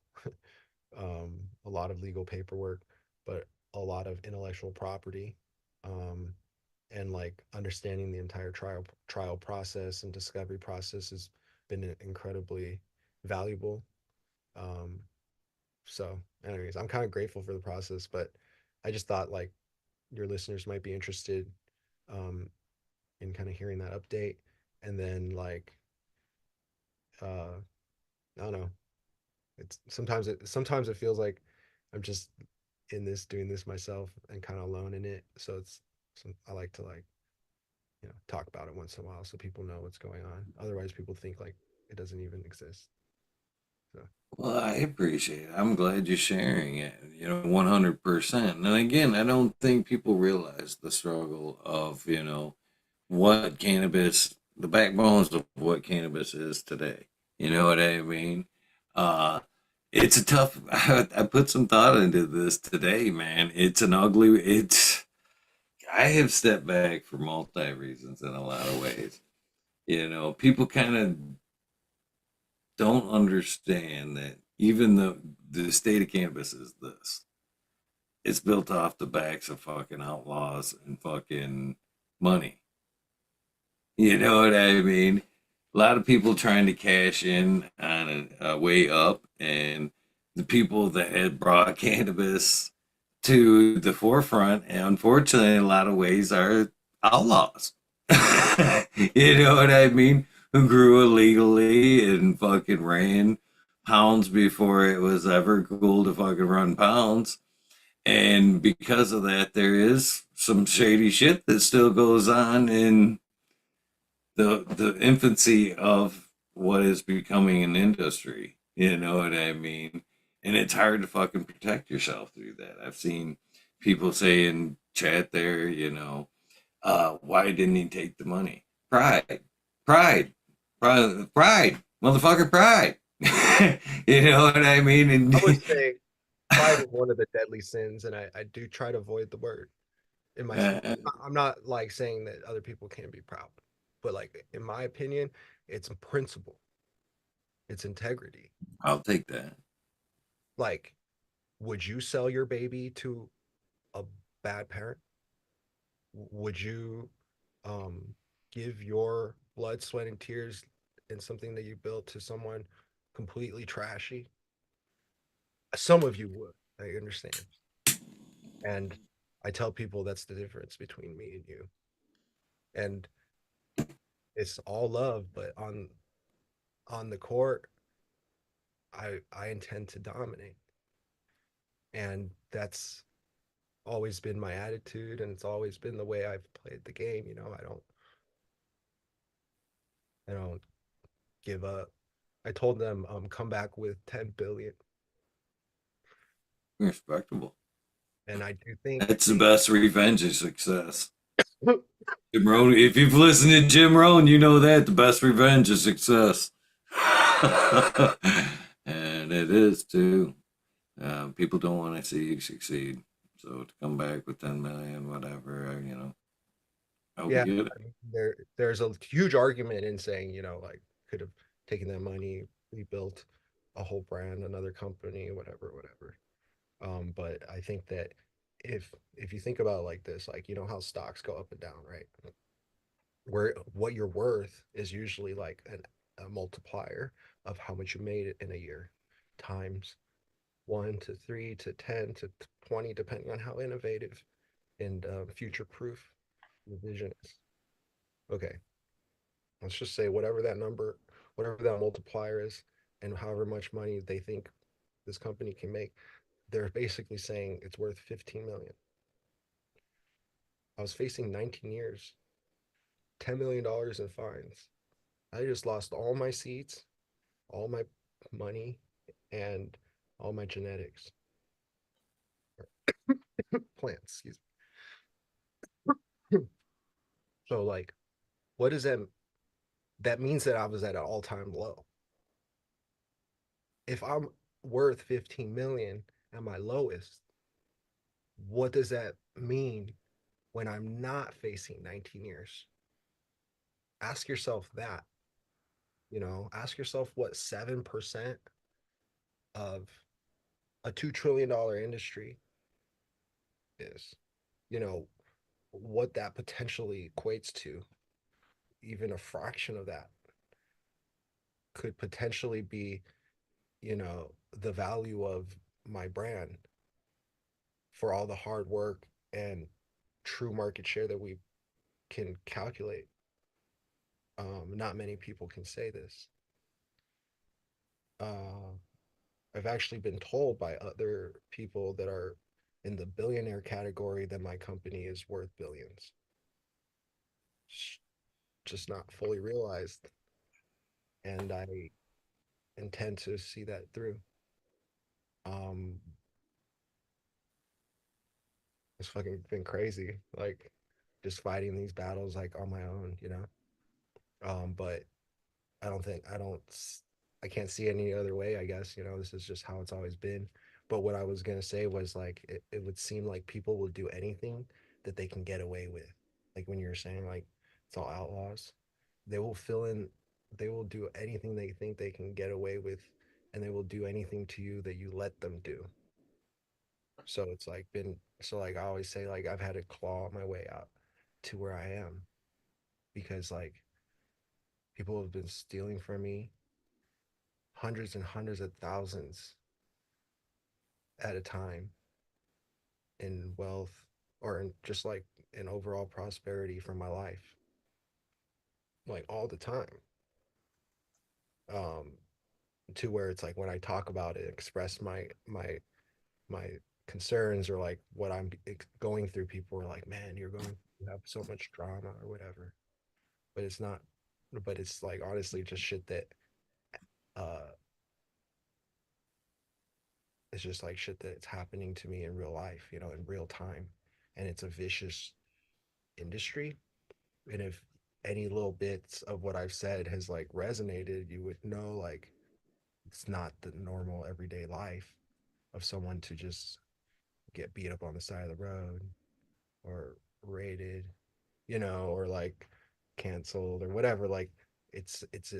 a lot of legal paperwork, but a lot of intellectual property, um, and like understanding the entire trial process and discovery process has been incredibly valuable. Um, so, anyways, I'm kind of grateful for the process, but I just thought like your listeners might be interested um, in kind of hearing that update, and then like I don't know, sometimes it feels like I'm just in this doing this myself and kind of alone in it. So I like to like talk about it once in a while so people know what's going on. Otherwise, people think like it doesn't even exist. So Well, I appreciate it. I'm glad you're sharing it, 100%. And again, I don't think people realize the struggle of, what cannabis, the backbones of what cannabis is today. You know what I mean? Uh, it's a tough, I put some thought into this today, man. I have stepped back for multi reasons in a lot of ways. People kind of don't understand that even the state of cannabis is this. It's built off the backs of fucking outlaws and fucking money. You know what I mean? A lot of people trying to cash in on a way up, and the people that had brought cannabis to the forefront, and unfortunately, in a lot of ways, are outlaws. You know what I mean? Who grew illegally and fucking ran pounds before it was ever cool to fucking run pounds. And because of that, there is some shady shit that still goes on in the infancy of what is becoming an industry. You know what I mean? And it's hard to fucking protect yourself through that. I've seen people say in chat there, why didn't he take the money? Pride, pride, pride, motherfucker, pride. You know what I mean? I would And say pride is one of the deadly sins, and I do try to avoid the word in my speech. uh, I'm not like saying that other people can't be proud, but like in my opinion, it's a principle, it's integrity. I'll take that. Like, would you sell your baby to a bad parent? Would you um, give your blood, sweat, and tears in something that you built to someone completely trashy? Some of you would, I understand. And I tell people that's the difference between me and you. And it's all love, but on the court, I intend to dominate. And that's always been my attitude, and it's always been the way I've played the game. I don't give up. I told them come back with 10 billion. Respectable. And I do think That's the best revenge of success. Jim Rohn, if you've listened to Jim Rohn, you know that the best revenge is success. And it is too. People don't want to see you succeed. So to come back with 10 million, whatever, I hope you yeah, get it. I mean, there's a huge argument in saying, like could have taken that money, rebuilt a whole brand, another company, whatever. But I think that if you think about it like this, like how stocks go up and down, right? Where what you're worth is usually like a multiplier of how much you made it in a year, times 1 to 3 to 10 to 20, depending on how innovative and future proof the vision is. Okay, let's just say whatever that number, whatever that multiplier is, and however much money they think this company can make, they're basically saying it's worth 15 million. I was facing 19 years, $10 million in fines. I just lost all my seats, all my money, and all my genetics. Plants, excuse me. So like what does that means that I was at an all-time low. If I'm worth 15 million at my lowest, what does that mean when I'm not facing 19 years? Ask yourself that, ask yourself what 7% of a $2 trillion industry is, you know, what that potentially equates to. Even a fraction of that could potentially be, the value of my brand for all the hard work and true market share that we can calculate. Not many people can say this. Uh, I've actually been told by other people that are in the billionaire category that my company is worth billions. Just not fully realized. And I intend to see that through. Um, it's fucking been crazy, like just fighting these battles like on my own. But I can't see any other way, I guess. This is just how it's always been. But what I was gonna say was like it would seem like people will do anything that they can get away with. Like when you're saying like it's all outlaws, they will fill in they will do anything they think they can get away with, and they will do anything to you that you let them do. So it's like been so like I always say like I've had to claw my way out to where I am because like people have been stealing from me hundreds and hundreds of thousands at a time in wealth or in just like in overall prosperity from my life, like all the time. Um, to where it's like when I talk about it, express my concerns or like what I'm going through, people are like, "Man, you have so much drama or whatever." But it's not. But it's like honestly just shit that uh, it's just like shit that's happening to me in real life, in real time, and it's a vicious industry. And if any little bits of what I've said has like resonated, you would know like it's not the normal everyday life of someone to just get beat up on the side of the road or raided, or like canceled or whatever. Like it's a,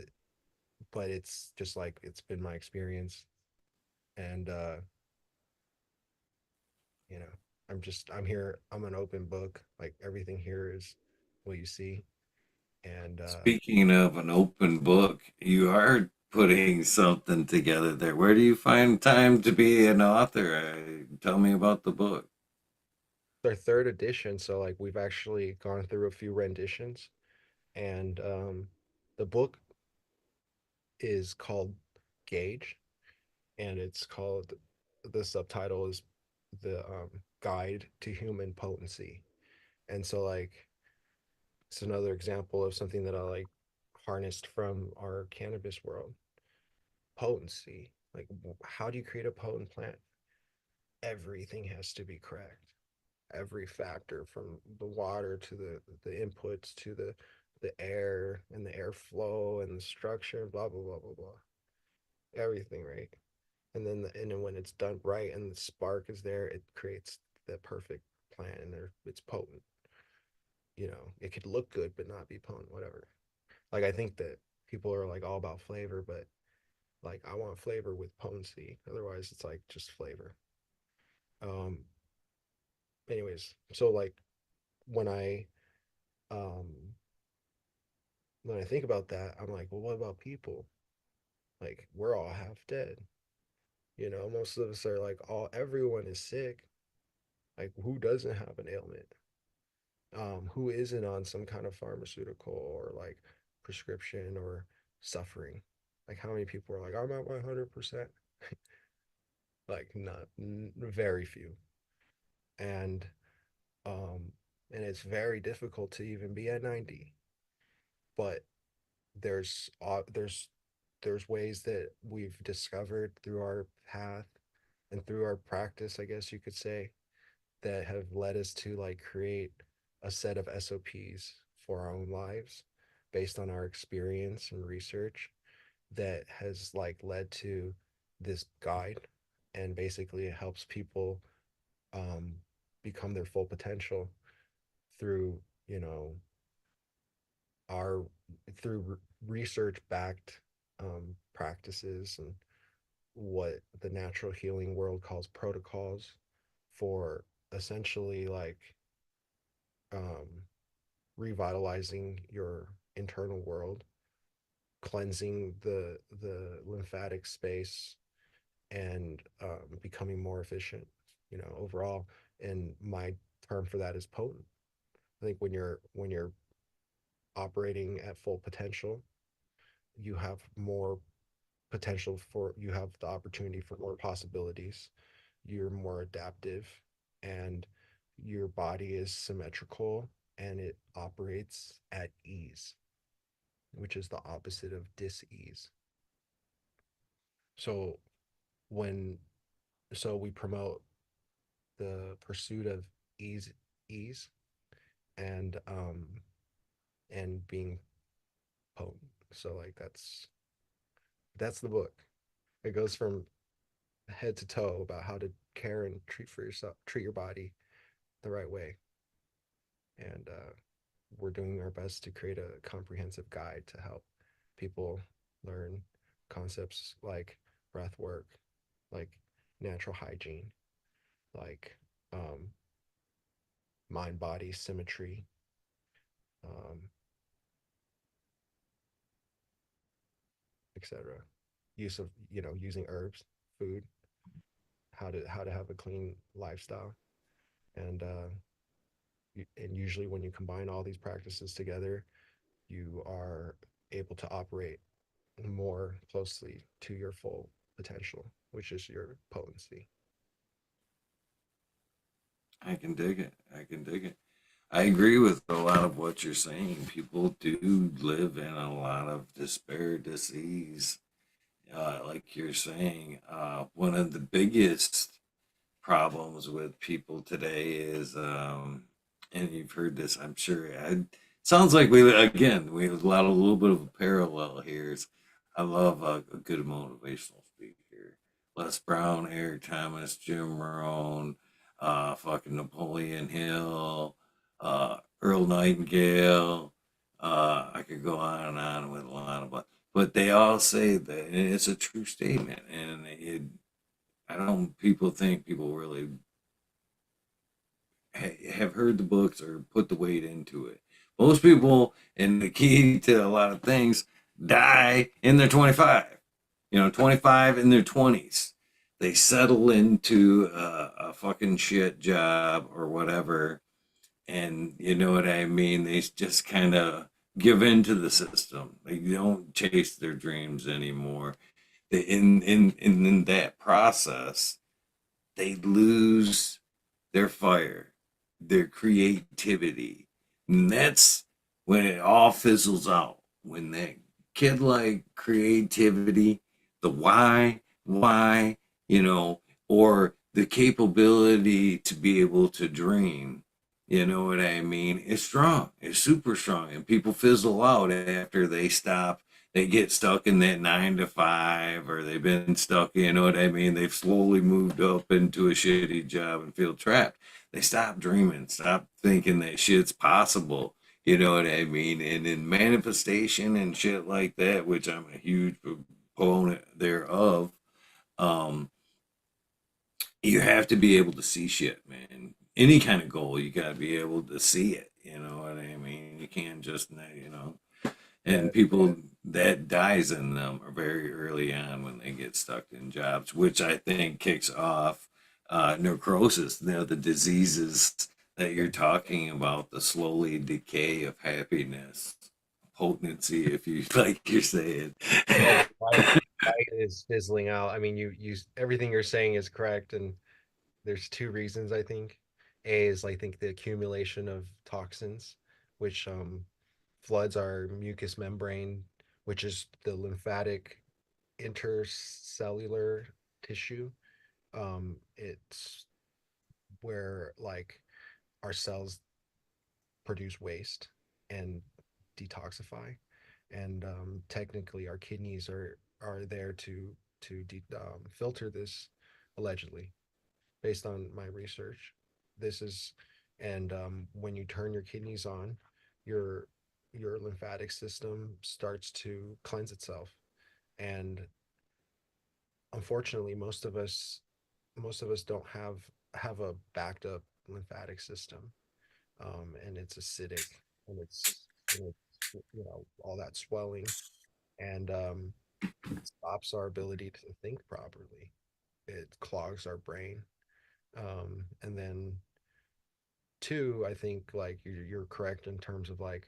but it's just like it's been my experience, and you know, I'm here. I'm an open book. Like everything here is what you see, and Speaking of an open book, you are putting something together there. Where do you find time to be an author? Tell me about the book. our third edition. So like we've actually gone through a few renditions, and the book is called Gauge, and it's called the subtitle is the Guide to Human Potency. And so like it's another example of something that I like harnessed from our cannabis world. Potency. Like how do you create a potent plant? Everything has to be correct. Every factor from the water to the inputs to the air and the airflow and the structure, blah blah blah blah blah. Everything right. And then when it's done right and the spark is there, it creates the perfect plant and it's potent. It could look good but not be potent, whatever. Like I think that people are like all about flavor, but like I want flavor with potency. Otherwise, it's like just flavor. Um. Anyways, so like when I um when I think about that, I'm like, well, what about people? Like we're all half dead. Most of us are like everyone is sick. Like who doesn't have an ailment? Who isn't on some kind of pharmaceutical or like prescription or suffering? Like how many people are like, I'm at my 100%? Like not very few. And um and it's very difficult to even be at 90. But there's ways that we've discovered through our path and through our practice, I guess you could say, that have led us to like create a set of SOPs for our own lives based on our experience and research that has like led to this guide, and basically it helps people um, become their full potential through, you know, our through research backed practices and what the natural healing world calls protocols for essentially like um, revitalizing your internal world, cleansing the lymphatic space, and becoming more efficient, you know, overall. And my term for that is potent. I think when you're operating at full potential, you have more potential for you have the opportunity for more possibilities. You're more adaptive, and your body is symmetrical, and it operates at ease, which is the opposite of dis-ease. So when we promote the pursuit of ease, ease, and being potent. So like that's the book. It goes from head to toe about how to care and treat your body the right way. And we're doing our best to create a comprehensive guide to help people learn concepts like breath work, like natural hygiene, like um, mind body symmetry, um, etc. Use of, you know, using herbs, food, how to have a clean lifestyle, and usually when you combine all these practices together, you are able to operate more closely to your full potential, which is your potency. I can dig it. I can dig it. I agree with a lot of what you're saying. People do live in a lot of despair, disease, like you're saying. One of the biggest problems with people today is, and you've heard this, I'm sure. Sounds like we have a little bit of a parallel here. I love a good motivational speaker. Les Brown, Eric Thomas, Jim Rohn, fucking Napoleon Hill, Earl Nightingale. I could go on with a lot of, but they all say that, and it's a true statement, and I don't people think people really have heard the books or put the weight into it. Most people, and the key to a lot of things, die in their 25. 25 in their 20s. They settle into a fucking shit job or whatever. And you know what I mean? They just kind of give in to the system. They don't chase their dreams anymore. In that process, they lose their fire, their creativity. And that's when it all fizzles out. When that kid like creativity, the why, you know, or the capability to be able to dream, you know what I mean? It's strong. It's super strong. And people fizzle out after they stop. They get stuck in that 9 to 5, or they've been stuck, you know what I mean? They've slowly moved up into a shitty job and feel trapped. They stop dreaming, stop thinking that shit's possible. You know what I mean? And in manifestation and shit like that, which I'm a huge proponent thereof, um, you have to be able to see shit, man. Any kind of goal, you got to be able to see it. You know what I mean? You can't just, Yeah, and people that dies in them are very early on when they get stuck in jobs, which I think kicks off necrosis. The diseases that yeah. you're talking about, the slowly decay of happiness, potency, if you like you're saying. Yeah, the light is fizzling out. I mean, you everything you're saying is correct, and there's two reasons I think. A is I think the accumulation of toxins, which floods our mucous membrane, which is the lymphatic intercellular tissue. It's where like our cells produce waste and detoxify. and technically our kidneys are there to filter this, allegedly, based on my research. This is, and when you turn your kidneys on, your your lymphatic system starts to cleanse itself, and unfortunately, most of us don't have a backed up lymphatic system, and it's acidic, and it's all that swelling, and it stops our ability to think properly. It clogs our brain, and then two, I think like you're correct in terms of like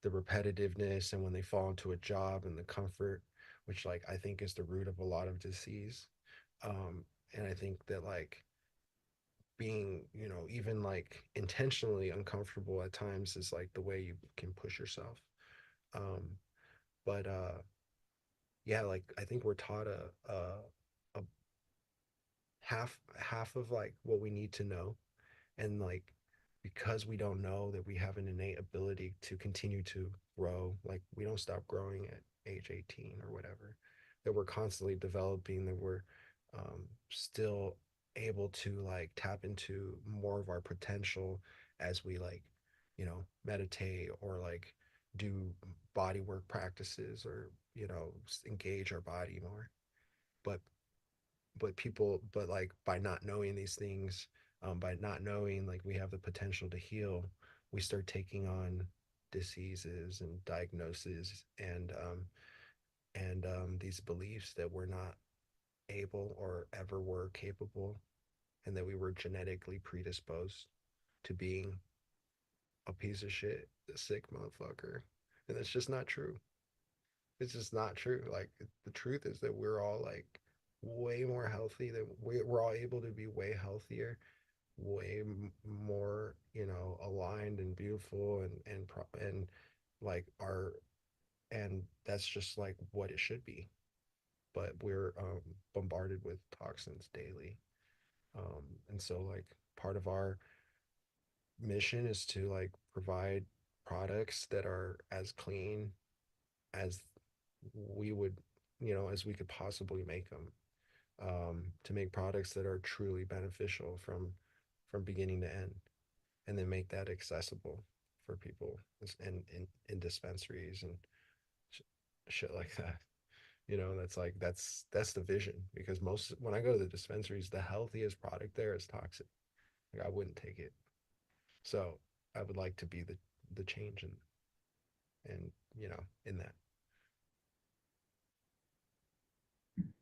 the repetitiveness and when they fall into a job and the comfort, which like I think is the root of a lot of disease. And I think that like being, even like intentionally uncomfortable at times is like the way you can push yourself. Um, but yeah, like I think we're taught a half of like what we need to know, and like because we don't know that we have an innate ability to continue to grow, like we don't stop growing at age 18 or whatever, that we're constantly developing, that we're still able to like tap into more of our potential as we like meditate or like do body work practices, or engage our body more. But but people but like by not knowing these things, by not knowing like we have the potential to heal, we start taking on diseases and diagnoses, and these beliefs that we're not able or ever were capable, and that we were genetically predisposed to being a piece of shit, a sick motherfucker. And it's just not true. It's just not true. Like the truth is that we're all like way more healthy, that we're all able to be way healthier, way more, aligned and beautiful, and like our, and that's just like what it should be. But we're bombarded with toxins daily. And so like part of our mission is to like provide products that are as clean as we would, as we could possibly make them, to make products that are truly beneficial from beginning to end, and then make that accessible for people in dispensaries and sh- shit like that. That's like that's the vision, because most when I go to the dispensaries, the healthiest product there is toxic. Like I wouldn't take it. So I would like to be the change and in that.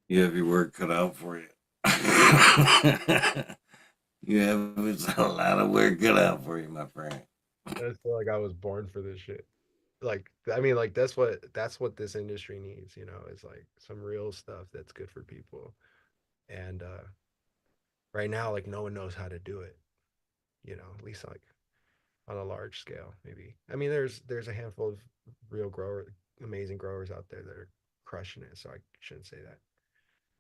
You have your work cut out for you. You have a lot of work cut out for you, my friend. I just feel like I was born for this shit. Like I mean, like that's what this industry needs. Is like some real stuff that's good for people. And right now, like no one knows how to do it. At least like on a large scale, maybe. I mean, there's a handful of real amazing growers out there that are crushing it. So I shouldn't say that.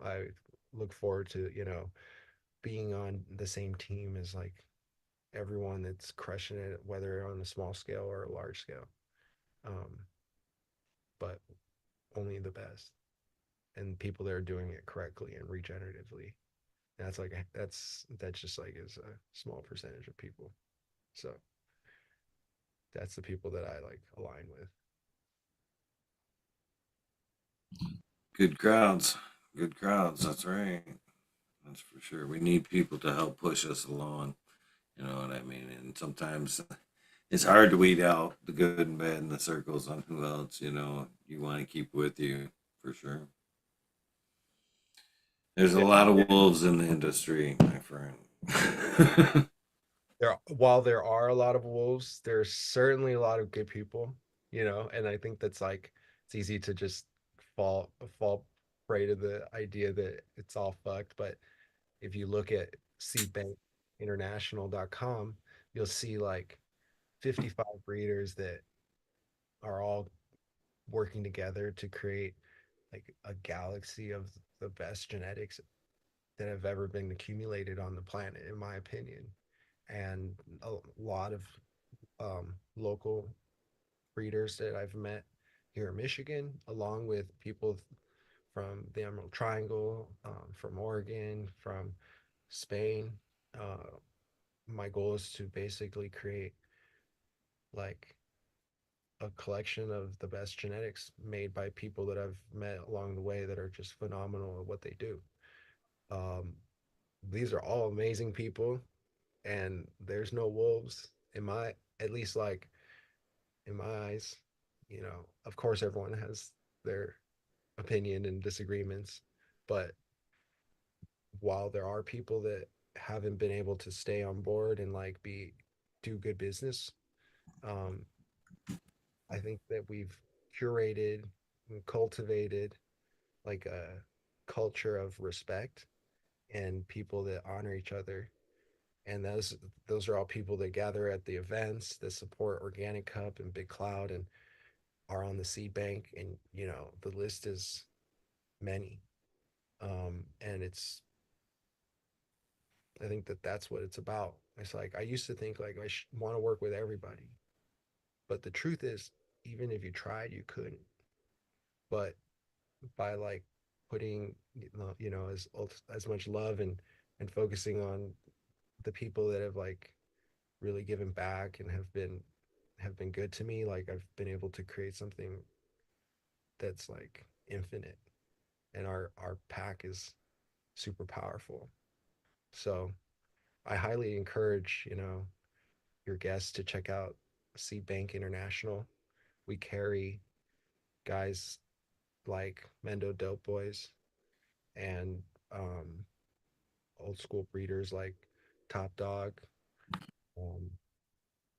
I look forward to being on the same team as like everyone that's crushing it, whether on a small scale or a large scale. Um, but only the best, and people that are doing it correctly and regeneratively. That's just like is a small percentage of people. So that's the people that I like align with. Good crowds. Good crowds. That's right. That's for sure. We need people to help push us along. You know what I mean? And sometimes it's hard to weed out the good and bad in the circles on who else, you want to keep with you for sure. There's a Yeah, lot of wolves in the industry, my friend. while there are a lot of wolves, there's certainly a lot of good people, and I think that's like it's easy to just fall prey to the idea that it's all fucked. But if you look at seedbankinternational.com, you'll see like 55 breeders that are all working together to create like a galaxy of the best genetics that have ever been accumulated on the planet, in my opinion. And a lot of local breeders that I've met here in Michigan, along with people from the Emerald Triangle, from Oregon, from Spain. Uh, my goal is to basically create like a collection of the best genetics made by people that I've met along the way that are just phenomenal at what they do. Um, these are all amazing people, and there's no wolves in my, at least like in my eyes. You know, of course, everyone has their opinion and disagreements, but while there are people that haven't been able to stay on board and like be do good business, um, I think that we've curated and cultivated like a culture of respect and people that honor each other. And those are all people that gather at the events that support Organic Cup and Big Cloud and are on the seed bank. And you know the list is many. And it's I think that that's what it's about. It's like I used to think like I want to work with everybody, but the truth is, even if you tried, you couldn't. But by like putting as much love and focusing on the people that have like really given back and have been good to me, like I've been able to create something that's like infinite, and our pack is super powerful. So I highly encourage, your guests to check out Seed Bank International. We carry guys like Mendo Dope Boys and um, old school breeders like Top Dog. Um,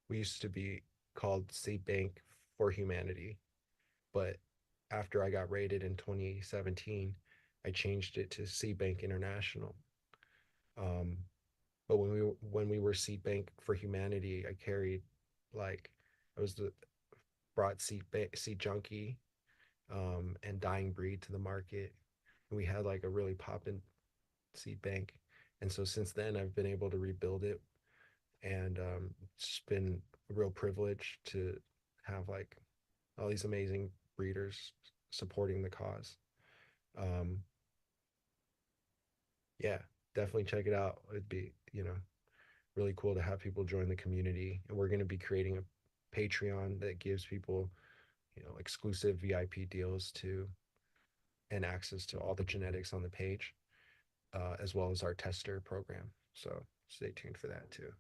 we used to be called Seed Bank for Humanity, but after I got rated in 2017, I changed it to Seed Bank International. Um, but when we were Seed Bank for Humanity, I carried like I was the brought seed junkie and dying breed to the market, and we had like a really poppin' seed bank. And so since then, I've been able to rebuild it, and it's been a real privilege to have like all these amazing breeders supporting the cause. Um, yeah, definitely check it out. It'd be, really cool to have people join the community. And we're going to be creating a Patreon that gives people, exclusive VIP deals to and access to all the genetics on the page, as well as our tester program. So stay tuned for that too.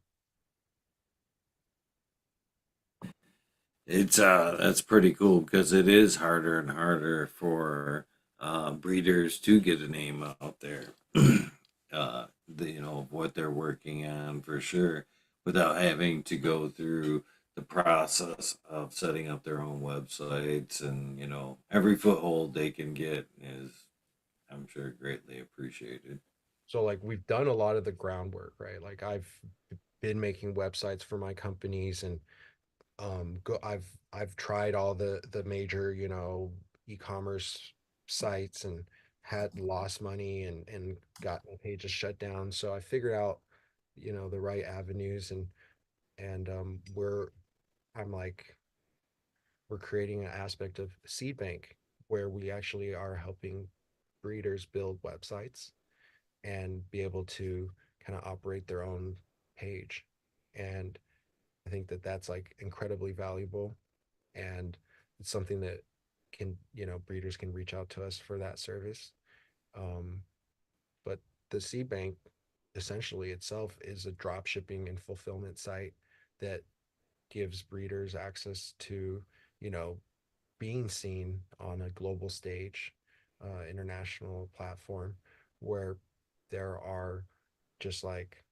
It's that's pretty cool because it is harder and harder for breeders to get a name out there. What they're working on for sure, without having to go through the process of setting up their own websites, and every foothold they can get is, I'm sure, greatly appreciated. So like we've done a lot of the groundwork, right? Like I've been making websites for my companies, and I've tried all the major, e-commerce sites and had lost money and gotten pages shut down. So I figured out, the right avenues, and I'm like we're creating an aspect of seed bank where we actually are helping breeders build websites and be able to kind of operate their own page. And I think that that's like incredibly valuable, and it's something that can, breeders can reach out to us for that service. Um, but the seed bank essentially itself is a drop shipping and fulfillment site that gives breeders access to, you know, being seen on a global stage, international platform, where there are just like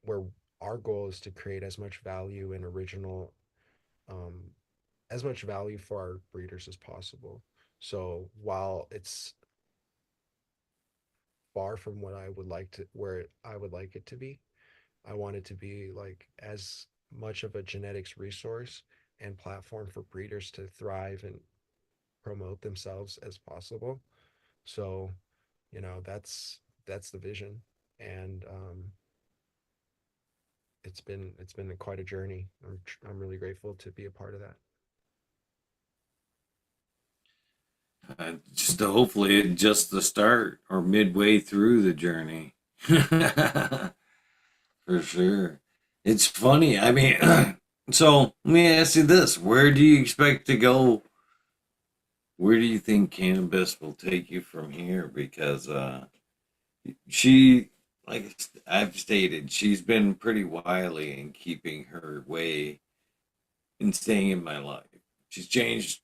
where our goal is to create as much value and original, um, as much value for our breeders as possible. So while it's far from what I would like to where I would like it to be, I want it to be like as much of a genetics resource and platform for breeders to thrive and promote themselves as possible. So, that's the vision, and it's been quite a journey. I'm really grateful to be a part of that. Just hopefully just the start or midway through the journey. For sure. It's funny. I mean, so let me ask you this. Where do you expect to go? Where do you think cannabis will take you from here? Because she, like I've stated, she's been pretty wily in keeping her way and staying in my life. She's changed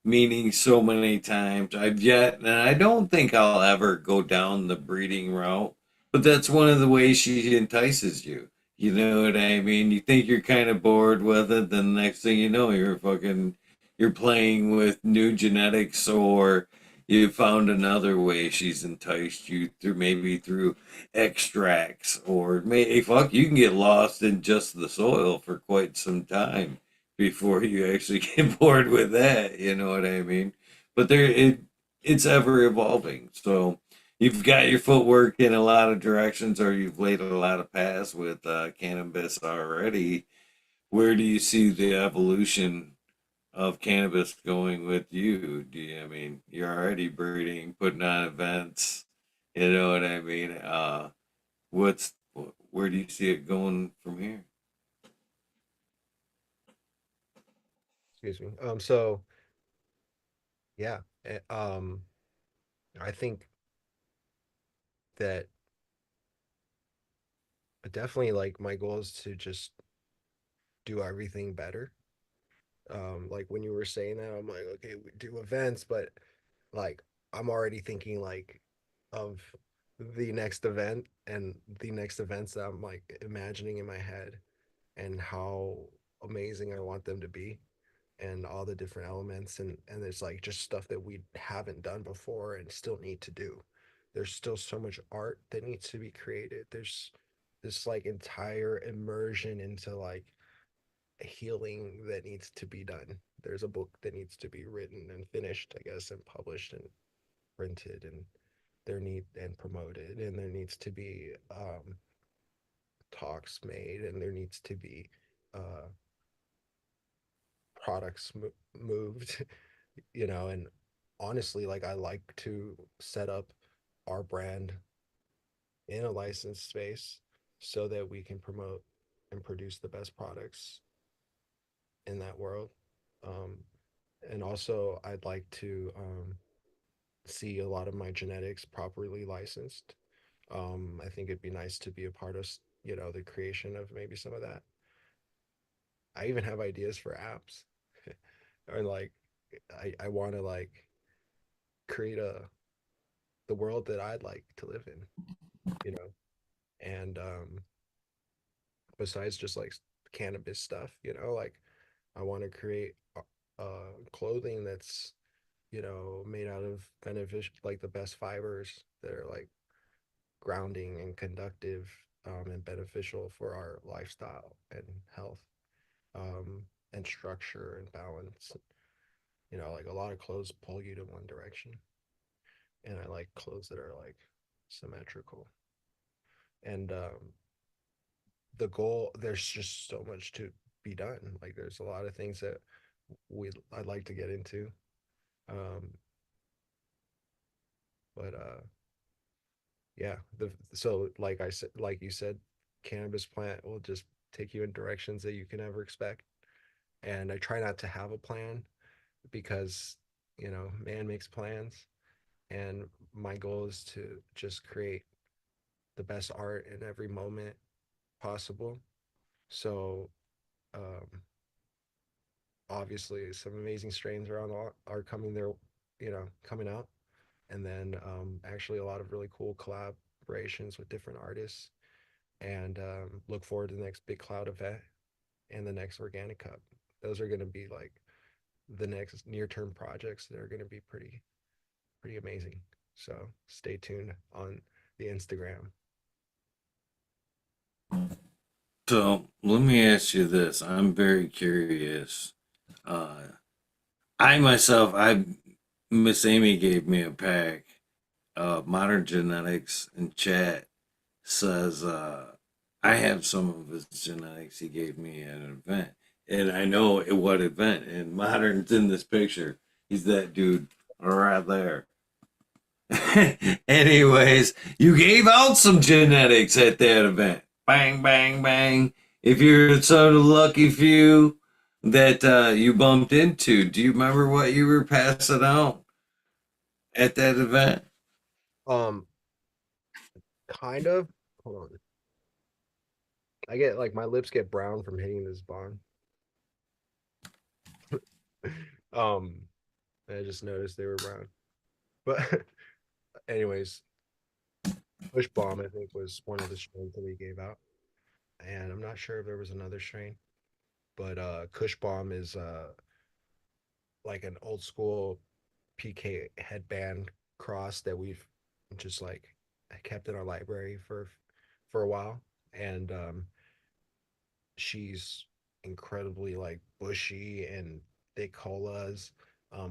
meaning so many times. I've yet, and I don't think I'll ever go down the breeding route, but that's one of the ways she entices you. You know what I mean? You think you're kind of bored with it, then the next thing you know, you're playing with new genetics, or you found another way she's enticed you through, maybe through extracts, or fuck, you can get lost in just the soil for quite some time before you actually get bored with that. You know what I mean? But it's ever evolving. So you've got your footwork in a lot of directions, or you've laid a lot of paths with cannabis already. Where do you see the evolution of cannabis going with you? I mean, you're already breeding, putting on events. You know what I mean? What's where do you see it going from here? Excuse me. So yeah, I think that definitely like my goal is to just do everything better. Like when you were saying that, I'm like, okay, we do events, but like I'm already thinking like of the next event and the next events that I'm like imagining in my head and how amazing I want them to be and all the different elements and it's like just stuff that we haven't done before and still need to do. There's still so much art that needs to be created. There's this like entire immersion into like healing that needs to be done. There's a book that needs to be written and finished, I guess, and published and printed and there need and promoted and there needs to be talks made and there needs to be uh, products moved, you know, and honestly, like I like to set up our brand in a licensed space so that we can promote and produce the best products in that world. Um, and also, I'd like to see a lot of my genetics properly licensed. I think it'd be nice to be a part of, you know, the creation of maybe some of that. I even have ideas for apps, or like, I want to like create the world that I'd like to live in, you know. And besides just like cannabis stuff, you know, like I want to create clothing that's, you know, made out of beneficial, like the best fibers that are like grounding and conductive and beneficial for our lifestyle and health um, and structure and balance. You know, like a lot of clothes pull you to one direction, and I like clothes that are like symmetrical. And the goal, there's just so much to be done. Like there's a lot of things that we I'd like to get into. Um, but yeah, so like I said, like you said, cannabis plant will just take you in directions that you can never expect. And I try not to have a plan because, you know, man makes plans. And my goal is to just create the best art in every moment possible. So, um, obviously, some amazing strains are coming there, you know, coming out. And then actually a lot of really cool collaborations with different artists. And look forward to the next Big Cloud event and the next Organic Cup. Those are going to be like the next near term projects that are going to be pretty amazing. So stay tuned on the Instagram. So let me ask you this. I'm very curious. Uh, I Miss Amy gave me a pack. Modern Genetics in chat says I have some of his genetics he gave me at an event, and I know at what event. And Modern's in this picture. He's that dude. right there. Anyways, you gave out some genetics at that event. Bang, bang, bang. If you're sort of lucky few that you bumped into, do you remember what you were passing out at that event? Um, kind of. Hold on. I get like my lips get brown from hitting this bong. Um, I just noticed they were brown. But anyways, Push Bomb I think was one of the strains that we gave out, and I'm not sure if there was another strain, but Kush Bomb is like an old school PK headband cross that we've just like kept in our library for a while, and she's incredibly like bushy and thick colas,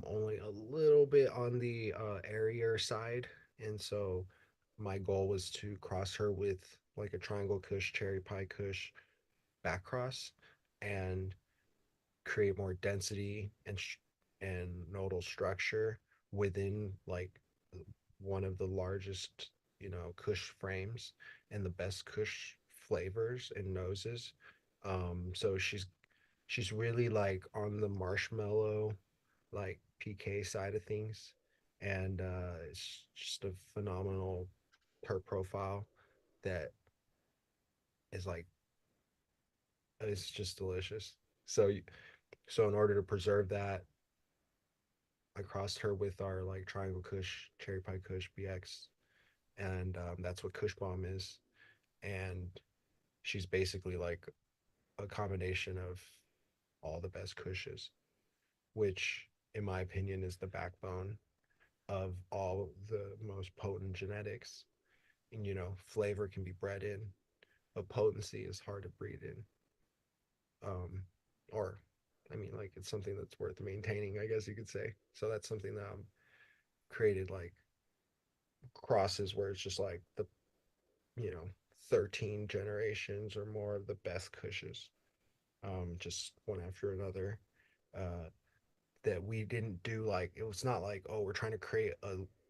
only a little bit on the airier side, and so my goal was to cross her with like a triangle kush, cherry pie kush back cross, and create more density and nodal structure within like one of the largest, kush frames and the best kush flavors and noses. So she's really like on the marshmallow like PK side of things, and it's just a phenomenal terp profile that is like it's just delicious. So so in order to preserve that, I crossed her with our like Triangle Kush, Cherry Pie Kush BX, and that's what Kush Bomb is. And she's basically like a combination of all the best Kushes, which, in my opinion, is the backbone of all the most potent genetics. And flavor can be bred in, but potency is hard to breed in. Or, I mean, like it's something that's worth maintaining, I guess you could say. So that's something that created like crosses where it's just like the you know 13 generations or more of the best cushes, just one after another, uh that we didn't do like it was not like, oh, we're trying to create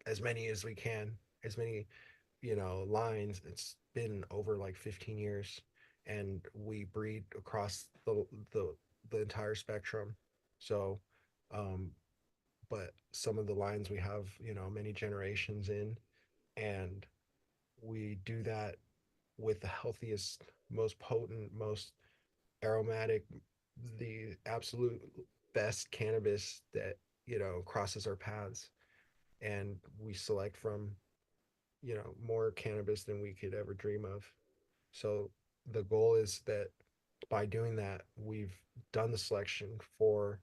as many as we can, as many lines. It's been over like 15 years, and we breed across the entire spectrum. So um but some of the lines we have many generations in, and we do that with the healthiest, most potent, most aromatic, the absolute best cannabis that crosses our paths, and we select from more cannabis than we could ever dream of. So the goal is that by doing that, we've done the selection for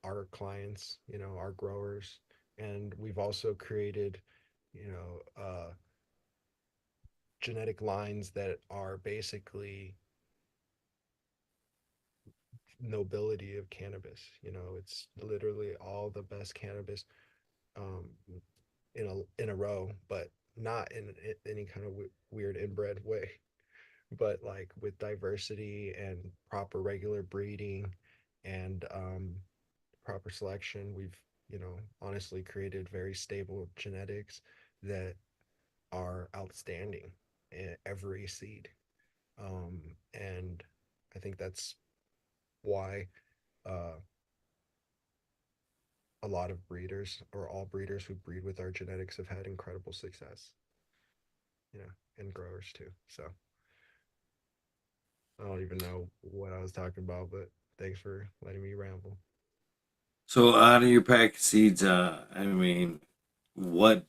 our clients, our growers, and we've also created genetic lines that are basically nobility of cannabis. It's literally all the best cannabis, um, in a row, but not in any kind of weird inbred way, but like with diversity and proper regular breeding and proper selection. We've honestly created very stable genetics that are outstanding in every seed, and I think that's why uh, a lot of breeders, or all breeders who breed with our genetics, have had incredible success, and growers too. So I don't even know what I was talking about, but thanks for letting me ramble. So out of your pack of seeds, I mean, what,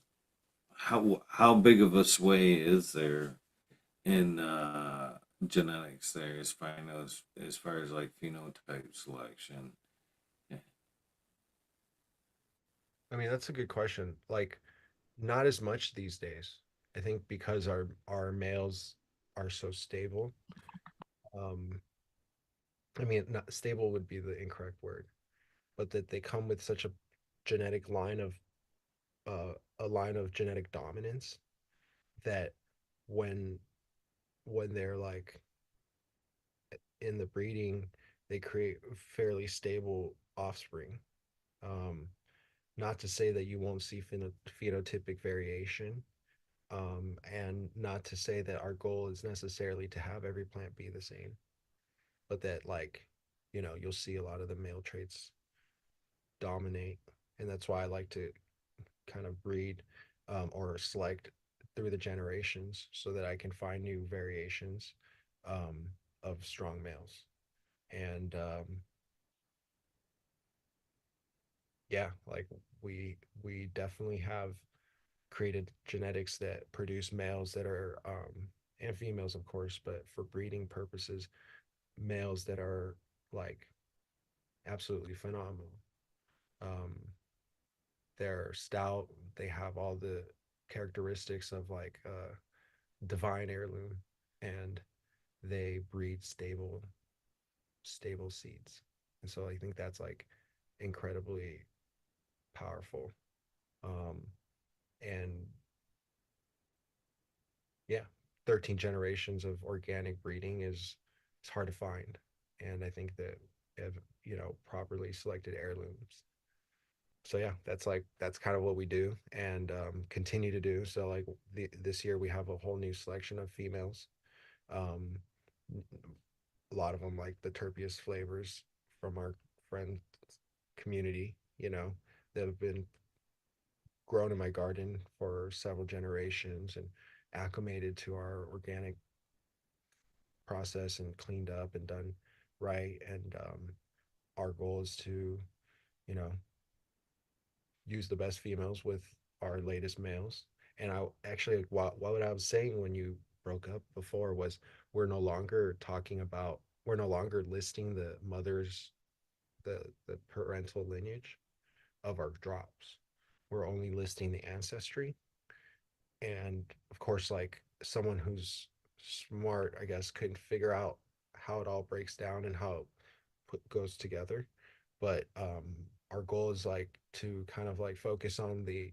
how big of a sway is there in genetics there as far as like phenotype selection? I mean, that's a good question. Like, not as much these days. I think because our males are so stable. Um, I mean, not stable would be the incorrect word, but that they come with such a genetic line of a line of genetic dominance that when they're like in the breeding, they create fairly stable offspring. Um, not to say that you won't see phenotypic variation, and not to say that our goal is necessarily to have every plant be the same, but that like, you'll see a lot of the male traits dominate, and that's why I like to kind of breed, or select through the generations so that I can find new variations, um, of strong males. And yeah, like we definitely have created genetics that produce males that are, and females of course, but for breeding purposes, males that are like absolutely phenomenal. Um, they're stout. They have all the characteristics of like divine heirloom, and they breed stable seeds. And so I think that's like incredibly powerful. Um, and yeah, 13 generations of organic breeding is hard to find. And I think that if, properly selected heirlooms. So yeah, that's kind of what we do, and continue to do. So like this year we have a whole new selection of females. Um, a lot of them like the terpiest flavors from our friend community, that have been grown in my garden for several generations and acclimated to our organic process and cleaned up and done right. And our goal is to, you know, use the best females with our latest males. And I actually, what I was saying when you broke up before was we're no longer listing the mothers, the parental lineage of our drops. We're only listing the ancestry. And of course, like someone who's smart, I guess, couldn't figure out how it all breaks down and how it goes together. But our goal is like to kind of like focus on the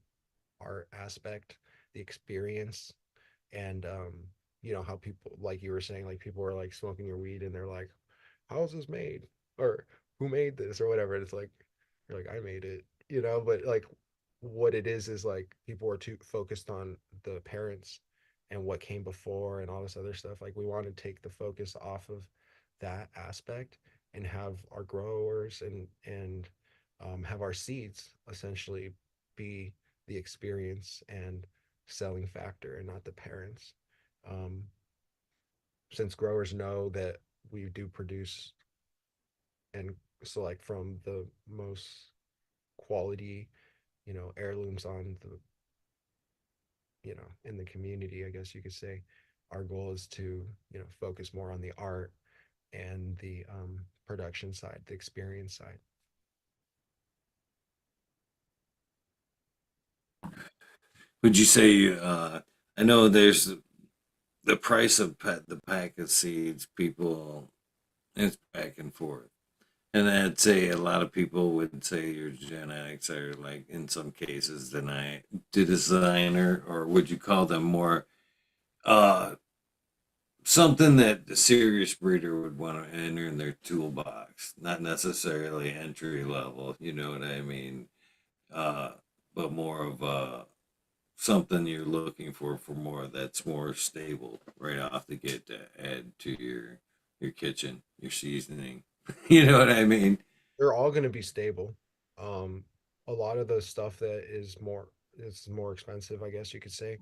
art aspect, the experience, and how people, like you were saying, like people are like smoking your weed and they're like, how is this made, or who made this, or whatever. And it's like, you're like, I made it, but like what it is like people are too focused on the parents and what came before and all this other stuff. Like we want to take the focus off of that aspect and have our growers and have our seeds essentially be the experience and selling factor and not the parents. um, since growers know that we do produce and select from the most quality, heirlooms on the, in the community, I guess you could say, our goal is to, focus more on the art and the production side, the experience side. Would you say, I know there's the price of the pack of seeds, people, it's back and forth. And I'd say a lot of people would say your genetics are like in some cases deny the designer, or would you call them more uh something that the serious breeder would want to enter in their toolbox, not necessarily entry level, you know what I mean? Uh but more of something you're looking for more that's more stable right off the get to add to your kitchen, your seasoning. You know what I mean? They're all going to be stable. um a lot of the stuff that is more expensive, I guess you could say,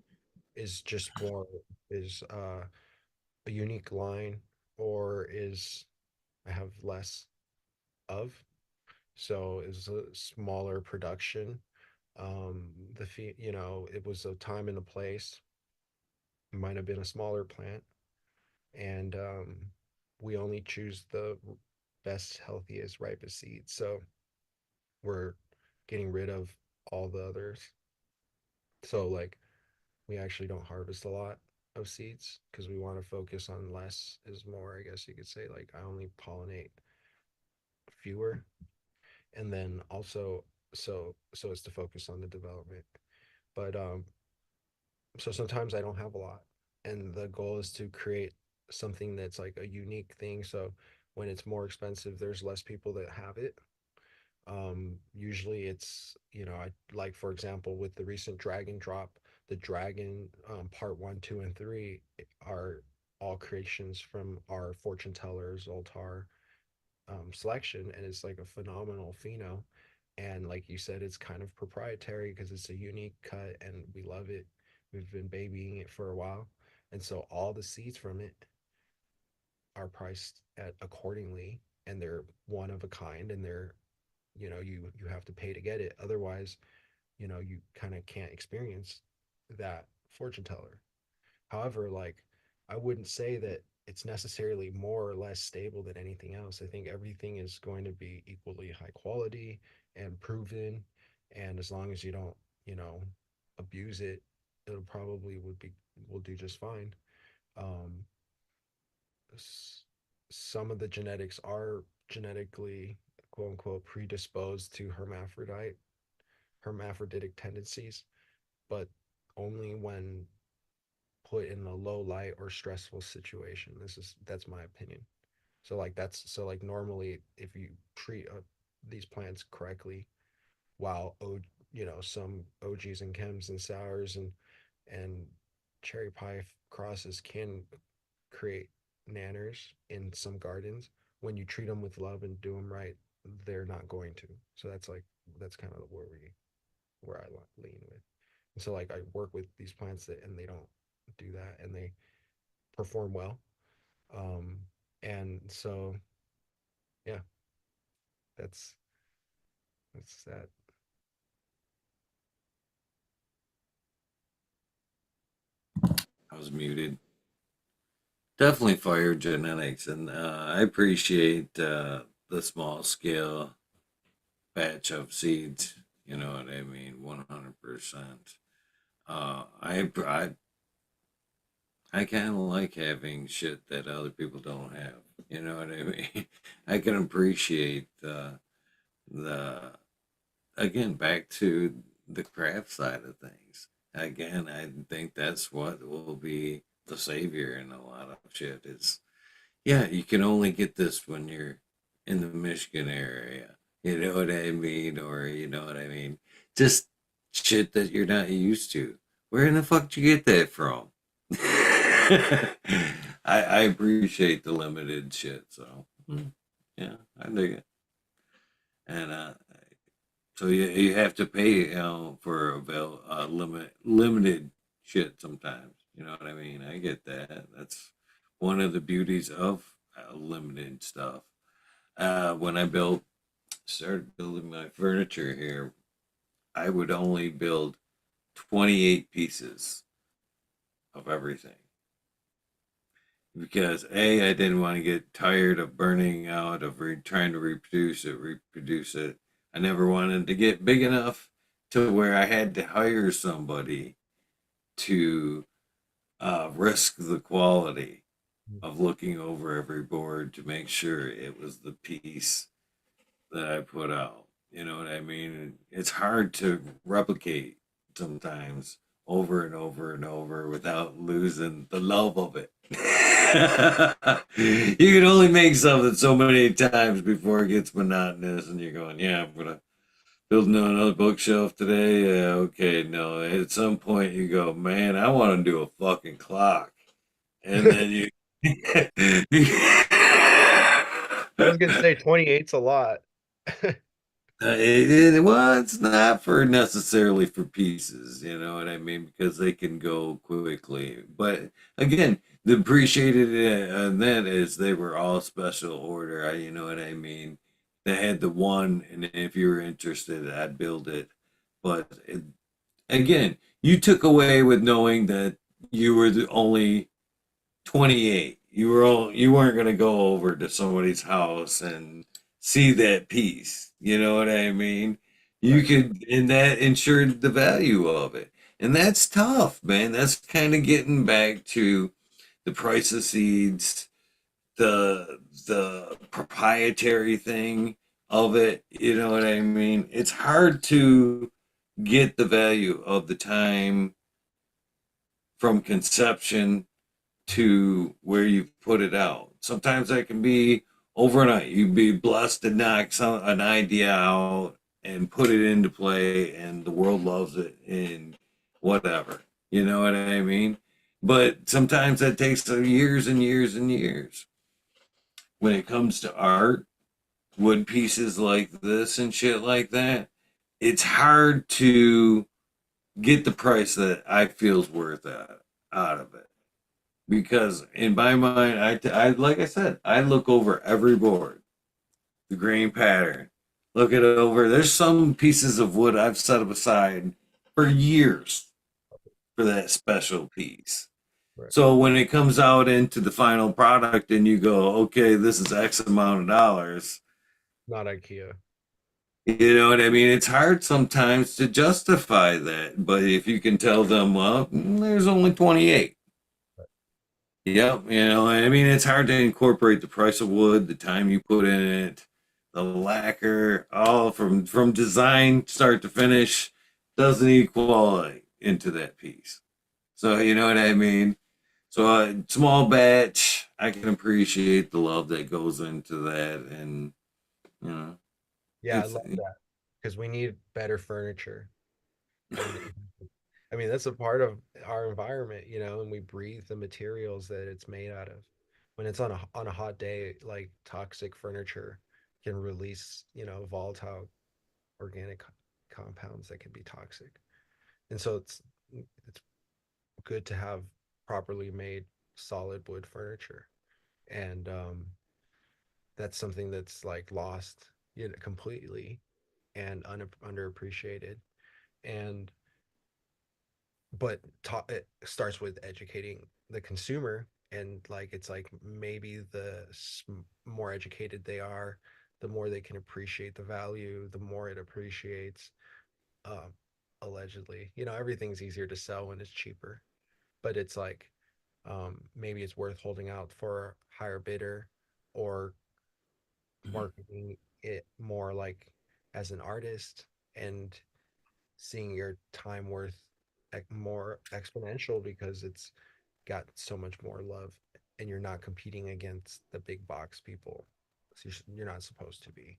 is just more, is a unique line, or is I have less of. So it's a smaller production. It was a time and a place. It might have been a smaller plant, and we only choose the best, healthiest, ripest seeds. So we're getting rid of all the others. So like we actually don't harvest a lot of seeds because we want to focus on less is more, I guess you could say. Like I only pollinate fewer, and then also, so as to focus on the development. But so sometimes I don't have a lot, and the goal is to create something that's like a unique thing. So when it's more expensive, there's less people that have it. Usually it's, I like, for example, with the recent Dragon drop, the Dragon part one, two, and three are all creations from our fortune teller Zoltar selection, and it's like a phenomenal pheno. And like you said, it's kind of proprietary because it's a unique cut and we love it. We've been babying it for a while. And so all the seeds from it are priced at accordingly, and they're one of a kind, and they're, you have to pay to get it. Otherwise, you kind of can't experience that fortune teller. However, like, I wouldn't say that it's necessarily more or less stable than anything else. I think everything is going to be equally high quality and proven, and as long as you don't, you know, abuse it, it'll probably will do just fine. Um, some of the genetics are genetically, quote unquote, predisposed to hermaphroditic tendencies, but only when put in a low light or stressful situation. That's my opinion. So like normally if you treat these plants correctly, while some OGs and chems and sours and cherry pie crosses can create nanners in some gardens, when you treat them with love and do them right, they're not going to. So that's kind of where I lean with. And so like I work with these plants and they don't do that, and they perform well. Um, and so yeah, that's that. I was muted. Definitely fire genetics, and I appreciate the small scale batch of seeds. You know what I mean? 100%. I kind of like having shit that other people don't have. You know what I mean? I can appreciate the again back to the craft side of things. Again, I think that's what will be the savior in a lot of shit. Is yeah, you can only get this when you're in the Michigan area. You know what I mean? Or you know what I mean? Just shit that you're not used to. Where in the fuck did you get that from? I appreciate the limited shit, so yeah, I dig it. And so you have to pay, for limited shit sometimes. You know what I mean? I get that. That's one of the beauties of limited stuff. When I started building my furniture here, I would only build 28 pieces of everything because I didn't want to get tired of burning out of trying to reproduce it. I never wanted to get big enough to where I had to hire somebody to risk the quality of looking over every board to make sure it was the piece that I put out. You know what I mean? It's hard to replicate sometimes over and over and over without losing the love of it. You can only make something so many times before it gets monotonous and you're going, yeah, I'm gonna build another bookshelf today. Yeah, okay, no. At some point you go, man, I want to do a fucking clock. And then you I was gonna say 28's a lot. Well, it's not for necessarily for pieces, you know what I mean? Because they can go quickly. But again, the appreciated on that is they were all special order. You know what I mean? They had the one, and if you were interested, I'd build it. But again, you took away with knowing that you were the only 28. You weren't going to go over to somebody's house and see that piece. You know what I mean? You Right. could, and that ensured the value of it. And that's tough, man. That's kind of getting back to the price of seeds, the proprietary thing of it. You know what I mean? It's hard to get the value of the time from conception to where you put it out. Sometimes that can be overnight. You'd be blessed to knock an idea out and put it into play, and the world loves it, and whatever. You know what I mean? But sometimes that takes years and years and years. When it comes to art, wood pieces like this and shit like that, it's hard to get the price that I feel's worth out of it. Because in my mind, I like I said, I look over every board, the grain pattern, look it over. There's some pieces of wood I've set up aside for years for that special piece. Right. So when it comes out into the final product and you go, okay, this is X amount of dollars, Not IKEA. you know what I mean? It's hard sometimes to justify that. But if you can tell them, well, there's only 28. Yep, you know, I mean, it's hard to incorporate the price of wood, the time you put in it, the lacquer, all from design start to finish doesn't equal into that piece. So you know what I mean. So small batch, I can appreciate the love that goes into that, and you know, Yeah, I it's love that because we need better furniture. And I mean, that's a part of our environment, and we breathe the materials that it's made out of. When it's on a hot day, like toxic furniture can release, volatile organic compounds that can be toxic. And so it's good to have properly made solid wood furniture. And that's something that's like lost, completely and underappreciated. And it starts with educating the consumer, and like it's like maybe more educated they are, the more they can appreciate the value, the more it appreciates. um Allegedly, everything's easier to sell when it's cheaper, but it's like, maybe it's worth holding out for a higher bidder, or marketing it more like as an artist, and seeing your time worth more exponential because it's got so much more love, and you're not competing against the big box people. So you're not supposed to be.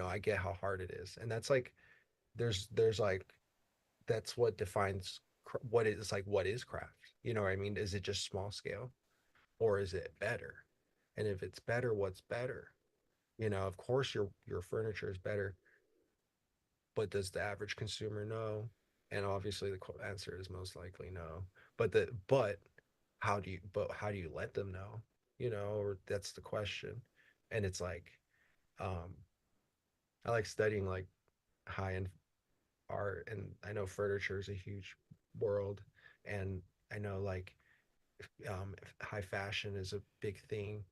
I get how hard it is, and that's like there's like that's what defines what is craft. You know what I mean? Is it just small scale, or is it better? And if it's better, what's better? Of course your furniture is better, but does the average consumer know? And obviously the answer is most likely no. But how do you let them know? Or that's the question. And it's like, um I like studying like high end art, and I know furniture is a huge world, and I know like, high fashion is a big thing,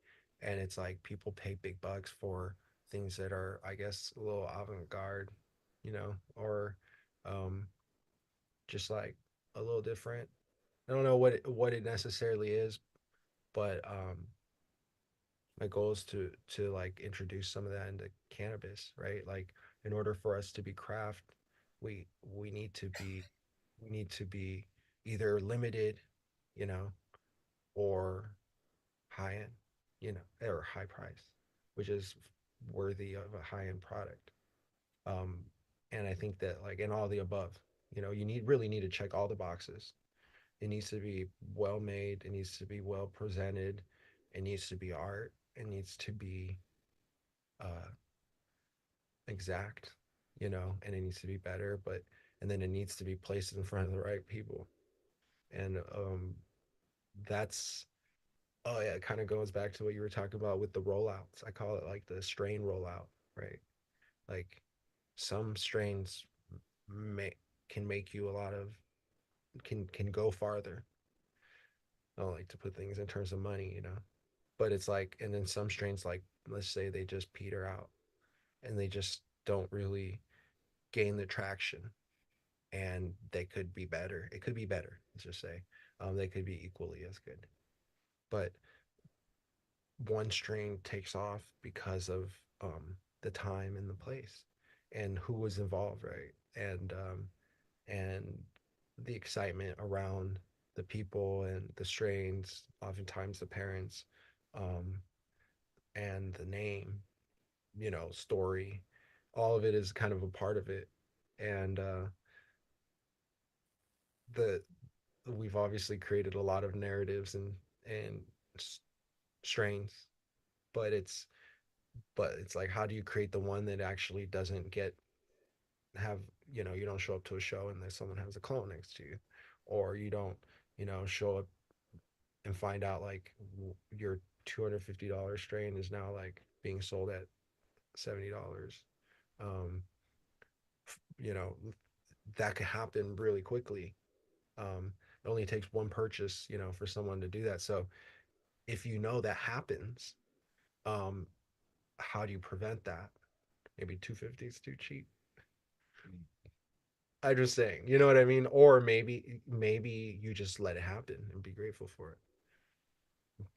and it's like people pay big bucks for things that are, I guess, a little avant-garde, or um, just like a little different. I don't know what it necessarily is, but my goal is to like introduce some of that into cannabis, right? Like, in order for us to be craft, we need to be either limited, you know, or high end, or high price, which is worthy of a high end product. Um, and I think that, like, in all the above, you really need to check all the boxes. It needs to be well made. It needs to be well presented. It needs to be art. It needs to be uh, exact, and it needs to be better. And then it needs to be placed in front of the right people. And that's Oh yeah, it kind of goes back to what you were talking about with the rollouts. I call it like the strain rollout, right? Like, some strains may can make you a lot of can go farther. I don't like to put things in terms of money, but it's like, and then some strains, like, let's say they just peter out, and they just don't really gain the traction, and they could be better. It could be better. Let's just say, they could be equally as good, but one strain takes off because of, the time and the place and who was involved, right? And the excitement around the people and the strains, oftentimes the parents, um, and the name, story, all of it is kind of a part of it. And the we've obviously created a lot of narratives and strains, but it's like, how do you create the one that actually doesn't get have you don't show up to a show and there's someone has a clone next to you, or you don't show up and find out like your $250 strain is now like being sold at $70. um you know that could happen really quickly. It only takes one purchase for someone to do that. So if that happens, um how do you prevent that? Maybe 250 is too cheap. I'm just saying, you know what I mean? Or maybe you just let it happen and be grateful for it.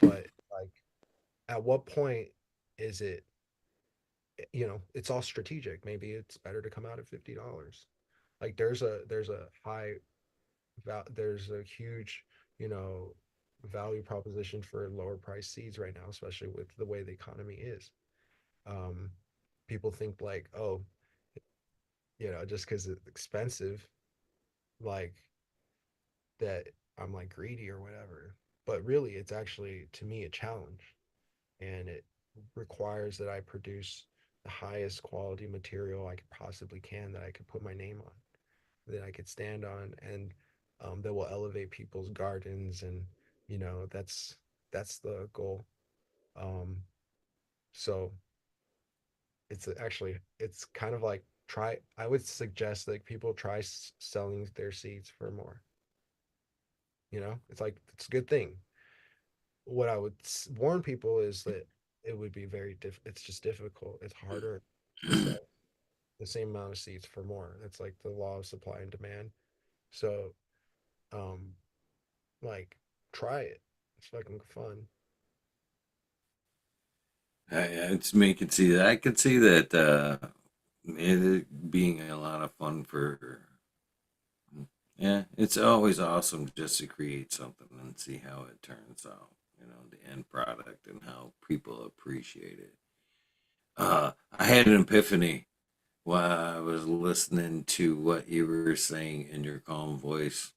But like, at what point is it, it's all strategic. Maybe it's better to come out at $50. Like there's a there's a huge, you know, value proposition for lower price seeds right now, especially with the way the economy is. Um, People think like, oh, just because it's expensive, like that I'm like greedy or whatever. But really, it's actually to me a challenge, and it requires that I produce the highest quality material I could possibly can, that I could put my name on, that I could stand on, and that will elevate people's gardens, and that's the goal. Um, so it's kind of like, try. I would suggest like people try selling their seeds for more. It's like, it's a good thing. What I would warn people is that it would be it's just difficult. It's harder to sell the same amount of seeds for more. That's like the law of supply and demand. So, um, like, try it. It's fucking fun. It's me could see that. I could see that it being a lot of fun for. Yeah, it's always awesome just to create something and see how it turns out. The end product and how people appreciate it. I had an epiphany while I was listening to what you were saying in your calm voice.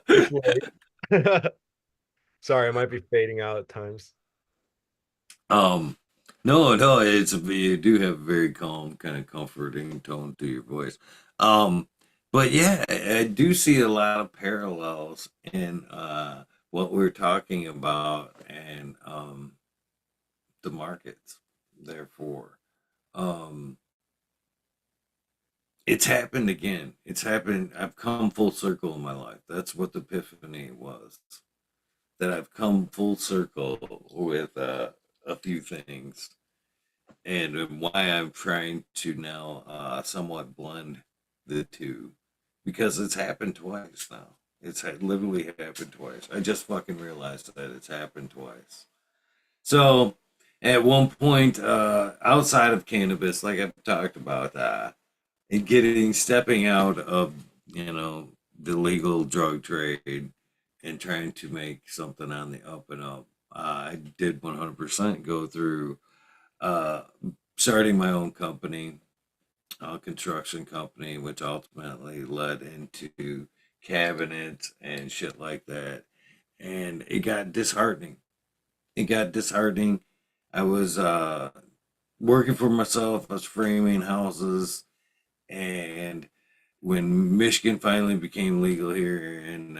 Which way? Sorry, I might be fading out at times. Um, no, no, you do have a very calm, kind of comforting tone to your voice. Um, but yeah, I do see a lot of parallels in what we're talking about and the markets. Therefore, um, it's happened again. It's happened. I've come full circle in my life. That's what the epiphany was. That I've come full circle with a few things and why I'm trying to now somewhat blend the two because it's happened twice now. Literally happened twice. I just fucking realized that it's happened twice. So, at one point, outside of cannabis, like I've talked about, and stepping out of the legal drug trade and trying to make something on the up and up, I did 100% go through uh, starting my own company, construction company, which ultimately led into cabinets and shit like that. And it got disheartening. It got disheartening. I was working for myself. I was framing houses, and when Michigan finally became legal here, and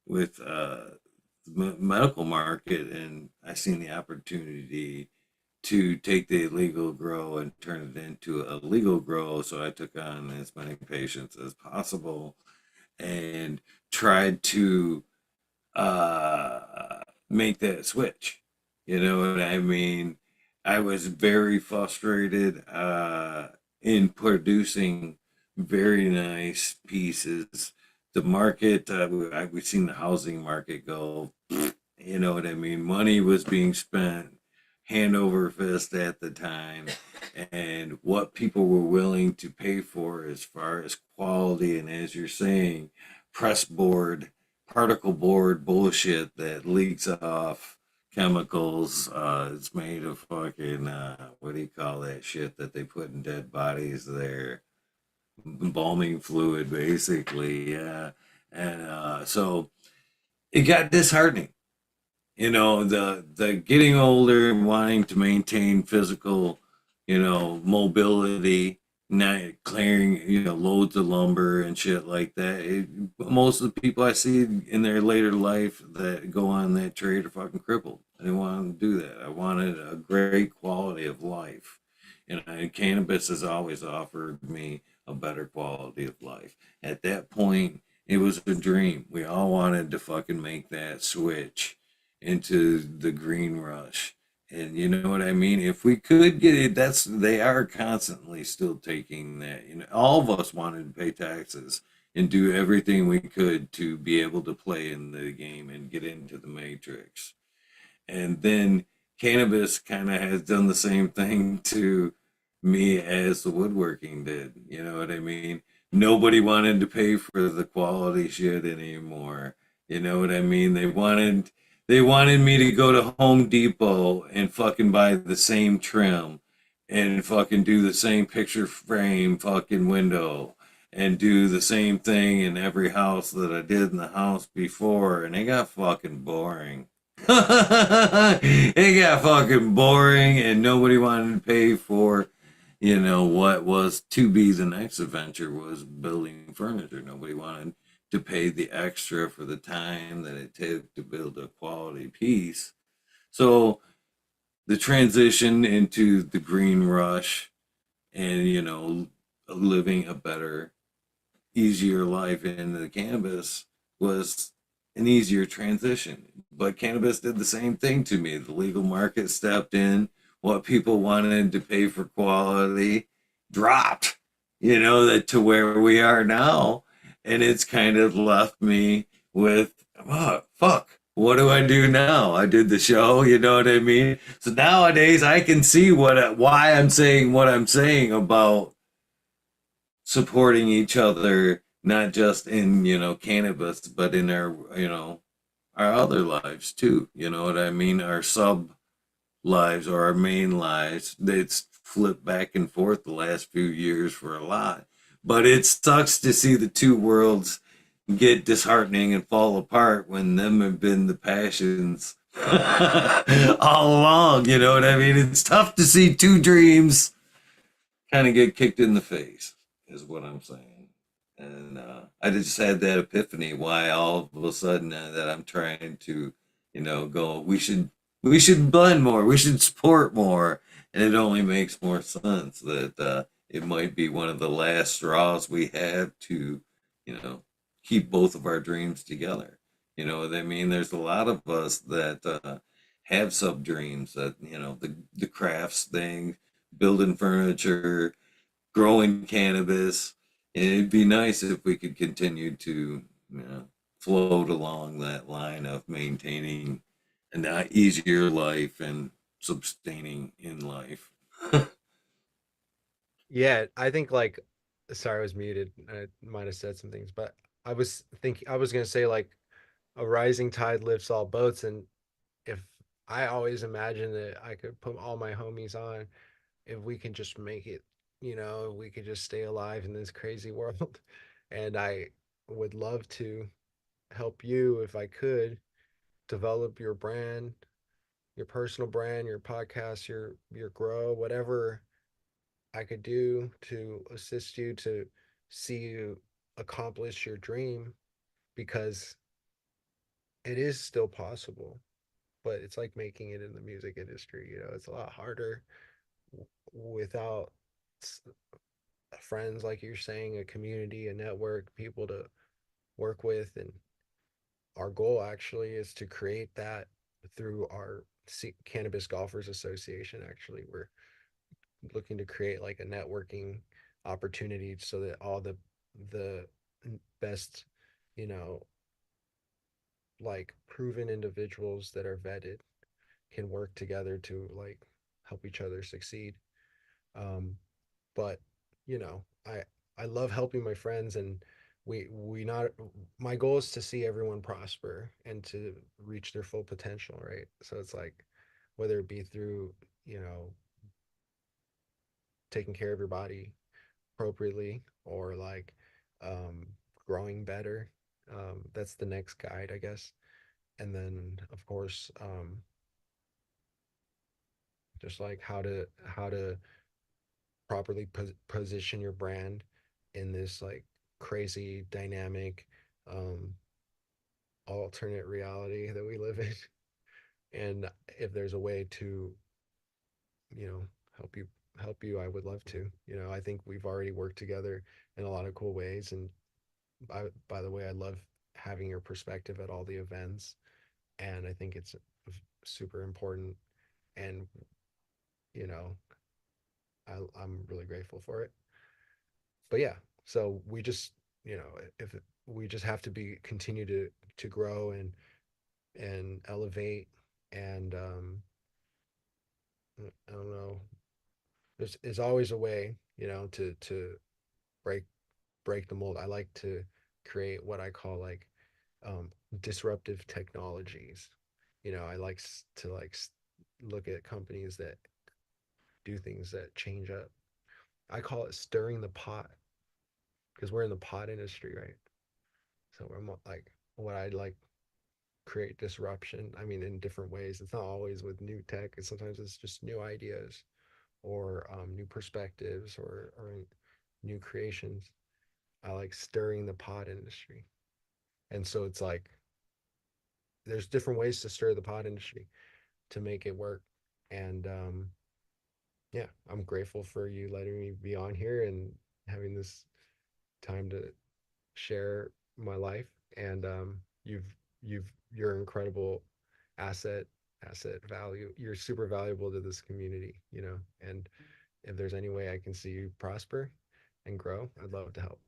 with the medical market, and I seen the opportunity to take the illegal grow and turn it into a legal grow. So I took on as many patients as possible and tried to make that switch. You know what I mean? I was very frustrated in producing very nice pieces. The market, we've seen the housing market go, you know what I mean? Money was being spent hand over fist at the time, and what people were willing to pay for as far as quality, and as you're saying, press board, particle board bullshit that leaks off chemicals. It's made of fucking what do you call that shit that they put in dead bodies there? Embalming fluid, basically. Yeah, and so it got disheartening. The getting older and wanting to maintain physical, mobility, not clearing, loads of lumber and shit like that. Most of the people I see in their later life that go on that trade are fucking crippled. I didn't want to do that. I wanted a great quality of life. And cannabis has always offered me a better quality of life. At that point, it was a dream. We all wanted to fucking make that switch into the green rush. And you know what I mean? If we could get it, they are constantly still taking that. All of us wanted to pay taxes and do everything we could to be able to play in the game and get into the matrix. And then cannabis kind of has done the same thing to me as the woodworking did. You know what I mean? Nobody wanted to pay for the quality shit anymore. You know what I mean? They wanted me to go to Home Depot and fucking buy the same trim and fucking do the same picture frame fucking window and do the same thing in every house that I did in the house before, and it got fucking boring. It got fucking boring, and nobody wanted to pay for, what was to be the next adventure was building furniture. Nobody wanted to pay the extra for the time that it took to build a quality piece. So the transition into the green rush and, living a better, easier life in the cannabis was an easier transition. But cannabis did the same thing to me. The legal market stepped in. What people wanted to pay for quality dropped, that to where we are now. And it's kind of left me with, oh, fuck. What do I do now? I did the show, you know what I mean? So nowadays I can see why I'm saying what I'm saying about supporting each other, not just in cannabis, but in our other lives too. You know what I mean? Our sub lives or our main lives. It's flipped back and forth the last few years for a lot, but it sucks to see the two worlds get disheartening and fall apart when them have been the passions all along. You know what I mean? It's tough to see two dreams kind of get kicked in the face, is what I'm saying. And I just had that epiphany why all of a sudden that I'm trying to, go. We should blend more. We should support more, and it only makes more sense that it might be one of the last straws we have to, you know, keep both of our dreams together. You know what I mean? There's a lot of us that have sub dreams that the crafts thing, building furniture, growing cannabis. It'd be nice if we could continue to float along that line of maintaining an easier life and sustaining in life. Yeah, I think like sorry, I was muted. I might have said some things, but I was gonna say like a rising tide lifts all boats, and if I always imagine that I could put all my homies on if we can just make it, we could just stay alive in this crazy world. And I would love to help you if I could develop your brand, your personal brand, your podcast, your grow, whatever I could do to assist you to see you accomplish your dream, because it is still possible, but it's like making it in the music industry. It's a lot harder without friends, like you're saying, a community, a network, people to work with. And our goal actually is to create that through our Cannabis Golfers Association. Actually, we're looking to create like a networking opportunity so that all the best, you know, like proven individuals that are vetted can work together to like help each other succeed. Um, but I love helping my friends, and we not my goal is to see everyone prosper and to reach their full potential, right? So it's like whether it be through, you know, taking care of your body appropriately or like um growing better. That's the next guide, I guess. And then of course, just like how to properly position your brand in this like crazy dynamic um alternate reality that we live in. And if there's a way to, you know, help you I would love to. You know, I think we've already worked together in a lot of cool ways. And by the way, I love having your perspective at all the events, and I think it's super important. And you know, I'm really grateful for it. But yeah, so we just, you know, if we just have to be continue to grow and elevate and I don't know. There's always a way, you know, to break break the mold. I like to create what I call like um, disruptive technologies. You know, I like to like look at companies that do things that change up. I call it stirring the pot because we're in the pot industry, right? So we're like what I like create disruption. I mean, in different ways. It's not always with new tech. And sometimes it's just new ideas or new perspectives or new creations. I like stirring the pot industry. And so it's like there's different ways to stir the pot industry to make it work. And yeah, I'm grateful for you letting me be on here and having this time to share my life. And you're an incredible asset asset value. You're super valuable to this community, you know. And if there's any way I can see you prosper and grow, I'd love to help.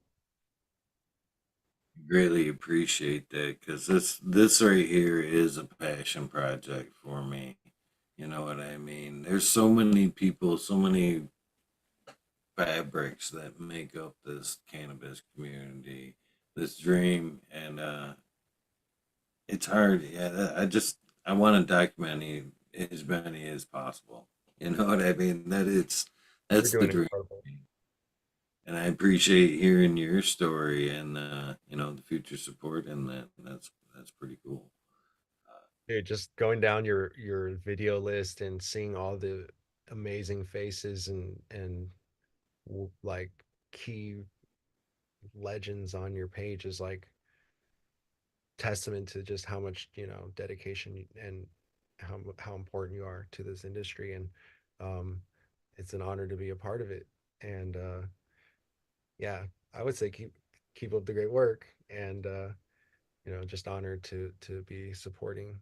Greatly appreciate that because this right here is a passion project for me. You know what I mean? There's so many people, so many fabrics that make up this cannabis community, this dream, and it's hard. Yeah, I want to document as many as possible. You know what I mean? You're That's the doing dream, incredible. and I appreciate hearing your story and the future support in that. That's pretty cool. Dude, just going down your video list and seeing all the amazing faces and like key legends on your page is like testament to just how much, you know, dedication and how important you are to this industry. And um it's an honor to be a part of it. And yeah, I would say keep up the great work. And you know, just honored to be supporting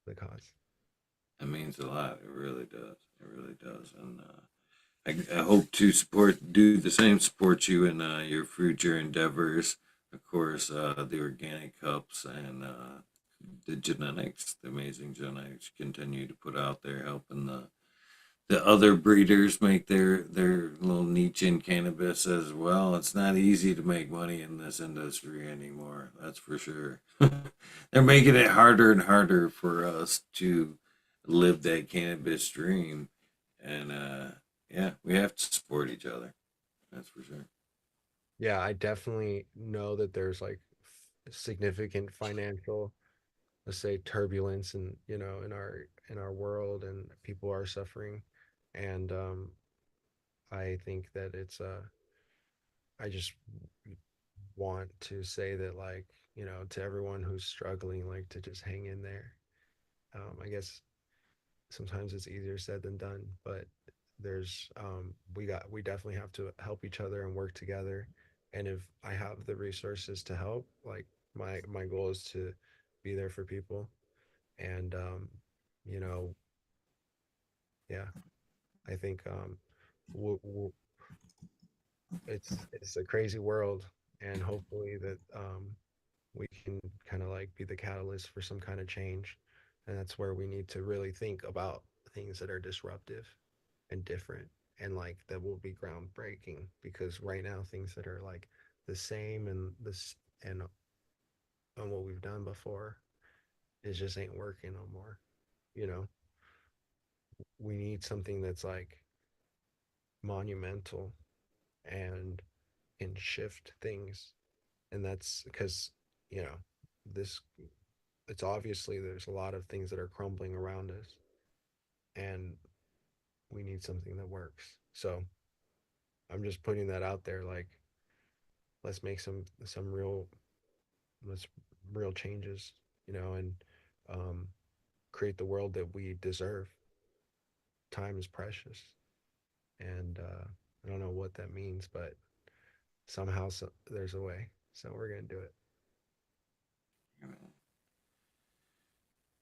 the cause. It means a lot. It really does. It really does, and I hope to do the same, support you in your future endeavors. Of course, the organic cups and the genetics, the amazing genetics, continue to put out there, helping the other breeders make their little niche in cannabis as well. It's not easy to make money in this industry anymore. That's for sure. They're making it harder and harder for us to live that cannabis dream, and yeah, we have to support each other. That's for sure. Yeah, I definitely know that there's like significant financial, let's say, turbulence and you know in our world, and people are suffering. And I think that it's I just want to say that, like, you know, to everyone who's struggling, like, to just hang in there. I guess sometimes it's easier said than done, but there's we definitely have to help each other and work together. And if I have the resources to help, like, my goal is to be there for people. And you know, yeah, I think it's a crazy world, and hopefully that we can kind of like be the catalyst for some kind of change. And that's where we need to really think about things that are disruptive and different and like that will be groundbreaking, because right now things that are like the same and this and on what we've done before, it just ain't working no more. You know, we need something that's like monumental and can shift things. And that's because, you know, this it's obviously there's a lot of things that are crumbling around us, and we need something that works. So I'm just putting that out there, like, let's make some real let's real changes, and um, create the world that we deserve. Time is precious, and I don't know what that means, but somehow there's a way. So we're gonna do it.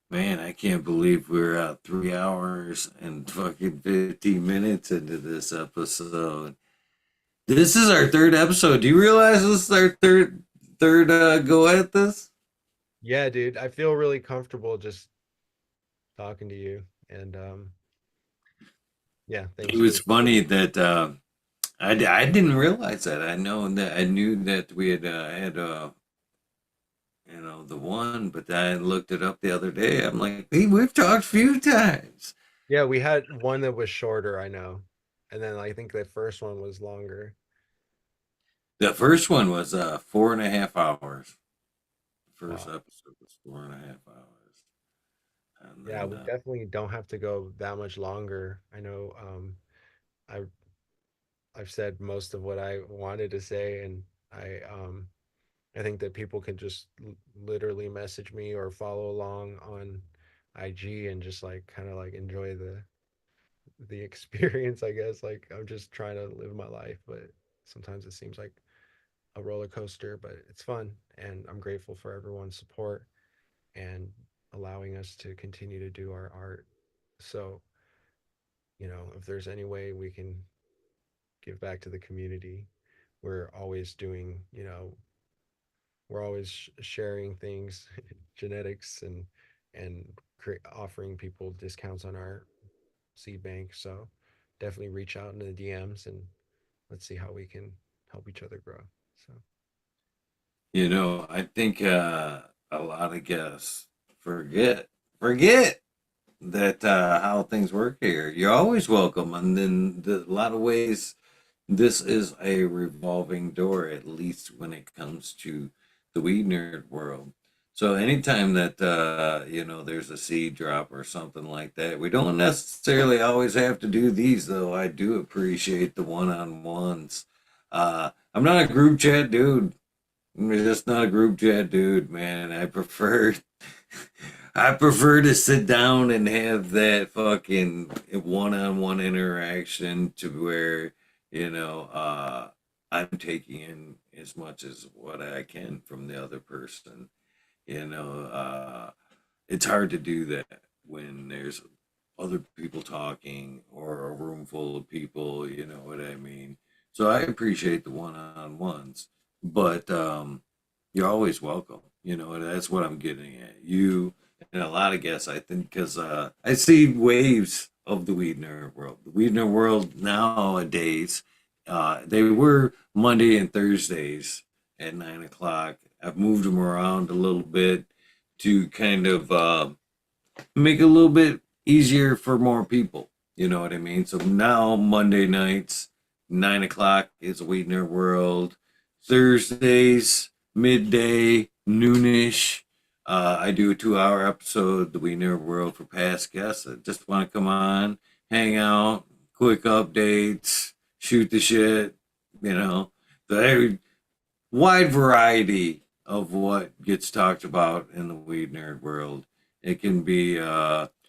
Man, I can't believe we're 3 hours and fucking 15 minutes into this episode. This is our third episode. Do you realize this is our third go at this? Yeah, dude, I feel really comfortable just talking to you, and yeah, It thanks was for funny that I didn't realize that. I knew that we had the one, but I looked it up the other day. I'm like, hey, we've talked a few times. Yeah, we had one that was shorter, I know, and then I think the first one was longer. The first one was 4.5 hours. The first Wow. episode was 4.5 hours, and Yeah, then we definitely don't have to go that much longer. I know I I've said most of what I wanted to say, and I think that people can just literally message me or follow along on IG and just like kind of like enjoy the experience, I guess. Like I'm just trying to live my life, but sometimes it seems like a roller coaster, but it's fun, and I'm grateful for everyone's support and allowing us to continue to do our art. So, if there's any way we can give back to the community, we're always doing, we're always sharing things, genetics, and offering people discounts on our seed bank. So definitely reach out in the DMs and let's see how we can help each other grow. So I think a lot of guests forget that how things work here. You're always welcome, and then a lot of ways this is a revolving door, at least when it comes to the weed nerd world. So anytime that there's a seed drop or something like that, we don't necessarily always have to do these. Though I do appreciate the one-on-ones. I'm not a group chat dude. I'm just not a group chat dude, man. I prefer to sit down and have that fucking one-on-one interaction to where, you know, uh, I'm taking in as much as what I can from the other person. You know, it's hard to do that when there's other people talking or a room full of people, you know what I mean? So I appreciate the one-on-ones, but you're always welcome. And that's what I'm getting at. You and a lot of guests, I think, because I see waves of the weed nerd world. The weed nerd world nowadays, they were Monday and Thursdays at 9 o'clock. I've moved them around a little bit to kind of make it a little bit easier for more people. You know what I mean? So now Monday nights, 9 o'clock is Weed Nerd World. Thursdays, midday, noonish. I do a 2 hour episode, The Weed Nerd World, for past guests that just want to come on, hang out, quick updates, shoot the shit, you know. So wide variety of what gets talked about in the weed nerd world. It can be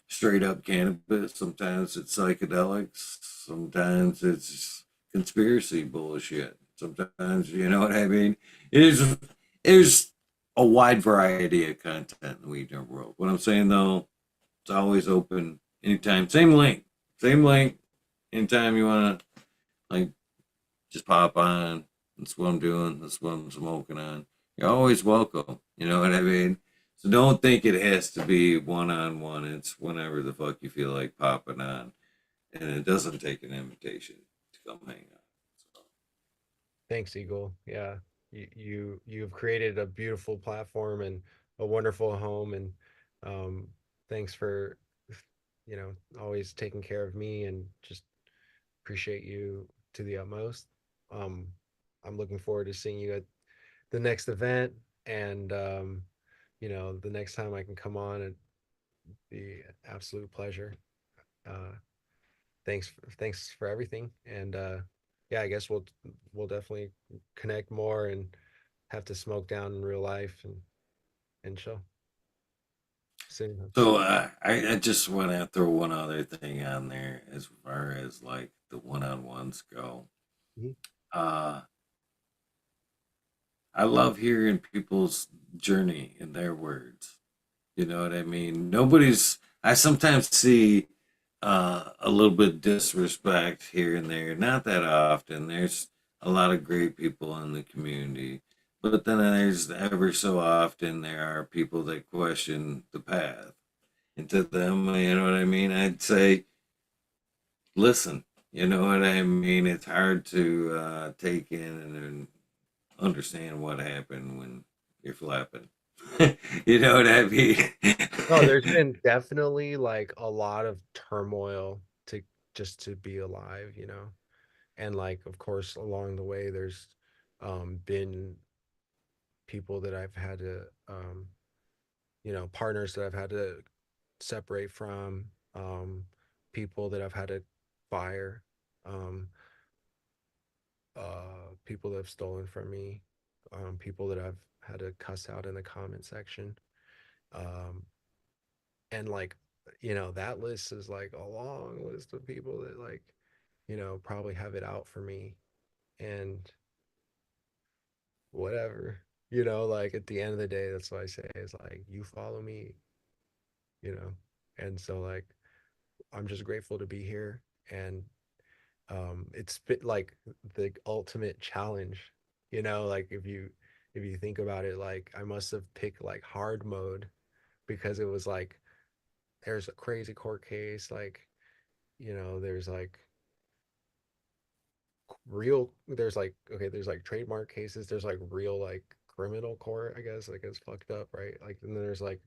straight up cannabis. Sometimes it's psychedelics. Sometimes it's conspiracy bullshit. Sometimes, you know what I mean? There's a wide variety of content in the weed nerd world. What I'm saying though, it's always open anytime. Same link. Same link. Anytime you want to like just pop on. That's what I'm doing. That's what I'm smoking on. You're always welcome. You know what I mean? So don't think it has to be one-on-one. It's whenever the fuck you feel like popping on. And it doesn't take an invitation to come hang out. So, thanks, Eagle. Yeah, you've created a beautiful platform and a wonderful home, and um, thanks for always taking care of me, and just appreciate you to the utmost. Um, I'm looking forward to seeing you at the next event, and the next time I can come on, it'd be an absolute pleasure. Uh, thanks for everything, and yeah, I guess we'll definitely connect more and have to smoke down in real life and chill soon. So I just want to throw one other thing on there as far as like the one-on-ones go. Mhm. Uh, I love hearing people's journey in their words. You know what I mean? I sometimes see a little bit of disrespect here and there. Not that often. There's a lot of great people in the community. But then there's ever so often there are people that question the path. And to them, you know what I mean? I'd say, listen, you know what I mean? It's hard to take in and understand what happened when you're flapping. You know what I mean? No, there's been definitely like a lot of turmoil to just to be alive, and like of course along the way there's been people that I've had to partners that I've had to separate from, people that I've had to fire, um, people that have stolen from me, people that I've had to cuss out in the comment section. Um, and like, that list is like a long list of people that like, probably have it out for me, and whatever, like at the end of the day, that's what I say is like, you follow me, you know? And so like, I'm just grateful to be here. And it's been like the ultimate challenge, like if you think about it, like I must have picked like hard mode, because it was like there's a crazy court case, like there's like there's like, okay, there's like trademark cases, there's like real like criminal court, I guess, like it's fucked up, right? Like, and then there's like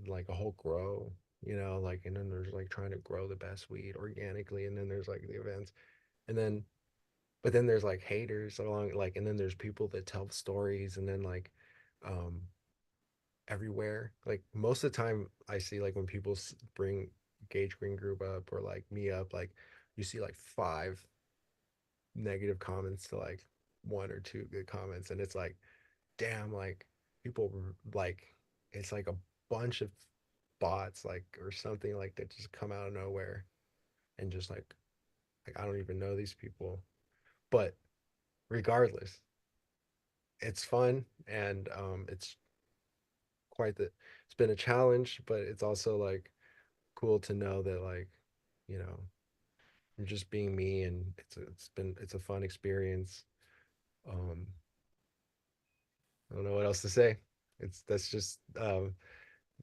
a whole grow, like, and then there's like trying to grow the best weed organically, and then there's like the events, and then but then there's like haters along, like, and then there's people that tell stories, and then like um everywhere, like most of the time I see, like when people bring Gage Green Group up or like me up, like you see like five negative comments to like one or two good comments, and it's like, damn, like people like, it's like a bunch of bots, like, or something like that just come out of nowhere, and just like I don't even know these people. But regardless, it's fun, and it's quite the it's been a challenge, but it's also like cool to know that, like, you know I'm just being me, and it's a fun experience. um I don't know what else to say. It's That's just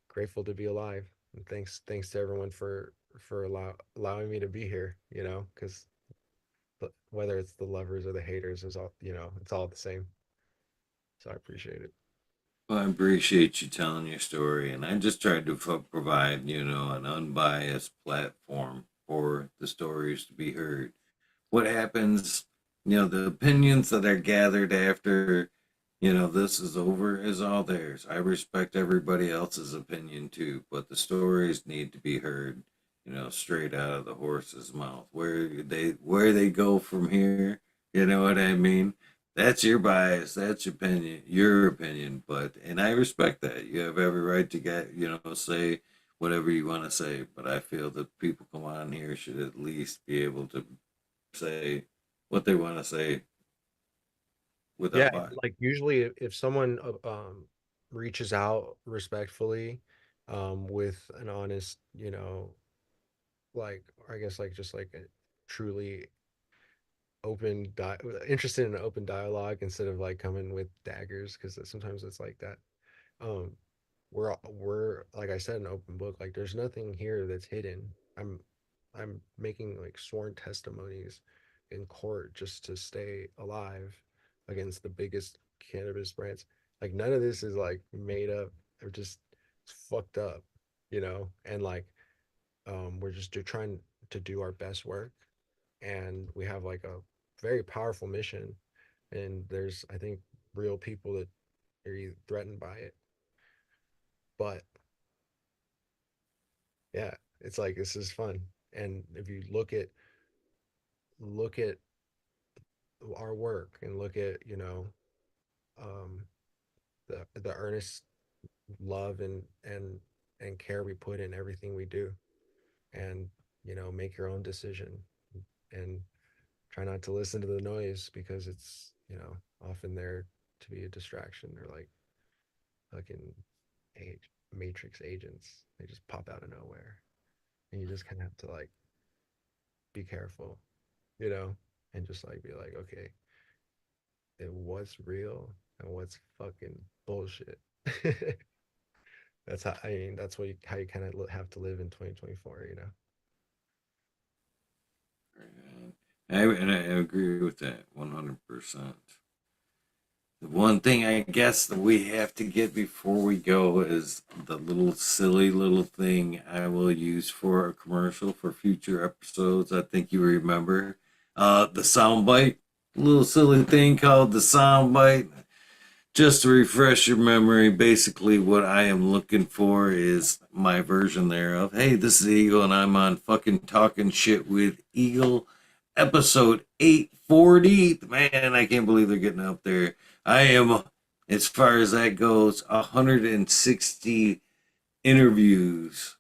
grateful to be alive, and thanks to everyone for allowing me to be here, because whether it's the lovers or the haters is all, it's all the same. So I appreciate it. Well, I appreciate you telling your story, and I just tried to provide, an unbiased platform for the stories to be heard. What happens, the opinions that are gathered after, this is over is all theirs. I respect everybody else's opinion too, but the stories need to be heard, straight out of the horse's mouth. Where they go from here, you know what I mean? That's your bias, that's your opinion, but and I respect that. You have every right to get, say whatever you want to say, but I feel that people come on here should at least be able to say what they want to say Yeah, without bias. like usually if someone reaches out respectfully, with an honest, like, I guess, like, just like a truly interested in an open dialogue, instead of like coming with daggers, because sometimes it's like that. um we're, like I said, an open book. Like, there's nothing here that's hidden. I'm making like sworn testimonies in court just to stay alive against the biggest cannabis brands. Like none of this is like made up or just it's fucked up, you know? And like we're just trying to do our best work, and we have like a very powerful mission, and there's I think real people that are threatened by it. But yeah, it's like this is fun. And if you look at our work and look at, um the earnest love and care we put in everything we do, and make your own decision, and try not to listen to the noise because it's often there to be a distraction. They're like fucking age matrix agents. They just pop out of nowhere, and you just kind of have to like be careful, you know and just like be like, okay, what's real and what's fucking bullshit. That's how I mean. That's how you kind of have to live in 2024. And I agree with that 100%. The one thing I guess that we have to get before we go is the little silly little thing I will use for a commercial for future episodes. I think you remember the soundbite, little silly thing called the soundbite. Just to refresh your memory, basically what I am looking for is my version thereof. Hey, this is Eagle, and I'm on fucking talking shit with Eagle, episode 840. Man, I can't believe they're getting up there. I am, as far as that goes, 160 interviews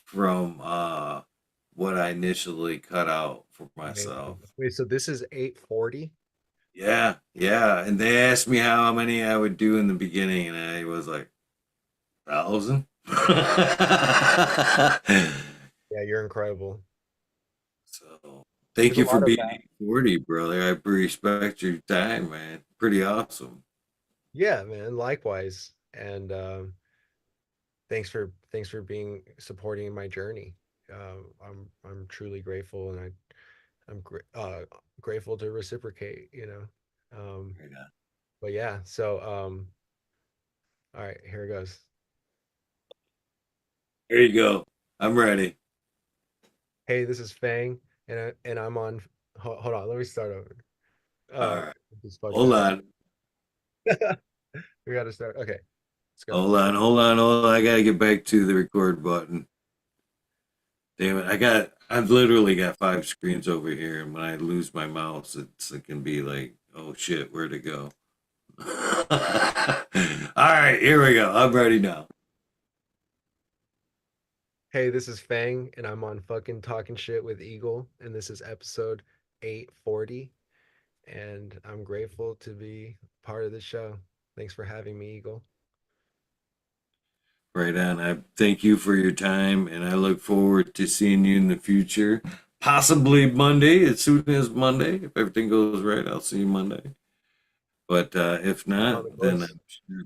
from what I initially cut out for myself. Wait, so this is 840? Yeah, yeah. And they asked me how many I would do in the beginning, and I was like, 1,000. Yeah, you're incredible. So thank There's a you for lot of being that. 840, brother. I respect your time, man. Pretty awesome. Yeah, man. Likewise. And thanks for being supporting my journey. I'm truly grateful, and grateful to reciprocate. Right on. But yeah, so all right, here it goes. There you go. I'm ready. Hey, this is Fang, and I'm on. Hold on, let me start over. All Uh, right. this fucked Hold up. on. We got to start. Okay, let's go. Hold on. Hold on. Hold on. I gotta get back to the record button. Damn it. I've literally got five screens over here, and when I lose my mouse, it can be like, oh shit, where'd it go? All right, here we go. I'm ready now. Hey, this is Fang, and I'm on fucking talking shit with Eagle, and this is episode 840, and I'm grateful to be part of the show. Thanks for having me, Eagle. Right on. I thank you for your time, and I look forward to seeing you in the future. Possibly Monday, as soon as Monday. If everything goes right, I'll see you Monday. But if On not, the then course, I'm sure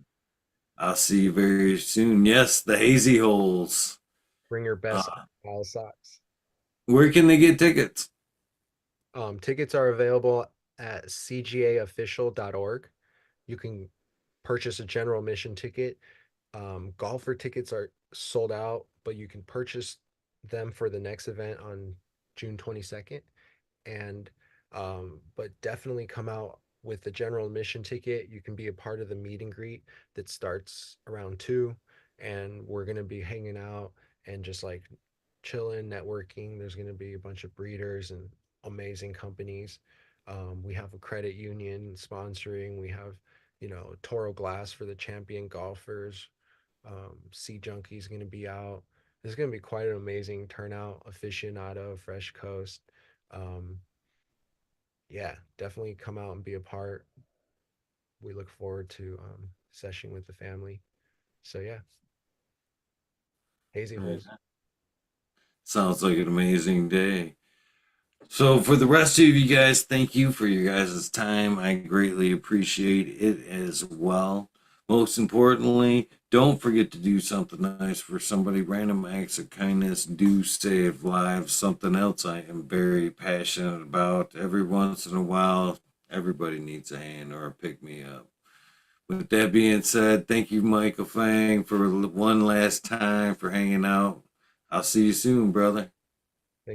I'll see you very soon. Yes, the hazy holes. bring your Uh, best style socks. where can they get tickets? Tickets are available at cgaofficial.org. You can purchase a general admission ticket. Golfer tickets are sold out, but you can purchase them for the next event on June 22nd. And but definitely come out with the general admission ticket. You can be a part of the meet and greet that starts around 2, and we're going to be hanging out and just like chilling, networking. There's going to be a bunch of breeders and amazing companies. We have a credit union sponsoring. We have, Toro Glass for the champion golfers. Sea Junkie's going to be out. There's going to be quite an amazing turnout. Aficionado, Fresh Coast. Um, yeah, definitely come out and be a part. We look forward to session with the family. So yeah, hazy Right. holes. Sounds like an amazing day. So for the rest of you guys, thank you for your guys' time. I greatly appreciate it as well. Most importantly, don't forget to do something nice for somebody. Random acts of kindness do save lives. Something else I am very passionate about. Every once in a while, everybody needs a hand or a pick me up. With that being said, thank you, Michael Fang, for one last time for hanging out. I'll see you soon, brother.